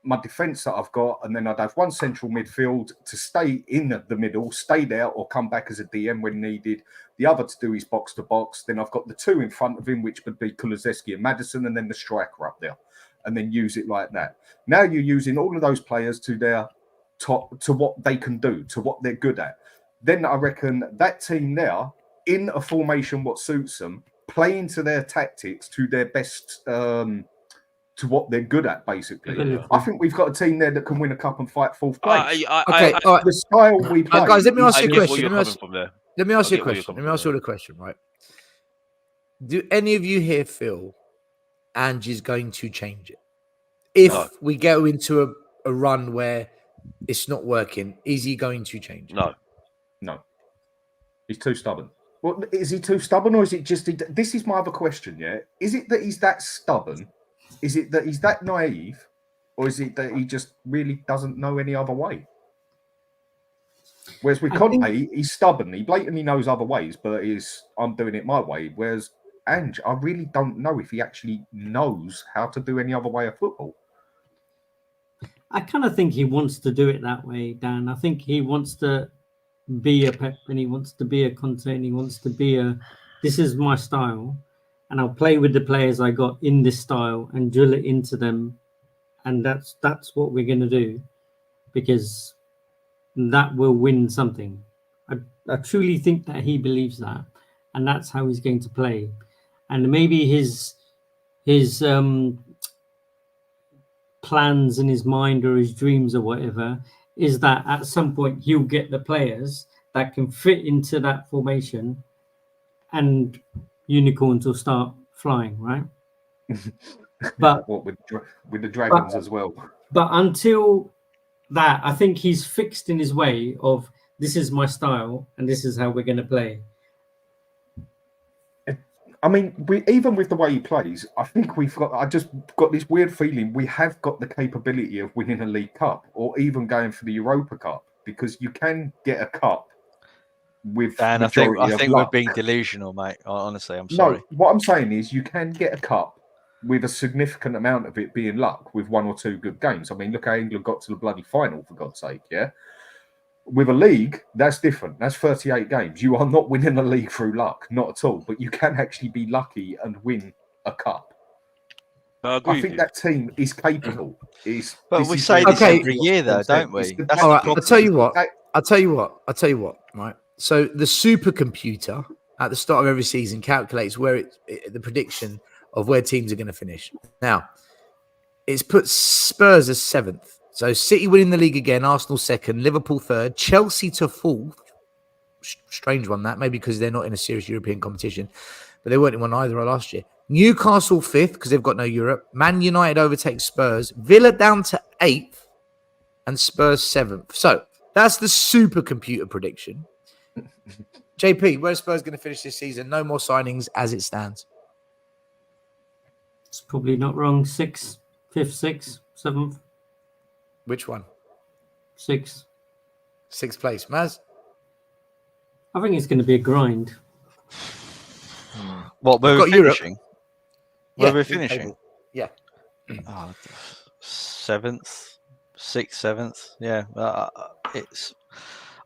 S5: my defence that I've got, and then I'd have one central midfield to stay in the middle, stay there, or come back as a DM when needed. The other to do is box to box. Then I've got the two in front of him, which would be Kulusevski and Maddison, and then the striker up there, and then use it like that. Now you're using all of those players to their top, to what they can do, to what they're good at. Then I reckon that team there, in a formation what suits them, play into their tactics to their best, to what they're good at, basically. I think we've got a team there that can win a cup and fight fourth place.
S3: All right.
S5: The style we play.
S3: Guys, let me ask you a question.
S7: Let me ask you
S3: a question. Let me ask you a question, right? Do any of you here feel Ange is going to change it? If we go into a run where it's not working, is he going to change it?
S5: No. He's too stubborn. Well, is he too stubborn, or is it just... This is my other question, yeah? Is it that he's that stubborn? Is it that he's that naive? Or is it that he just really doesn't know any other way? Whereas with Conte, he's stubborn. He blatantly knows other ways, but I'm doing it my way. Whereas Ange, I really don't know if he actually knows how to do any other way of football.
S4: I kind of think he wants to do it that way, Dan. I think he wants to be a Pep, and he wants to be a Conte, and he wants to be this is my style, and I'll play with the players I got in this style and drill it into them, and that's what we're going to do, because that will win something. I truly think that he believes that, and that's how he's going to play. And maybe his plans in his mind or his dreams or whatever is that at some point he'll get the players that can fit into that formation, and unicorns will start flying, right? But
S5: What with the Dragons as well?
S4: But until that, I think he's fixed in his way of this is my style and this is how we're going to play.
S5: I mean, even with the way he plays, I think I just got this weird feeling we have got the capability of winning a League Cup or even going for the Europa Cup, because you can get a cup with
S6: Dan, I
S5: majority of
S6: think
S5: luck.
S6: we're being delusional, mate. Honestly, I'm sorry.
S5: No, what I'm saying is you can get a cup with a significant amount of it being luck with one or two good games. I mean, look how England got to the bloody final, for God's sake, yeah? With a league, that's different. That's 38 games. You are not winning a league through luck, not at all. But you can actually be lucky and win a cup.
S7: I agree
S5: I
S7: with
S5: think
S7: you.
S5: that team is capable.
S6: But we say this
S3: Okay.
S6: every year, though, don't we? That's
S3: All
S6: the
S3: right,
S6: problem.
S3: I'll tell you what, right? So the supercomputer at the start of every season calculates where the prediction of where teams are going to finish. Now, it's put Spurs as 7th. So City winning the league again, Arsenal 2nd, Liverpool 3rd, Chelsea to 4th. Strange one, that. Maybe because they're not in a serious European competition. But they weren't in one either last year. Newcastle 5th because they've got no Europe. Man United overtakes Spurs. Villa down to 8th. And Spurs 7th. So that's the supercomputer prediction. JP, where's Spurs going to finish this season? No more signings as it stands.
S4: It's probably not wrong. 6th, 5th, 6th, 7th,
S3: Which one?
S4: 6th.
S3: 6th place. Maz?
S4: I think it's going to be a grind.
S6: What, where
S3: I've
S6: we're
S3: got Europe.
S6: finishing?
S3: Yeah,
S6: Where we're
S3: league
S6: finishing?
S3: table. Yeah.
S6: Oh, 7th, 6th, 7th. Yeah,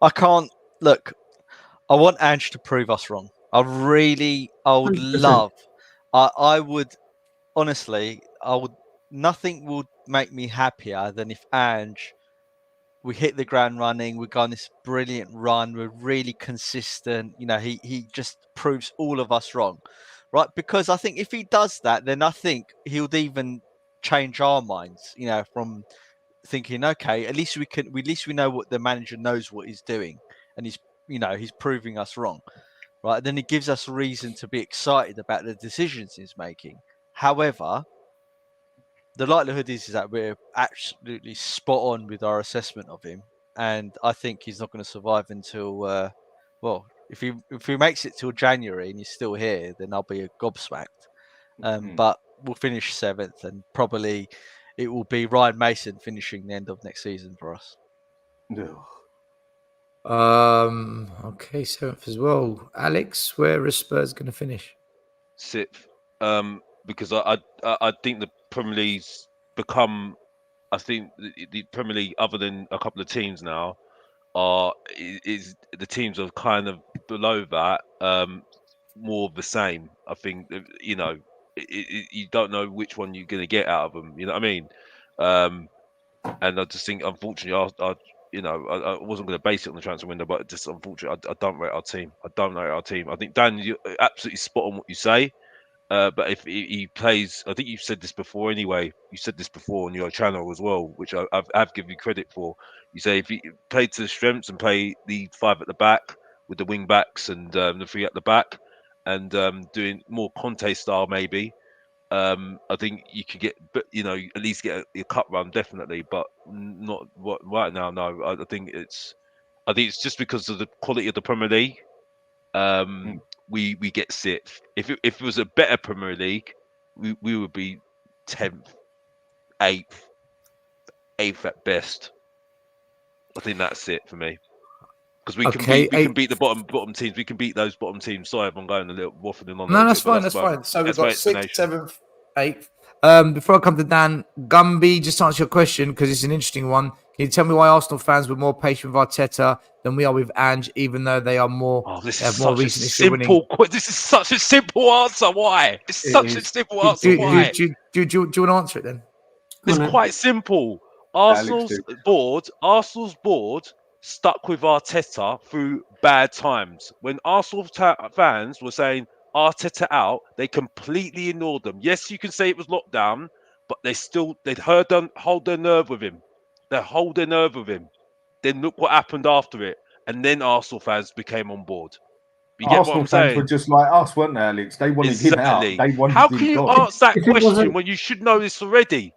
S6: I can't look. I want Ange to prove us wrong. I would
S4: 100%.
S6: love. I would honestly. Nothing would make me happier than if Ange. We hit the ground running. We go on this brilliant run. We're really consistent. You know, he just proves all of us wrong, right? Because I think if he does that, then I think he'll even change our minds. You know, from thinking, okay, at least we know what the manager knows what he's doing, and he's proving us wrong, right? Then it gives us a reason to be excited about the decisions he's making. However, the likelihood is that we're absolutely spot on with our assessment of him, and I think he's not going to survive until if he makes it till January and he's still here, then I'll be gobsmacked. But we'll finish 7th, and probably it will be Ryan Mason finishing the end of next season for us.
S3: Okay, 7th as well. Alex, where is Spurs going to finish?
S7: 6th. Because I think the Premier League's become. I think the Premier League, other than a couple of teams now, is the teams are kind of below that. More of the same. I think you don't know which one you're going to get out of them. You know what I mean? And I just think, unfortunately, I wasn't going to base it on the transfer window, but just unfortunately, I don't rate our team. I think, Dan, you're absolutely spot on what you say. But if he plays, I think you've said this before anyway. You said this before on your channel as well, which I've given you credit for. You say if he played to the strengths and play the 5 at the back with the wing backs and the 3 at the back, and doing more Conte style maybe, I think you could get, at least get a cup run definitely, but not right now. No, I think it's just because of the quality of the Premier League. We get 6th. If it was a better Premier League, we would be 10th, 8th at best. I think that's it for me. Because we can beat the bottom teams. We can beat those bottom teams. Sorry if I'm going a little waffling on.
S3: No, that's fine. That's fine. So we've got 6th, 7th, 8th. Before I come to Dan, Gumby, just to answer your question, because it's an interesting one. Can you tell me why Arsenal fans were more patient with Arteta than we are with Ange, even though they are more?
S7: This
S3: have
S7: is
S3: more
S7: such a
S3: recent history winning?
S7: simple. This is such a simple answer. Why? It's such a simple answer. Why?
S3: Do you want to answer it then?
S7: It's quite simple. Arsenal's board stuck with Arteta through bad times. When Arsenal fans were saying Arteta out, they completely ignored them. Yes, you can say it was lockdown, but they'd hold their nerve with him. They hold their nerve with him. Then look what happened after it, and then Arsenal fans became on board. You get what
S5: Arsenal
S7: I'm
S5: fans were
S7: saying?
S5: just like us, weren't they, Alex? They wanted him out.
S7: Exactly.
S5: They wanted
S7: How
S5: him
S7: can you
S5: gone.
S7: ask that
S4: If it
S7: question
S4: wasn't-
S7: when you should know this already?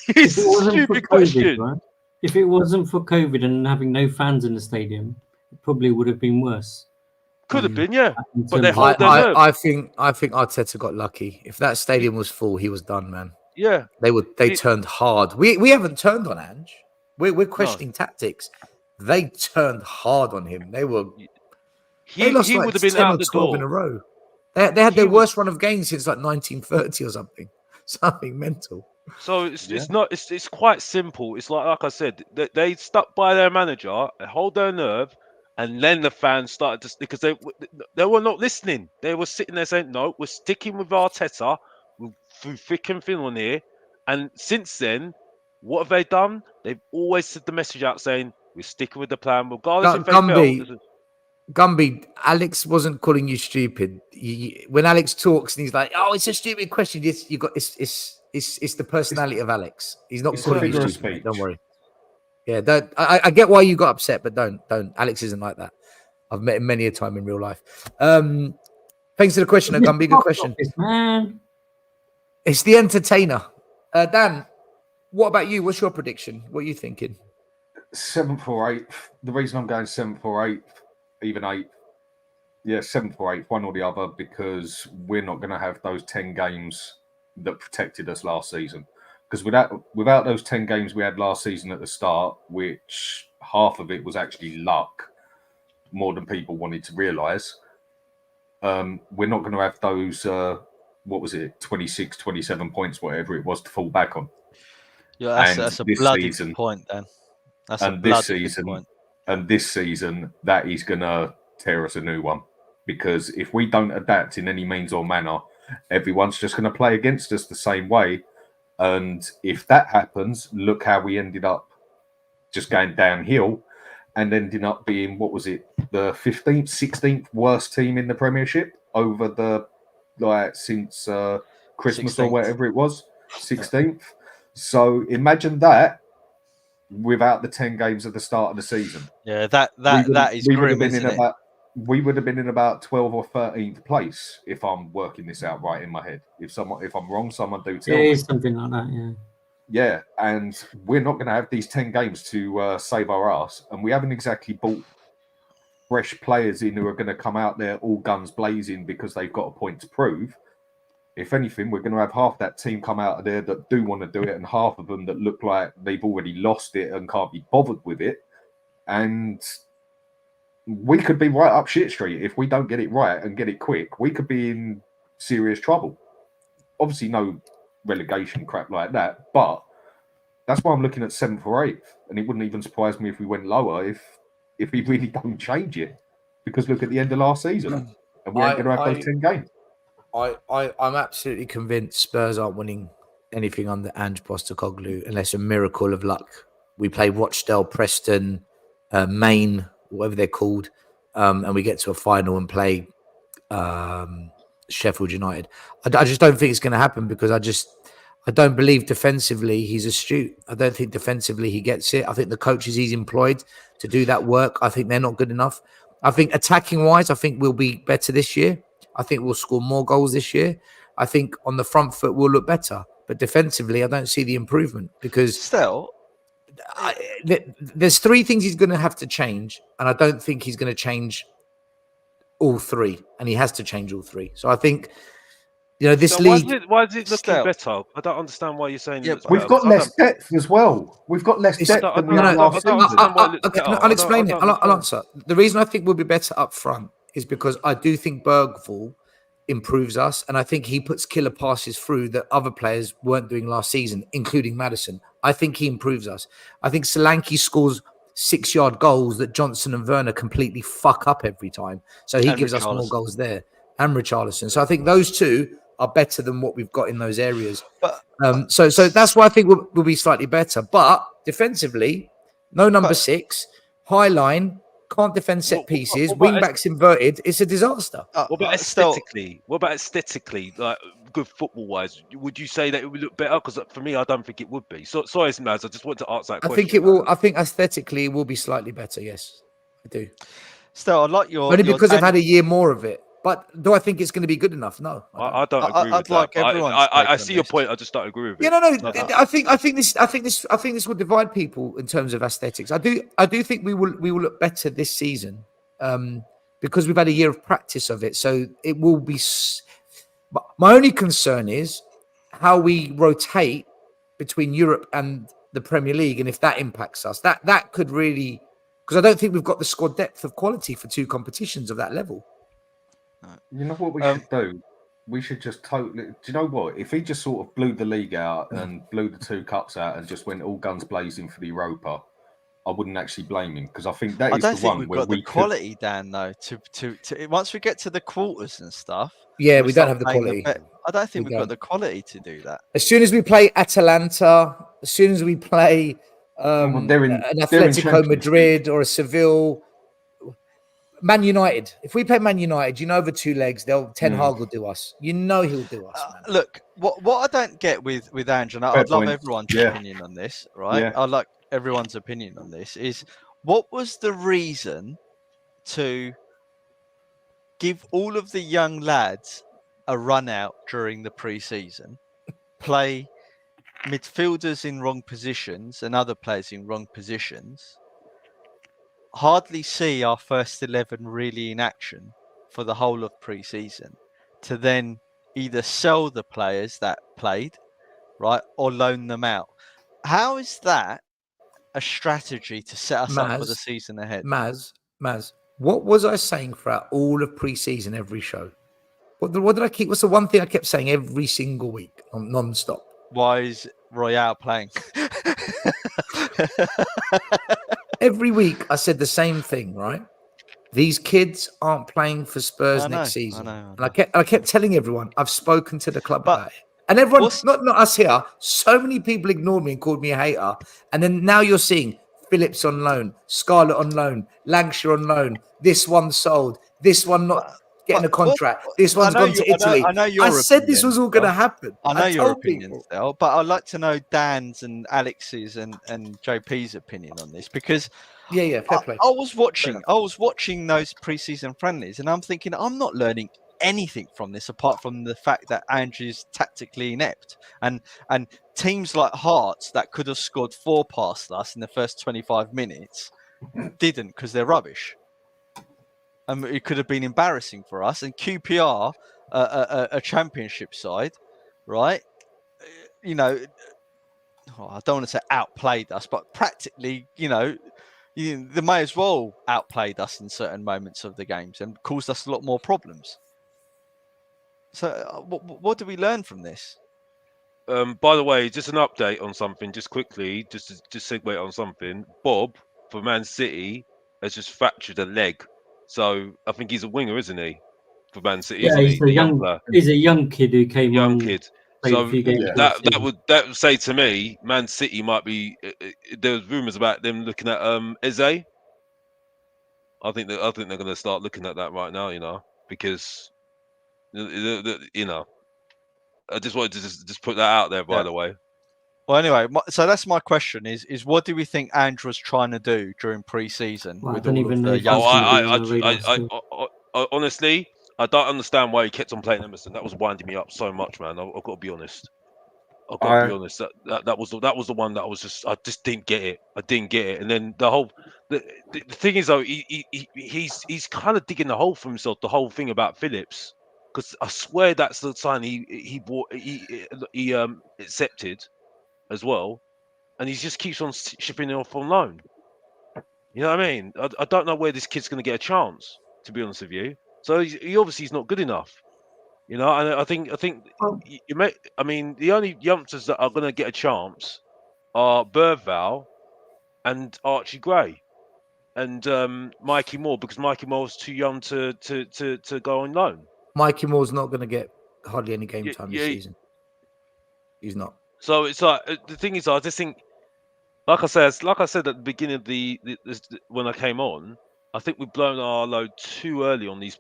S4: If
S7: It's
S4: it
S7: a
S4: wasn't for
S7: stupid
S4: COVID,
S7: question.
S4: right? If it wasn't for COVID and having no fans in the stadium, it probably would have been worse.
S7: Could have been, yeah.
S4: In
S7: But they
S4: terms of-
S7: hold their nerve.
S3: I think Arteta got lucky. If that stadium was full, he was done, man.
S7: Yeah.
S3: They turned hard. We haven't turned on Ange. We're questioning tactics. They turned hard on him. They lost
S7: He
S3: like
S7: would have been
S3: 10
S7: out
S3: or
S7: the
S3: 12 in a
S7: door.
S3: row. They had their
S7: He was-
S3: worst run of games since like 1930 or something. Something mental.
S7: So it's quite simple. It's like I said, they stuck by their manager, they hold their nerve, and then the fans started to, because they were not listening. They were sitting there saying, "No, we're sticking with Arteta through thick and thin on here." And since then, what have they done? They've always said the message out saying, "We're sticking with the plan, regardless if they fail."
S3: Gumby, Alex wasn't calling you stupid. When Alex talks and he's like, "Oh, it's a stupid question," it's the personality of Alex. He's not
S5: It's a
S3: calling you
S5: figure of
S3: stupid. Mate.
S5: speech.
S3: Don't worry. Yeah, don't. I get why you got upset, but don't. Alex isn't like that. I've met him many a time in real life. Thanks for the question, Gumby. Good question.
S4: Man,
S3: It's the entertainer. Dan, what about you? What's your prediction? What are you thinking?
S5: 7th or 8th. The reason I'm going 7th or 8th, even 8th. Yeah, 7th or 8th, one or the other, because we're not going to have those 10 games that protected us last season. Because without those 10 games we had last season at the start, which half of it was actually luck, more than people wanted to realise, we're not going to have those, 26, 27 points, whatever it was, to fall back on.
S6: Yeah, that's a bloody
S5: season,
S6: good point, Dan. That's
S5: and
S6: a
S5: this
S6: bloody
S5: season,
S6: good point.
S5: And this season, that is going to tear us a new one. Because if we don't adapt in any means or manner, everyone's just going to play against us the same way. And if that happens, look how we ended up just going downhill and ending up being, the 15th, 16th worst team in the Premiership over since Christmas
S6: 16th.
S5: or whatever it was, 16th. So imagine that without the 10 games at the start of the season.
S6: Yeah, that is grim, isn't it?
S5: We would have been in about 12th or 13th place if I'm working this out right in my head. If I'm wrong, someone do tell me.
S4: something like that, yeah.
S5: Yeah, and we're not going to have these 10 games to save our ass, and we haven't exactly bought fresh players in who are going to come out there all guns blazing because they've got a point to prove. If anything, we're going to have half that team come out of there that do want to do it, and half of them that look like they've already lost it and can't be bothered with it. And we could be right up shit street if we don't get it right and get it quick. We could be in serious trouble. Obviously, no relegation crap like that, but that's why I'm looking at 7th or 8th. And it wouldn't even surprise me if we went lower if we really don't change it. Because look at the end of last season, and we ain't going to have those 10 games.
S3: I'm absolutely convinced Spurs aren't winning anything under Ange Postecoglou unless a miracle of luck. We play Rochdale, Preston, Maine, whatever they're called, and we get to a final and play Sheffield United. I just don't think it's going to happen because I don't believe defensively he's astute. I don't think defensively he gets it. I think the coaches he's employed to do that work, I think they're not good enough. I think attacking wise, I think we'll be better this year. I think we'll score more goals this year. I think on the front foot we'll look better. But defensively, I don't see the improvement because
S6: Still,
S3: there's three things he's going to have to change. And I don't think he's going to change all three. And he has to change all three. So I think, this league...
S7: Why is it looking better? I don't understand why you're saying it.
S5: We've got less depth as well. We've got less depth than we had last season.
S3: I'll explain it. I'll answer. The reason I think we'll be better up front is because I do think Bergvall improves us, and I think he puts killer passes through that other players weren't doing last season, including Maddison. I think he improves us. I think Solanke scores 6-yard goals that Johnson and Werner completely fuck up every time. So he gives us more goals there. And Richarlison. So I think those two are better than what we've got in those areas. So that's why I think we'll be slightly better. But defensively, no number 6, high line, can't defend set pieces, wing backs inverted. It's a disaster.
S7: What about aesthetically? Like good football wise, would you say that it would look better? Because for me, I don't think it would be. So sorry, Maz, I just want to ask that question.
S3: I think it will. I think aesthetically it will be slightly better. Yes, I do.
S6: Still, I like your
S3: Only because they've
S6: Dan-
S3: had a year more of it. But do I think it's going to be good enough? No, I don't.
S7: I don't agree with
S6: I'd like
S7: that. But
S6: everyone's
S7: I
S6: take on
S7: see your
S6: this.
S7: point. I just don't agree with it.
S3: Yeah, no.
S7: Nothing.
S3: I think this will divide people in terms of aesthetics. I do think we will look better this season, because we've had a year of practice of it. So it will be. My only concern is how we rotate between Europe and the Premier League, and if that impacts us, that could really, because I don't think we've got the squad depth of quality for two competitions of that level.
S5: You know what we should do? We should just totally. Do you know what? If he just sort of blew the league out and blew the two cups out and just went all guns blazing for the Europa, I wouldn't actually blame him, because I think that
S6: I
S5: is
S6: don't
S5: the
S6: think
S5: one
S6: we've
S5: where
S6: got
S5: we
S6: the quality, Dan. Though to once we get to the quarters and stuff,
S3: Yeah,
S6: and
S3: we don't
S6: start
S3: have the
S6: playing
S3: quality.
S6: I don't think
S3: We
S6: we've got
S3: don't.
S6: the quality to do that.
S3: As soon as we play Atalanta, as soon as we play
S5: they're in
S3: an Atletico
S5: Champions
S3: Madrid or a Seville, Man United. If we play Man United, over two legs, Ten Hag will do us. He'll do us, man.
S6: Look, what I don't get with Ange, and
S5: Fair
S6: I'd love
S5: point.
S6: everyone's
S5: Yeah.
S6: opinion on this, right?
S5: Yeah.
S6: I'd like everyone's opinion on this. Is what was the reason to give all of the young lads a run out during the pre-season, play midfielders in wrong positions and other players in wrong positions, hardly see our first 11 really in action for the whole of pre-season, to then either sell the players that played, right, or loan them out? How is that a strategy to set us up for the season ahead?
S3: Maz, what was I saying throughout all of pre-season, every show? What did I keep? What's the one thing I kept saying every single week, non-stop?
S6: Why is Royale playing?
S3: Every week I said the same thing, right? These kids aren't playing for Spurs next season.
S6: I know.
S3: And I kept telling everyone, I've spoken to the club
S6: But
S3: about it. And everyone,
S6: what's-
S3: not us here, so many people ignored me and called me a hater. And then now you're seeing Phillips on loan, Scarlett on loan, Lancashire on loan, this one sold, this one not getting a contract, this one's gone to Italy.
S6: I know your
S3: said this
S6: opinion,
S3: was all going to happen.
S6: I know your
S3: told
S6: opinion,
S3: people.
S6: Still, but I'd like to know Dan's and Alex's and JP's opinion on this, because
S3: Yeah, fair play.
S6: I was watching those preseason friendlies, and I'm thinking I'm not learning anything from this apart from the fact that Andrew is tactically inept, and teams like Hearts that could have scored 4 past us in the first 25 minutes didn't, because they're rubbish. It could have been embarrassing for us. And QPR, a championship side, right? I don't want to say outplayed us, but practically, they may as well outplayed us in certain moments of the games and caused us a lot more problems. So what do we learn from this?
S7: By the way, just an update on something, just quickly, just segue on something. Bob for Man City has just fractured a leg, so I think he's a winger, isn't he? For Man City,
S4: Yeah,
S7: isn't
S4: he's
S7: he?
S4: a young
S7: player.
S4: he's a young kid who came
S7: Young
S4: on.
S7: kid.
S4: played a
S7: So
S4: few games
S7: that
S4: last
S7: would say to me, Man City might be. There's rumours about them looking at Eze. I think they're going to start looking at that right now, because I just wanted to just put that out there, by the way.
S6: Well, anyway, so that's my question: is what do we think Andrew was trying to do during pre-season
S4: Well, I
S6: with
S4: don't
S6: all
S4: even
S6: of
S4: know
S6: the
S4: if
S6: young?
S4: he's gonna be on our radar still.
S7: I honestly, I don't understand why he kept on playing Emerson. That was winding me up so much, man. I've got to be honest. That was the one that I just didn't get it. I didn't get it. And then the thing is though, he's kind of digging the hole for himself. The whole thing about Phillips, because I swear that's the sign he accepted as well, and he just keeps on shipping it off on loan. You know what I mean? I don't know where this kid's going to get a chance, to be honest with you. So he obviously is not good enough. And I think the only youngsters that are going to get a chance are Berval and Archie Gray and Mikey Moore, because Mikey Moore's too young to go on loan.
S3: Mikey Moore's not going to get hardly any game time this season. He's not.
S7: So it's like, the thing is, I just think, like I said at the beginning of when I came on, I think we've blown our load too early on these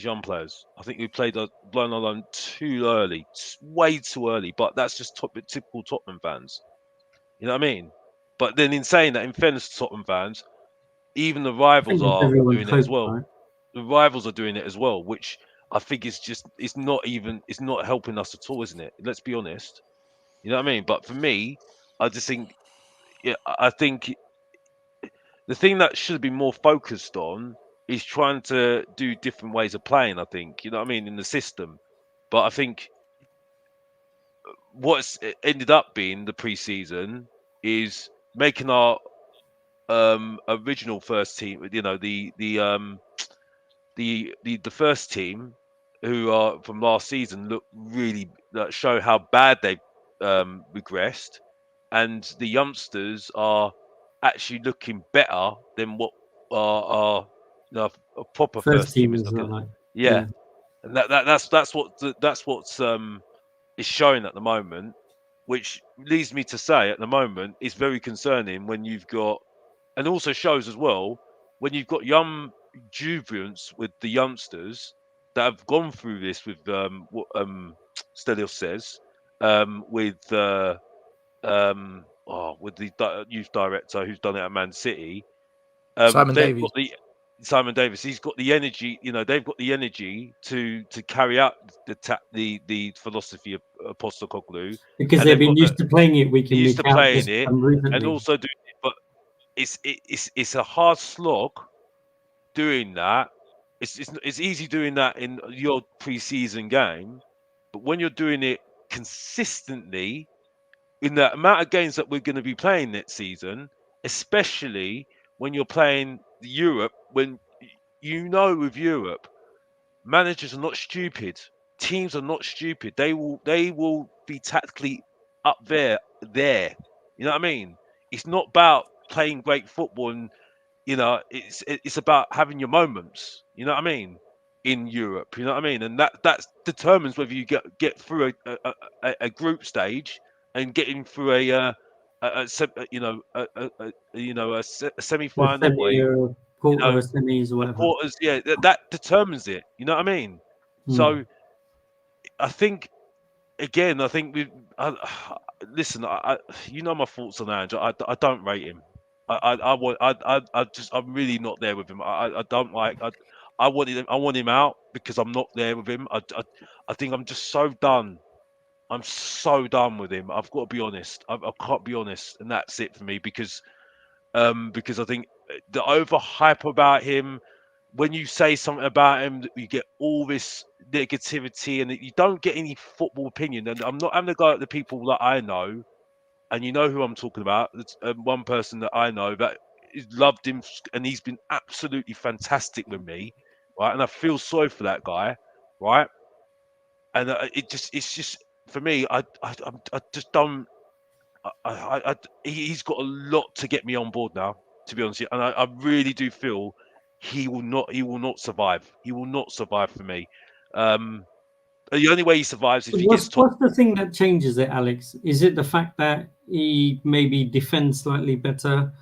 S7: young players. I think we've blown our load too early, way too early. But that's just typical Tottenham fans. You know what I mean? But then in saying that, in fairness to Tottenham fans, even the
S4: I
S7: rivals
S4: think that's
S7: are
S4: everyone's
S7: doing it as
S4: hope,
S7: well.
S4: right?
S7: The rivals are doing it as well, which I think is just it's not helping us at all, isn't it? Let's be honest. You know what I mean? But for me, I just think I think the thing that should be more focused on is trying to do different ways of playing. I think you know what I mean in the system, but I think what's ended up being the preseason is making our original first team. You know the first team who are from last season look really show how bad they've regressed, and the youngsters are actually looking better than what our a proper
S4: First
S7: first team
S4: team
S7: is
S4: is
S7: looking.
S4: like,
S7: Yeah,
S4: yeah.
S7: and that's what's is showing at the moment, which leads me to say at the moment it's very concerning when you've got, and also shows as well when you've got young jubilant with the youngsters that have gone through this with what Stelios says with with the youth director who's done it at Man City.
S3: Simon
S7: They've
S3: Davies.
S7: got the Simon Davis. He's got the energy. You know, they've got the energy to carry out the philosophy of Postecoglou,
S4: Because
S7: and
S4: they've
S7: they've
S4: been
S7: got
S4: used to playing it week in,
S7: used
S4: week
S7: to
S4: out
S7: playing
S4: just
S7: it and
S4: recently.
S7: also doing it. But it's a hard slog doing that. It's easy doing that in your preseason game, but when you're doing it consistently in the amount of games that we're going to be playing next season, especially when you're playing Europe, when you know with Europe, managers are not stupid, teams are not stupid. They will be tactically up there. You know what I mean? It's not about playing great football and it's about having your moments. You know what I mean? In Europe, you know what I mean, and that determines whether you get through a group stage and getting through a semi
S4: The
S7: final or
S4: semi or
S7: you know
S4: semis or
S7: a
S4: whatever.
S7: quarters. Yeah, that determines it. You know what I mean?
S4: Mm.
S7: So I think again, I think listen. You know my thoughts on Ange. I don't rate him. I'm really not there with him. I don't like. I want him out because I'm not there with him. I think I'm just so done. I'm so done with him. I've got to be honest. I can't be honest, and that's it for me because I think the overhype about him. When you say something about him, you get all this negativity, and you don't get any football opinion. And I'm not having to go at the people that I know, and you know who I'm talking about. It's one person that I know that loved him, and he's been absolutely fantastic with me, right? And I feel sorry for that guy, right? And it's just for me, I just don't. He's got a lot to get me on board now, to be honest with you. And I really do feel he will not survive. He will not survive for me. The only way he survives is
S4: So
S7: if he gets top.
S4: what's the thing that changes it, Alex? Is it the fact that he maybe defends slightly better,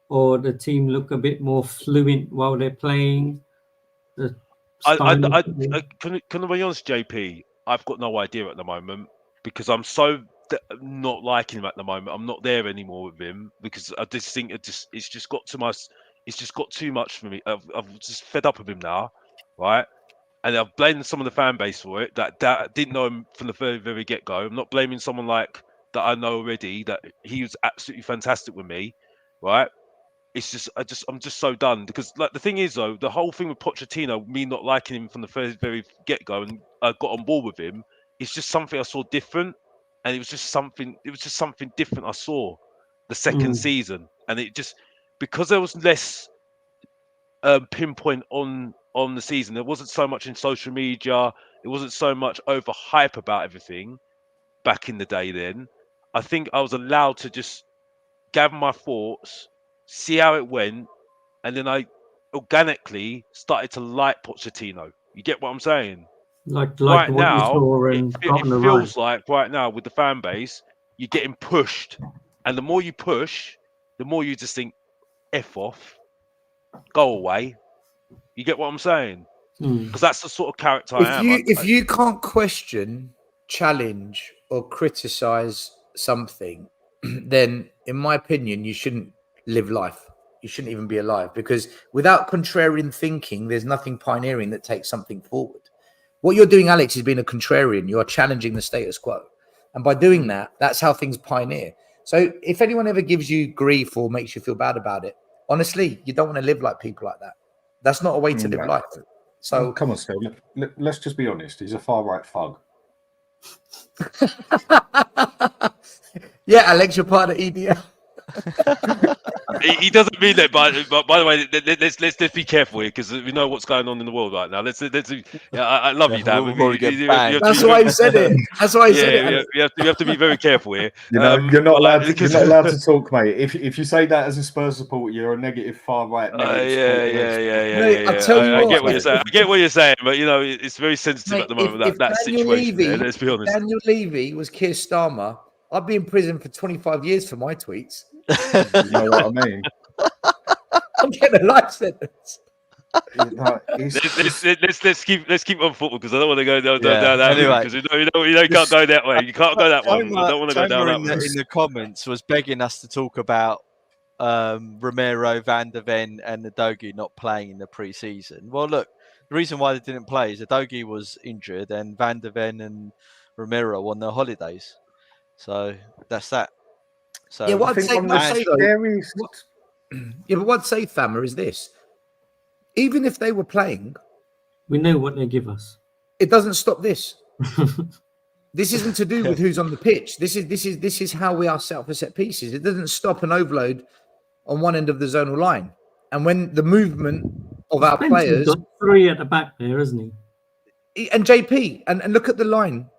S4: or the team look a bit more fluent while they're playing? The style of football?
S7: Can I be honest, JP? I've got no idea at the moment because I'm so not liking him at the moment. I'm not there anymore with him because I just think it's just got too much. It's just got too much for me. I've just fed up with him now, right? And I've blamed some of the fan base for it that didn't know him from the very get go. I'm not blaming someone like that I know already that he was absolutely fantastic with me, right? It's just I'm just so done because like the thing is though, the whole thing with Pochettino, me not liking him from the very get go, and I got on board with him. It's just something I saw different, and it was just something different I saw the second
S4: Mm.
S7: season, and it just because there was less pinpoint on the season. There wasn't so much in social media. It wasn't so much over hype about everything back in the day. Then I think I was allowed to just gather my thoughts, see how it went, and then I organically started to like Pochettino. You get what I'm saying?
S4: Like
S7: Right
S4: what you
S7: now,
S4: saw and got
S7: it
S4: on the ride.
S7: feels like right now with the fan base, you're getting pushed, and the more you push, the more you just think, "F off, go away." You get what I'm saying?
S4: Mm.
S7: Because that's the sort of character I am.
S3: If you can't question, challenge, or criticize something, then in my opinion, you shouldn't live life. you shouldn't even be alive, because without contrarian thinking, there's nothing pioneering that takes something forward. What you're doing, Alex, is being a contrarian. You are challenging the status quo. And by doing that, that's how things pioneer. So if anyone ever gives you grief or makes you feel bad about it, honestly, you don't want to live like people like that. That's not a way to live life. So
S5: come on, Steve. Let's just be honest. He's a far right thug.
S3: Yeah, Alex, you're part of EDL.
S7: He doesn't mean that, but by the way, let's be careful here, because we know what's going on in the world right now. I love you, Dan.
S6: We'll probably get banned.
S3: That's why he said it. That's why he said it.
S7: You have to be very careful here.
S5: You're not allowed to talk, mate. If you say that as a Spurs supporter, you're a negative far right.
S7: Yeah. I get what you're saying. I get what you're saying, but it's very sensitive at the moment.
S3: If
S7: that situation. Let's be honest.
S3: Daniel Levy was Keir Starmer, I'd be in prison for 25 years for my tweets.
S5: You know what I mean?
S3: I'm getting a life sentence.
S7: Let's keep on football, because I don't want to go down that
S6: anyway,
S7: because you can't go that way. You can't go that one. I don't want to go down that one.
S6: In the comments was begging us to talk about Romero, Van der Ven, and Udogie not playing in the pre-season. Well, look, the reason why they didn't play is Udogie was injured, and Van der Ven and Romero on their holidays. So that's that. So
S3: yeah, what I'd say, but what I'd say, Thammer, is this: even if they were playing,
S4: we know what they give us.
S3: It doesn't stop this. This isn't to do with who's on the pitch. This is how we are set up for set pieces. It doesn't stop an overload on one end of the zonal line, and when the movement of our players,
S4: got 3 at the back there, isn't
S3: he? And JP, and look at the line.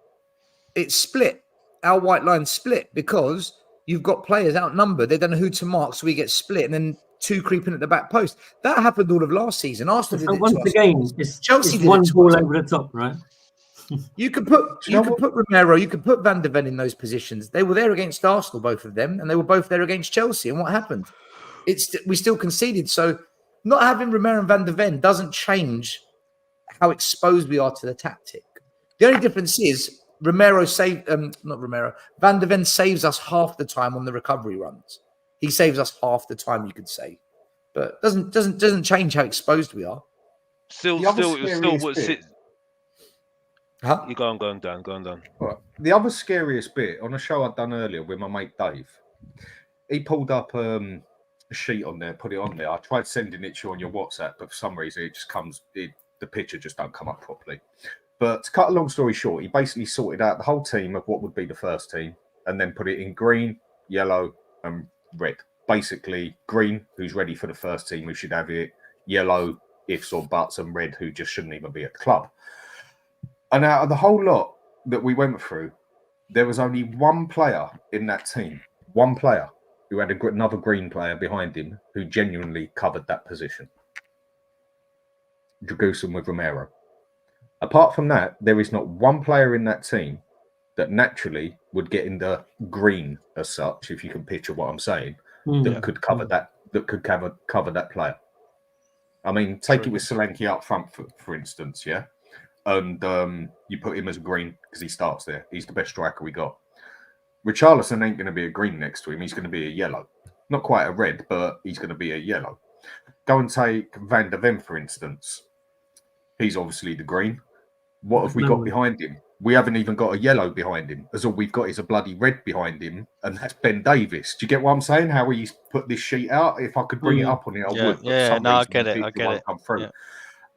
S3: It's split. Our white line split because you've got players outnumbered. They don't know who to mark, so we get split, and then 2 creeping at the back post. That happened all of last season. Arsenal did it
S4: once again.
S3: Chelsea did
S4: one
S3: it
S4: ball over the top, right?
S3: You could put Romero, you could put Van der Ven in those positions. They were there against Arsenal, both of them, and they were both there against Chelsea. And what happened? We still conceded. So not having Romero and Van der Ven doesn't change how exposed we are to the tactic. The only difference is Van der Ven saves us half the time on the recovery runs. He saves us half the time, you could say, but doesn't change how exposed we are.
S7: Still, what sits.
S3: Huh?
S7: You go on, Dan.
S5: Right. The other scariest bit on a show I'd done earlier with my mate Dave, he pulled up a sheet on there, put it on there. I tried sending it to you on your WhatsApp, but for some reason it just the picture just don't come up properly. But to cut a long story short, he basically sorted out the whole team of what would be the first team and then put it in green, yellow, and red. Basically, green, who's ready for the first team, who should have it, yellow, ifs or buts, and red, who just shouldn't even be at the club. And out of the whole lot that we went through, there was only one player in that team, one player who had another green player behind him who genuinely covered that position. Dragusin with Romero. Apart from that, there is not one player in that team that naturally would get in the green as such, if you can picture what I'm saying, that could cover that cover that player. I mean, take it with Solanke up front, for instance, yeah? And you put him as a green because he starts there. He's the best striker we got. Richarlison ain't going to be a green next to him. He's going to be a yellow. Not quite a red, but he's going to be a yellow. Go and take Van der Ven, for instance. He's obviously the green. What have we got behind him? We haven't even got a yellow behind him. As all we've got is a bloody red behind him, and that's Ben Davis. Do you get what I'm saying? How he's put this sheet out? If I could bring it up on it, I would.
S6: Yeah, no, I get it.
S5: Come through.
S6: Yeah.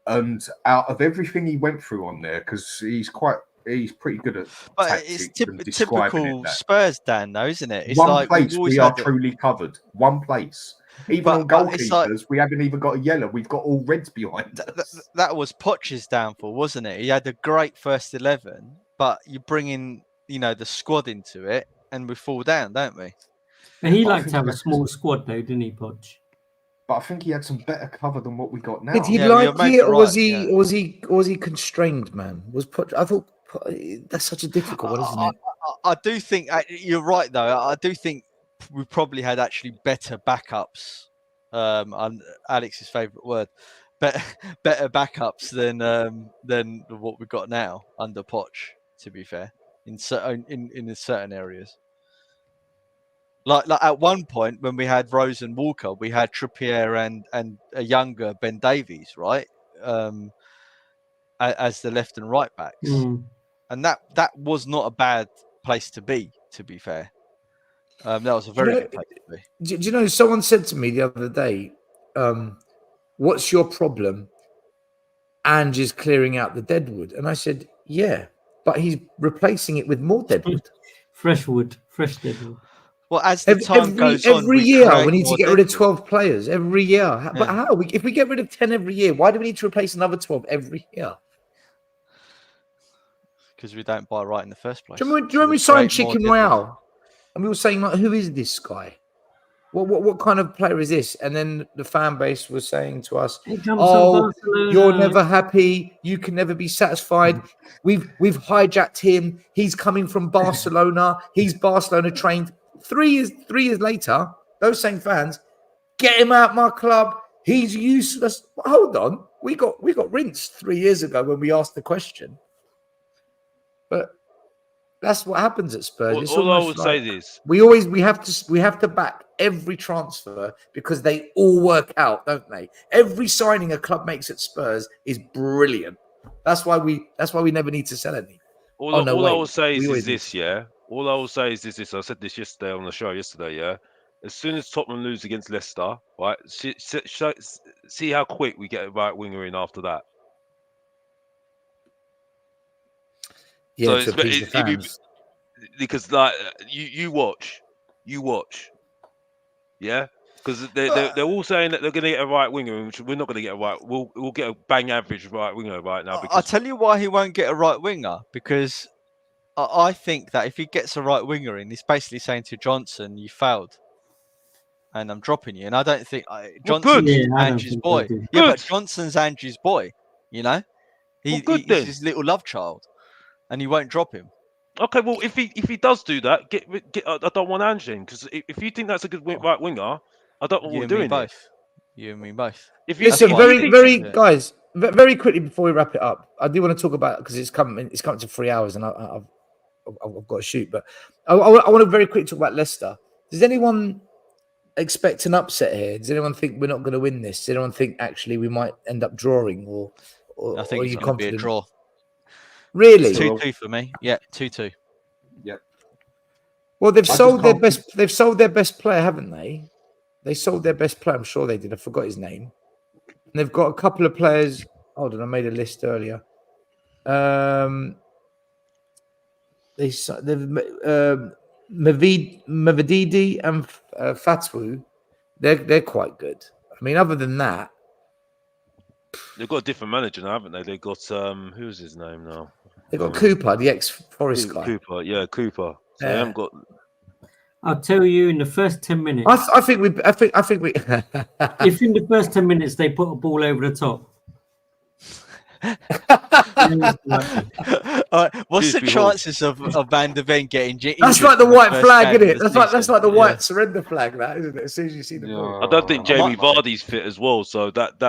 S5: And out of everything he went through on there, because he's pretty good at.
S6: But it's typical Spurs, Dan, though, isn't it? It's
S5: one
S6: like
S5: place we are truly covered. One place. Even on goalkeepers, we haven't even got a yellow. We've got all reds behind us.
S6: That was Poch's downfall, wasn't it? He had a great first 11, but you bring in, the squad into it, and we fall down, don't we?
S4: And he liked to have a small squad, though, didn't he, Poch?
S5: But I think he had some better cover than what we got now.
S3: Did he like it, or was he constrained, man? I thought that's such a difficult one, isn't it?
S6: I do think you're right, though. I do think we probably had actually better backups. And Alex's favourite word, better backups than what we've got now under Poch. To be fair, in certain areas. Like at one point when we had Rose and Walker, we had Trippier and a younger Ben Davies, right? As the left and right backs, and that was not a bad place to be. To be fair, that was a very good place to be.
S3: Do you know? Someone said to me the other day, "What's your problem?" Ange is clearing out the deadwood, and I said, "Yeah, but he's replacing it with more deadwood,
S4: fresh deadwood."
S6: Well, as the time goes on,
S3: every year we need to get rid of 12 players every year. But how? If we get rid of 10 every year, why do we need to replace another 12 every year?
S6: Because we don't buy right in the first place.
S3: Do you remember we signed Chicken Royale? And we were saying, like, who is this guy? What kind of player is this? And then the fan base was saying to us, "Oh, you're never happy. You can never be satisfied. We've hijacked him. He's coming from Barcelona. He's Barcelona trained." 3 years later, those same fans, "Get him out my club. He's useless." Hold on, we got rinsed 3 years ago when we asked the question. But that's what happens at Spurs.
S7: All I would say is
S3: we have to back every transfer because they all work out, don't they? Every signing a club makes at Spurs is brilliant. That's why we never need to sell any.
S7: All I will say is this, yeah. All I will say is this. I said this yesterday on the show yeah. As soon as Tottenham lose against Leicester, right, see how quick we get a right winger in after that.
S3: Yeah,
S7: so because like you watch, yeah, because they're all saying that they're going to get a right winger, which we're not going to get a right. We'll get a bang average right winger right now.
S6: I'll tell you why he won't get a right winger, because I think that if he gets a right winger in, he's basically saying to Johnson, "You failed, and I'm dropping you." And I don't think Johnson's Ange's boy. Yeah, but Johnson's Ange's boy. You know, he's his little love child, and he won't drop him.
S7: Okay, well, if he does do that, get I don't want Ange in, because if you think that's a good right winger, I don't want doing both.
S6: You and me both.
S3: Listen, guys, very quickly before we wrap it up, I do want to talk about, because it's coming to 3 hours, and I've got to shoot. But I want to very quickly talk about Leicester. Does anyone expect an upset here? Does anyone think we're not going to win this? Does anyone think actually we might end up drawing? Or
S6: I think it's going to be a draw.
S3: Really?
S6: 2-2 for me. Yeah, 2-2.
S5: Yep.
S3: Well, they've sold their best. They've sold their best player, haven't they? They sold their best player. I'm sure they did. I forgot his name. And they've got a couple of players. Hold on, I made a list earlier. They've Mavididi and Fatwu. They're quite good. I mean, other than that,
S7: they've got a different manager now, haven't they? They've got who's his name now?
S3: They've got Cooper, the ex-Forest guy.
S7: Cooper. So they haven't got.
S4: I'll tell you, in the first 10 minutes.
S3: I think we.
S4: If in the first 10 minutes they put a ball over the top.
S6: What's the chances of Van der Ven getting injured?
S3: That's like the white flag, isn't it? That's like the white surrender flag, that isn't it? As soon as you see the ball.
S7: I don't think Jamie Vardy's fit as well, so that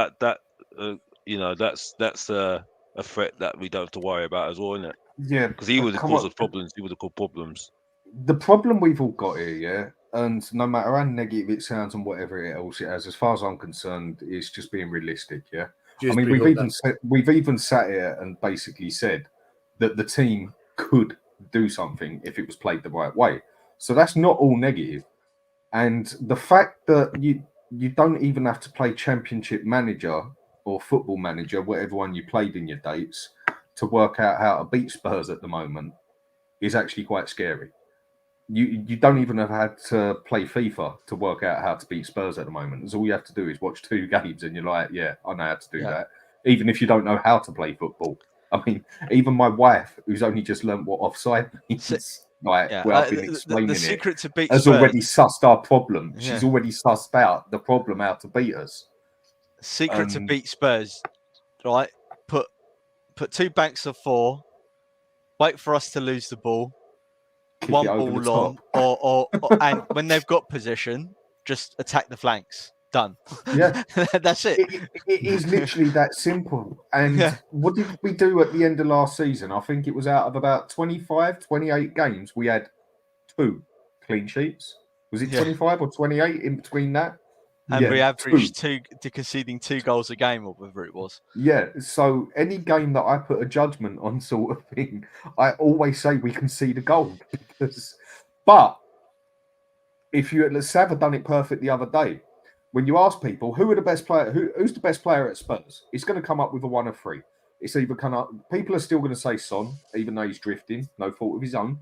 S7: that's a threat that we don't have to worry about as well, isn't it?
S5: Yeah,
S7: because he would have caused problems. He would have caused problems.
S5: The problem we've all got here, yeah, and no matter how negative it sounds and whatever else it has, as far as I'm concerned, it's just being realistic, yeah. I mean, we've even sat here and basically said that the team could do something if it was played the right way. So that's not all negative. And the fact that you don't even have to play Championship Manager or Football Manager, whatever one you played in your dates, to work out how to beat Spurs at the moment is actually quite scary. You don't even have had to play FIFA to work out how to beat Spurs at the moment. Because all you have to do is watch 2 games and you're like, yeah, I know how to do that. Even if you don't know how to play football. I mean, even my wife, who's only just learned what offside means, where I've been explaining
S6: the secret to beat
S5: has
S6: Spurs.
S5: Already sussed our problem. Yeah. She's already sussed out the problem how to beat us.
S6: Secret to beat Spurs, right? Put 2 banks of 4, wait for us to lose the ball. One ball long, or and when they've got possession, just attack the flanks. Done.
S5: Yeah,
S6: that's it.
S5: It is literally that simple. And what did we do at the end of last season? I think it was out of about 25, 28 games, we had 2 clean sheets. Was it 25 or 28 in between that?
S6: And we averaged
S5: two.
S6: conceding 2 goals a game, or whatever it was.
S5: Yeah, so any game that I put a judgment on, sort of thing, I always say we concede a goal. But if you, let's have done it perfect the other day, when you ask people who are the best player, who's the best player at Spurs, it's going to come up with a one of three. It's either people are still going to say Son, even though he's drifting, no fault of his own,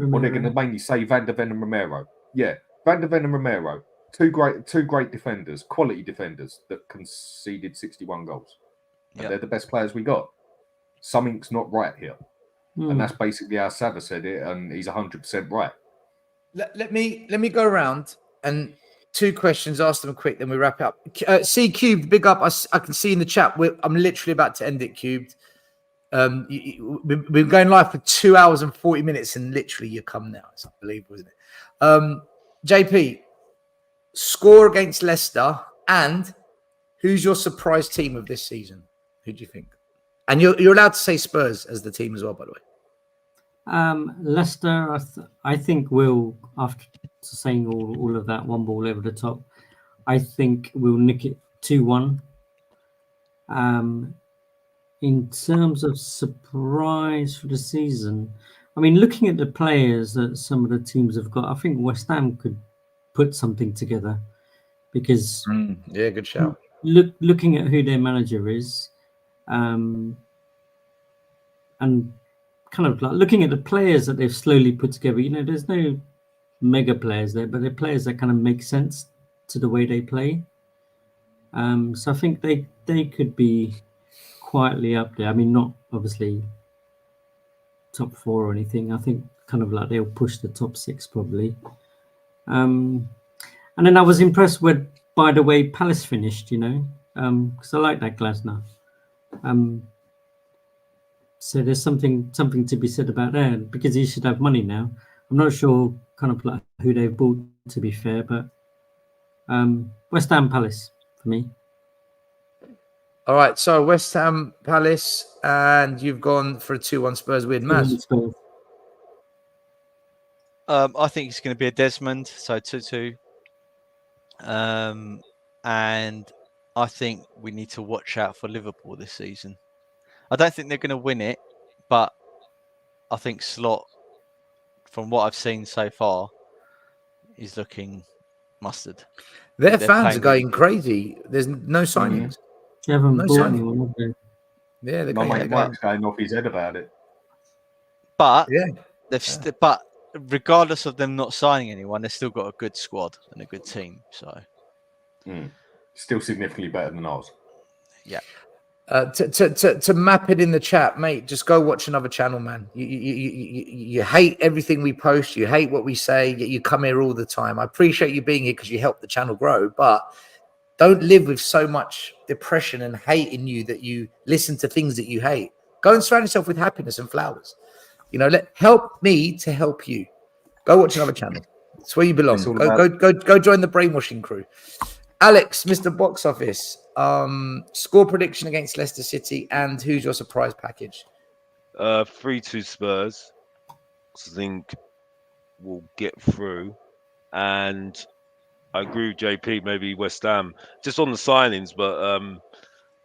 S5: or they're going to mainly say Van der Ven and Romero. Yeah, Van der Ven and Romero. Two great defenders, quality defenders that conceded 61 goals. And they're the best players we got. Something's not right here. And that's basically how Sava said it, and he's 100% right.
S3: Let me go around and 2 questions, ask them quick, then we wrap it up. C Cubed, big up. I can see in the chat, I'm literally about to end it, Cubed. We've been going live for 2 hours and 40 minutes, and literally you come now. It's unbelievable, isn't it? JP, score against Leicester, and who's your surprise team of this season? Who do you think? And you're allowed to say Spurs as the team as well, by the way.
S4: Leicester, I think will, after saying all of that, one ball over the top, I think we'll nick it 2-1. In terms of surprise for the season, I mean, looking at the players that some of the teams have got, I think West Ham could put something together, because
S3: good shout.
S4: Looking at who their manager is, and kind of like looking at the players that they've slowly put together, there's no mega players there, but they're players that kind of make sense to the way they play. So I think they could be quietly up there. I mean, not obviously top 4 or anything. I think kind of like they'll push the top 6 probably. And then I was impressed by the way Palace finished, because I like that Glasner. So there's something to be said about that, because he should have money now. I'm not sure kind of like who they've bought, to be fair, but West Ham Palace for me.
S3: All right, so West Ham Palace, and you've gone for a 2-1 Spurs win. Maz?
S6: I think it's going to be a Desmond, so 2-2. And I think we need to watch out for Liverpool this season. I don't think they're going to win it, but I think Slot, from what I've seen so far, is looking mustard.
S3: Their fans are going crazy. There's no signings.
S4: They haven't bought anyone, have they?
S3: Yeah, they're
S5: my mate Mike's going off his head about it.
S6: But but regardless of them not signing anyone, they've still got a good squad and a good team. So
S5: still significantly better than ours.
S6: Yeah.
S3: To map it in the chat, mate, just go watch another channel, man. You hate everything we post, you hate what we say, yet you come here all the time. I appreciate you being here because you help the channel grow, but don't live with so much depression and hate in you that you listen to things that you hate. Go and surround yourself with happiness and flowers. Help me to help you. Go watch another channel. It's where you belong. Go join the brainwashing crew. Alex, Mr. Box Office, score prediction against Leicester City, and who's your surprise package?
S7: 3-2 Spurs. I think we'll get through, and I agree with JP. Maybe West Ham, just on the signings, but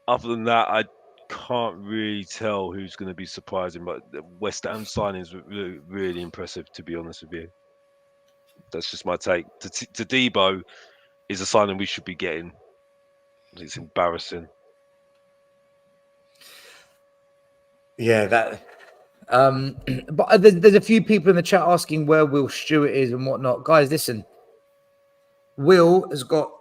S7: other than that, I can't really tell who's going to be surprising. But the West Ham signings were really, really impressive, to be honest with you. That's just my take. To Debo is a signing we should be getting. It's embarrassing.
S3: Yeah, that. But there's a few people in the chat asking where Will Stewart is and whatnot. Guys, listen. Will has got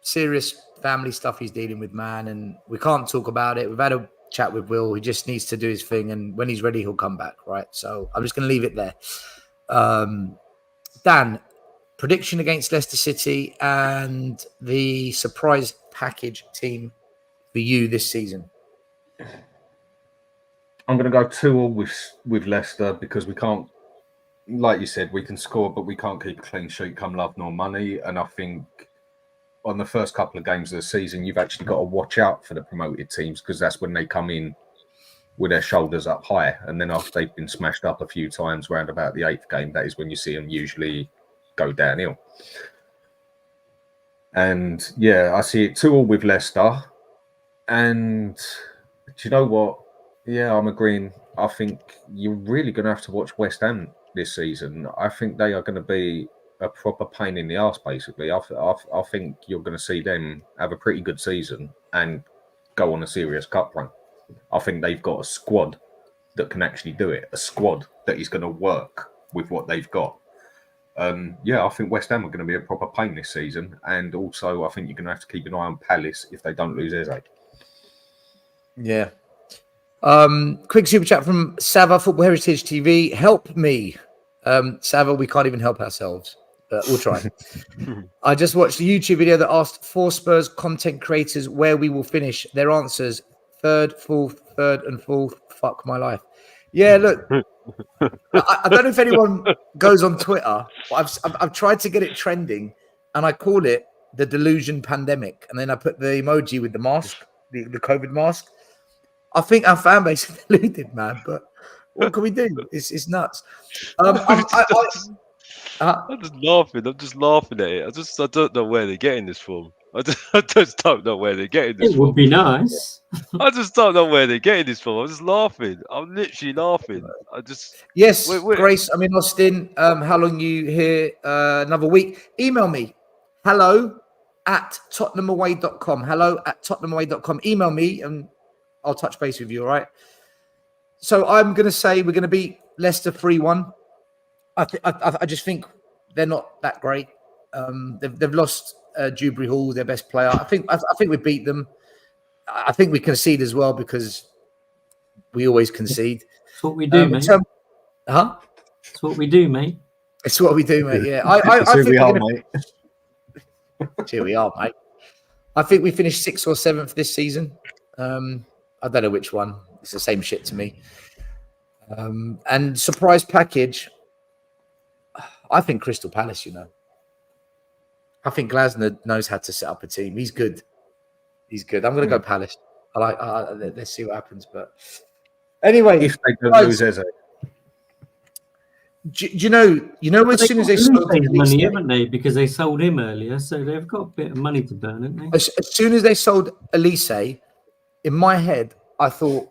S3: serious family stuff he's dealing with, man, and we can't talk about it. We've had a chat with Will. He just needs to do his thing, and when he's ready, he'll come back, right? So I'm just going to leave it there. Dan, prediction against Leicester City and the surprise package team for you this season.
S5: I'm going to go 2-2 with Leicester, because we can't, like you said, we can score, but we can't keep a clean sheet come love nor money. And I think on the first couple of games of the season, you've actually got to watch out for the promoted teams, because that's when they come in with their shoulders up high. And then after they've been smashed up a few times around about the 8th game, that is when you see them usually go downhill. And yeah, I see it 2-2 with Leicester. And do you know what? Yeah, I'm agreeing. I think you're really going to have to watch West Ham this season. I think they are going to be a proper pain in the arse, basically. I think you're going to see them have a pretty good season and go on a serious cup run. I think they've got a squad that can actually do it, a squad that is going to work with what they've got. Yeah, I think West Ham are going to be a proper pain this season. And also, I think you're going to have to keep an eye on Palace if they don't lose Eze.
S3: Yeah. Quick super chat from Sava, Football Heritage TV. Help me. Sava, we can't even help ourselves, but we'll try. I just watched a YouTube video that asked 4 Spurs content creators where we will finish. Their answers: 3rd, 4th, 3rd, and 4th. Fuck my life. Yeah, look, I don't know if anyone goes on Twitter, but I've tried to get it trending, and I call it the delusion pandemic, and then I put the emoji with the mask, the COVID mask. I think our fan base is deluded, man. But what can we do? It's nuts.
S7: I'm just laughing. I'm just laughing at it. I don't know where they're getting this from. I just don't know where they're getting this
S4: It
S7: from.
S4: would be nice.
S7: I just don't know where they're getting this from. I'm just laughing. I'm literally laughing.
S3: Yes,
S7: Wait.
S3: Grace. I'm in Austin. How long you here? Another week. Email me. hello@tottenhamaway.com. hello@tottenhamaway.com. Email me and I'll touch base with you. All right. So I'm going to say we're going to beat Leicester 3-1. I just think they're not that great. They've lost Dewberry Hall, their best player. I think we beat them. I think we concede as well because we always concede.
S4: It's what we do, mate. It's what we do, mate.
S3: It's what we do, mate. Yeah, I think we are, mate. Here we are, mate. I think we finished 6th or 7th this season. I don't know which one. It's the same shit to me. And surprise package. I think Crystal Palace. I think Glasner knows how to set up a team. He's good. I'm going to go Palace. Let's see what happens. But anyway,
S5: if they don't lose Eze.
S3: Do you know as soon as they sold
S4: money, haven't they? Because they sold him earlier, so they've got a bit of money to burn, haven't they?
S3: As soon as they sold Elise, in my head, I thought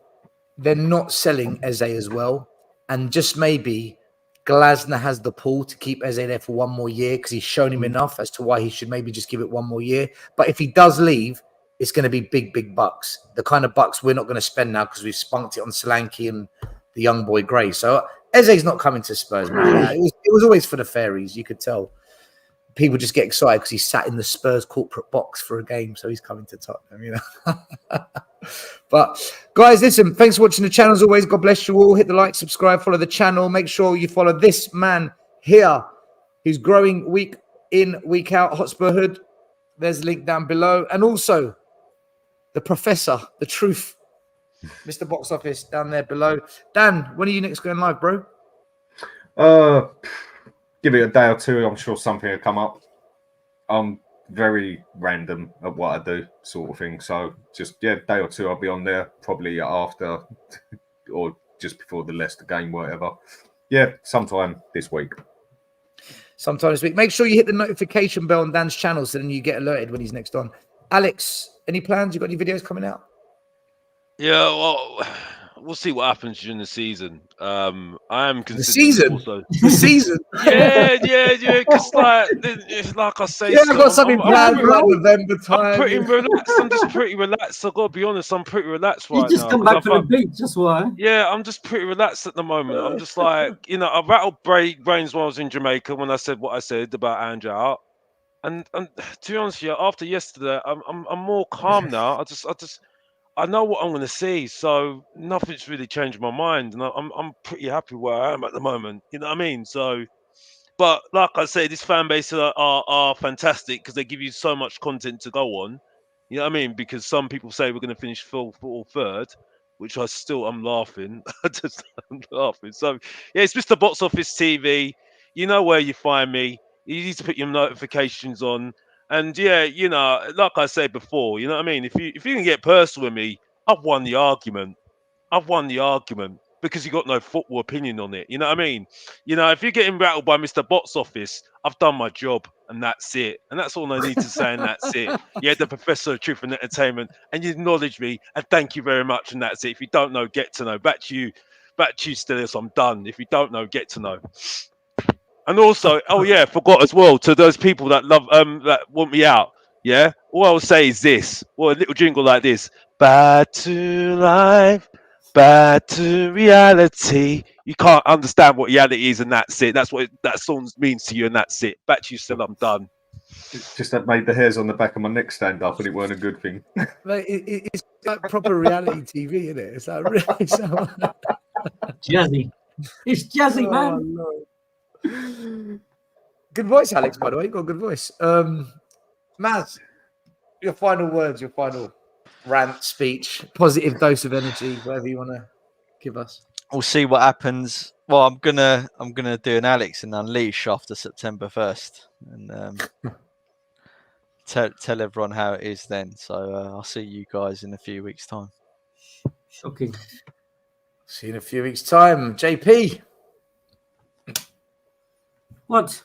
S3: they're not selling Eze as well, and just maybe Glasner has the pull to keep Eze there for one more year because he's shown him enough as to why he should maybe just give it one more year. But if he does leave, it's going to be big bucks. The kind of bucks we're not going to spend now because we've spunked it on Solanke and the young boy Gray. So Eze's not coming to Spurs, man. It was always for the fairies. You could tell. People just get excited because he sat in the Spurs corporate box for a game, so he's coming to Tottenham, But guys, listen, thanks for watching the channel as always. God bless you all. Hit the like, subscribe, follow the channel. Make sure you follow this man here who's growing week in, week out. Hotspur Hood. There's a link down below. And also the professor, the truth, Mr. Box Office down there below. Dan, when are you next going live, bro?
S5: Give it a day or two. I'm sure something will come up. I'm very random at what I do, sort of thing. So just day or two, I'll be on there probably after or just before the Leicester game, whatever. Yeah, sometime this week.
S3: Sometime this week. Make sure you hit the notification bell on Dan's channel so then you get alerted when he's next on. Alex, any plans? You got any videos coming out?
S7: Yeah, well, we'll see what happens during the season. I am considering
S3: the season.
S7: Also...
S3: The season.
S7: Yeah. Because like I say,
S3: I've got something planned for November time.
S7: I'm pretty relaxed. I'm just pretty relaxed. I've got to be honest. I'm pretty relaxed right now.
S4: You just come back from the beach, that's why.
S7: Yeah, I'm just pretty relaxed at the moment. I'm just like, I rattled brains when I was in Jamaica when I said what I said about Ange out. And to be honest with you, after yesterday, I'm more calm now. I know what I'm going to see, so nothing's really changed my mind, and I'm pretty happy where I am at the moment. You know what I mean? So, but like I say, this fan base are fantastic because they give you so much content to go on. You know what I mean? Because some people say we're going to finish 4th or 3rd, which I'm laughing. I'm laughing. So yeah, it's Mr. Box Office TV. You know where you find me. You need to put your notifications on. And yeah, like I said before, you know what I mean? If you can get personal with me, I've won the argument. because you got no football opinion on it. You know what I mean? You know, if you're getting rattled by Mr. Box Office, I've done my job, and that's it. And that's all I need to say, and that's it. Yeah, the Professor of Truth and Entertainment, and you acknowledge me, and thank you very much, and that's it. If you don't know, get to know. Back to you, Stillis. I'm done. If you don't know, get to know. And also, oh yeah, forgot as well, to those people that love that want me out. Yeah, all I'll say is this: well, a little jingle like this: "Back to life, back to reality." You can't understand what reality is, and that's it. That's what that song means to you, and that's it. Back to you, still. I'm done.
S5: It's just that made the hairs on the back of my neck stand up, and it weren't a good thing.
S3: Like, it's like proper reality TV, isn't it? It's like really
S4: Jazzy. It's jazzy, man.
S3: Lord. Good voice, Alex, by the way. You got a good voice. Maz, your final words, your final rant, speech, positive dose of energy, whatever you want to give us.
S6: We'll see what happens. Well, I'm gonna do an Alex and Unleash after September 1st, and tell everyone how it is then. So I'll see you guys in a few weeks' time.
S4: Shocking.
S3: See you in a few weeks' time. JP.
S4: What?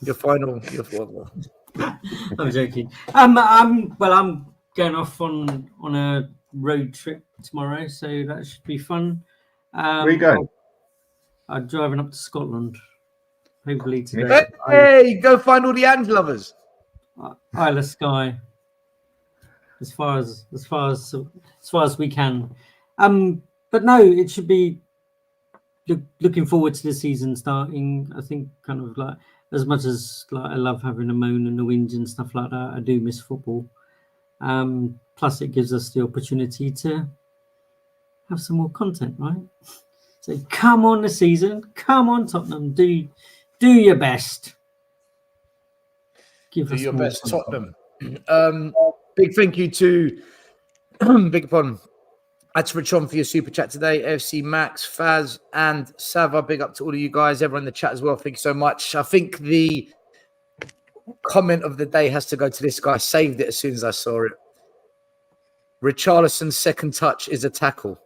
S3: Your final.
S4: I'm joking. I'm going off on a road trip tomorrow, so that should be fun.
S5: Where are you going?
S4: I'm driving up to Scotland. Hopefully today.
S3: Hey, go find all the Ange lovers.
S4: Isle of Skye. As far as we can. But no, it should be. Looking forward to the season starting. I think kind of like as much as like I love having a moan and a whinge and stuff like that, I do miss football. Plus, it gives us the opportunity to have some more content, right? So come on, the season, come on, Tottenham, do your best. Give
S3: do
S4: us
S3: your
S4: more
S3: best,
S4: content.
S3: Tottenham. Big thank you to big upon. That's Rich on for your super chat today. AFC Max, Faz, and Sava. Big up to all of you guys, everyone in the chat as well. Thank you so much. I think the comment of the day has to go to this guy. I saved it as soon as I saw it. Richarlison's second touch is a tackle.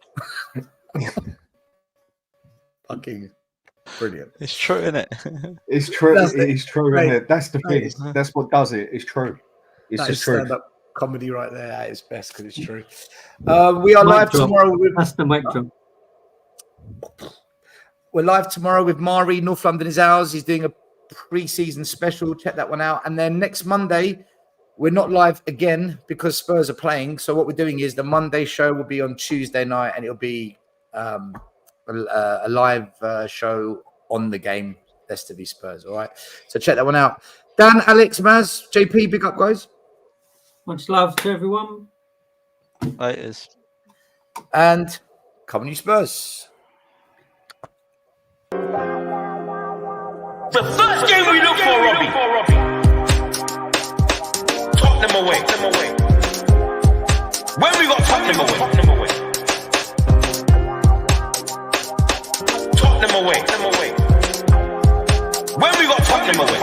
S3: Fucking brilliant.
S6: It's true, isn't it?
S5: It's true.
S3: That's
S5: It's true,
S3: Mate,
S5: isn't it? That's the thing.
S3: is-
S5: That's what does it. It's true. It's
S3: That
S5: just
S3: is
S5: true.
S3: stand-up comedy right there at its best because it's true. We are live tomorrow with.
S4: That's the mic drop.
S3: We're live tomorrow with Mari. North London is ours. He's doing a pre-season special. Check that one out. And then next Monday, we're not live again because Spurs are playing. So what we're doing is the Monday show will be on Tuesday night, and it'll be a live show on the game, Leicester v Spurs. All right. So check that one out. Dan, Alex, Maz, JP, big up, guys.
S4: Much love to everyone.
S6: It is.
S3: And come on, you Spurs.
S2: The first game we look for, Robbie. Tottenham away. When we got Tottenham away. Tottenham away. When we got Tottenham away.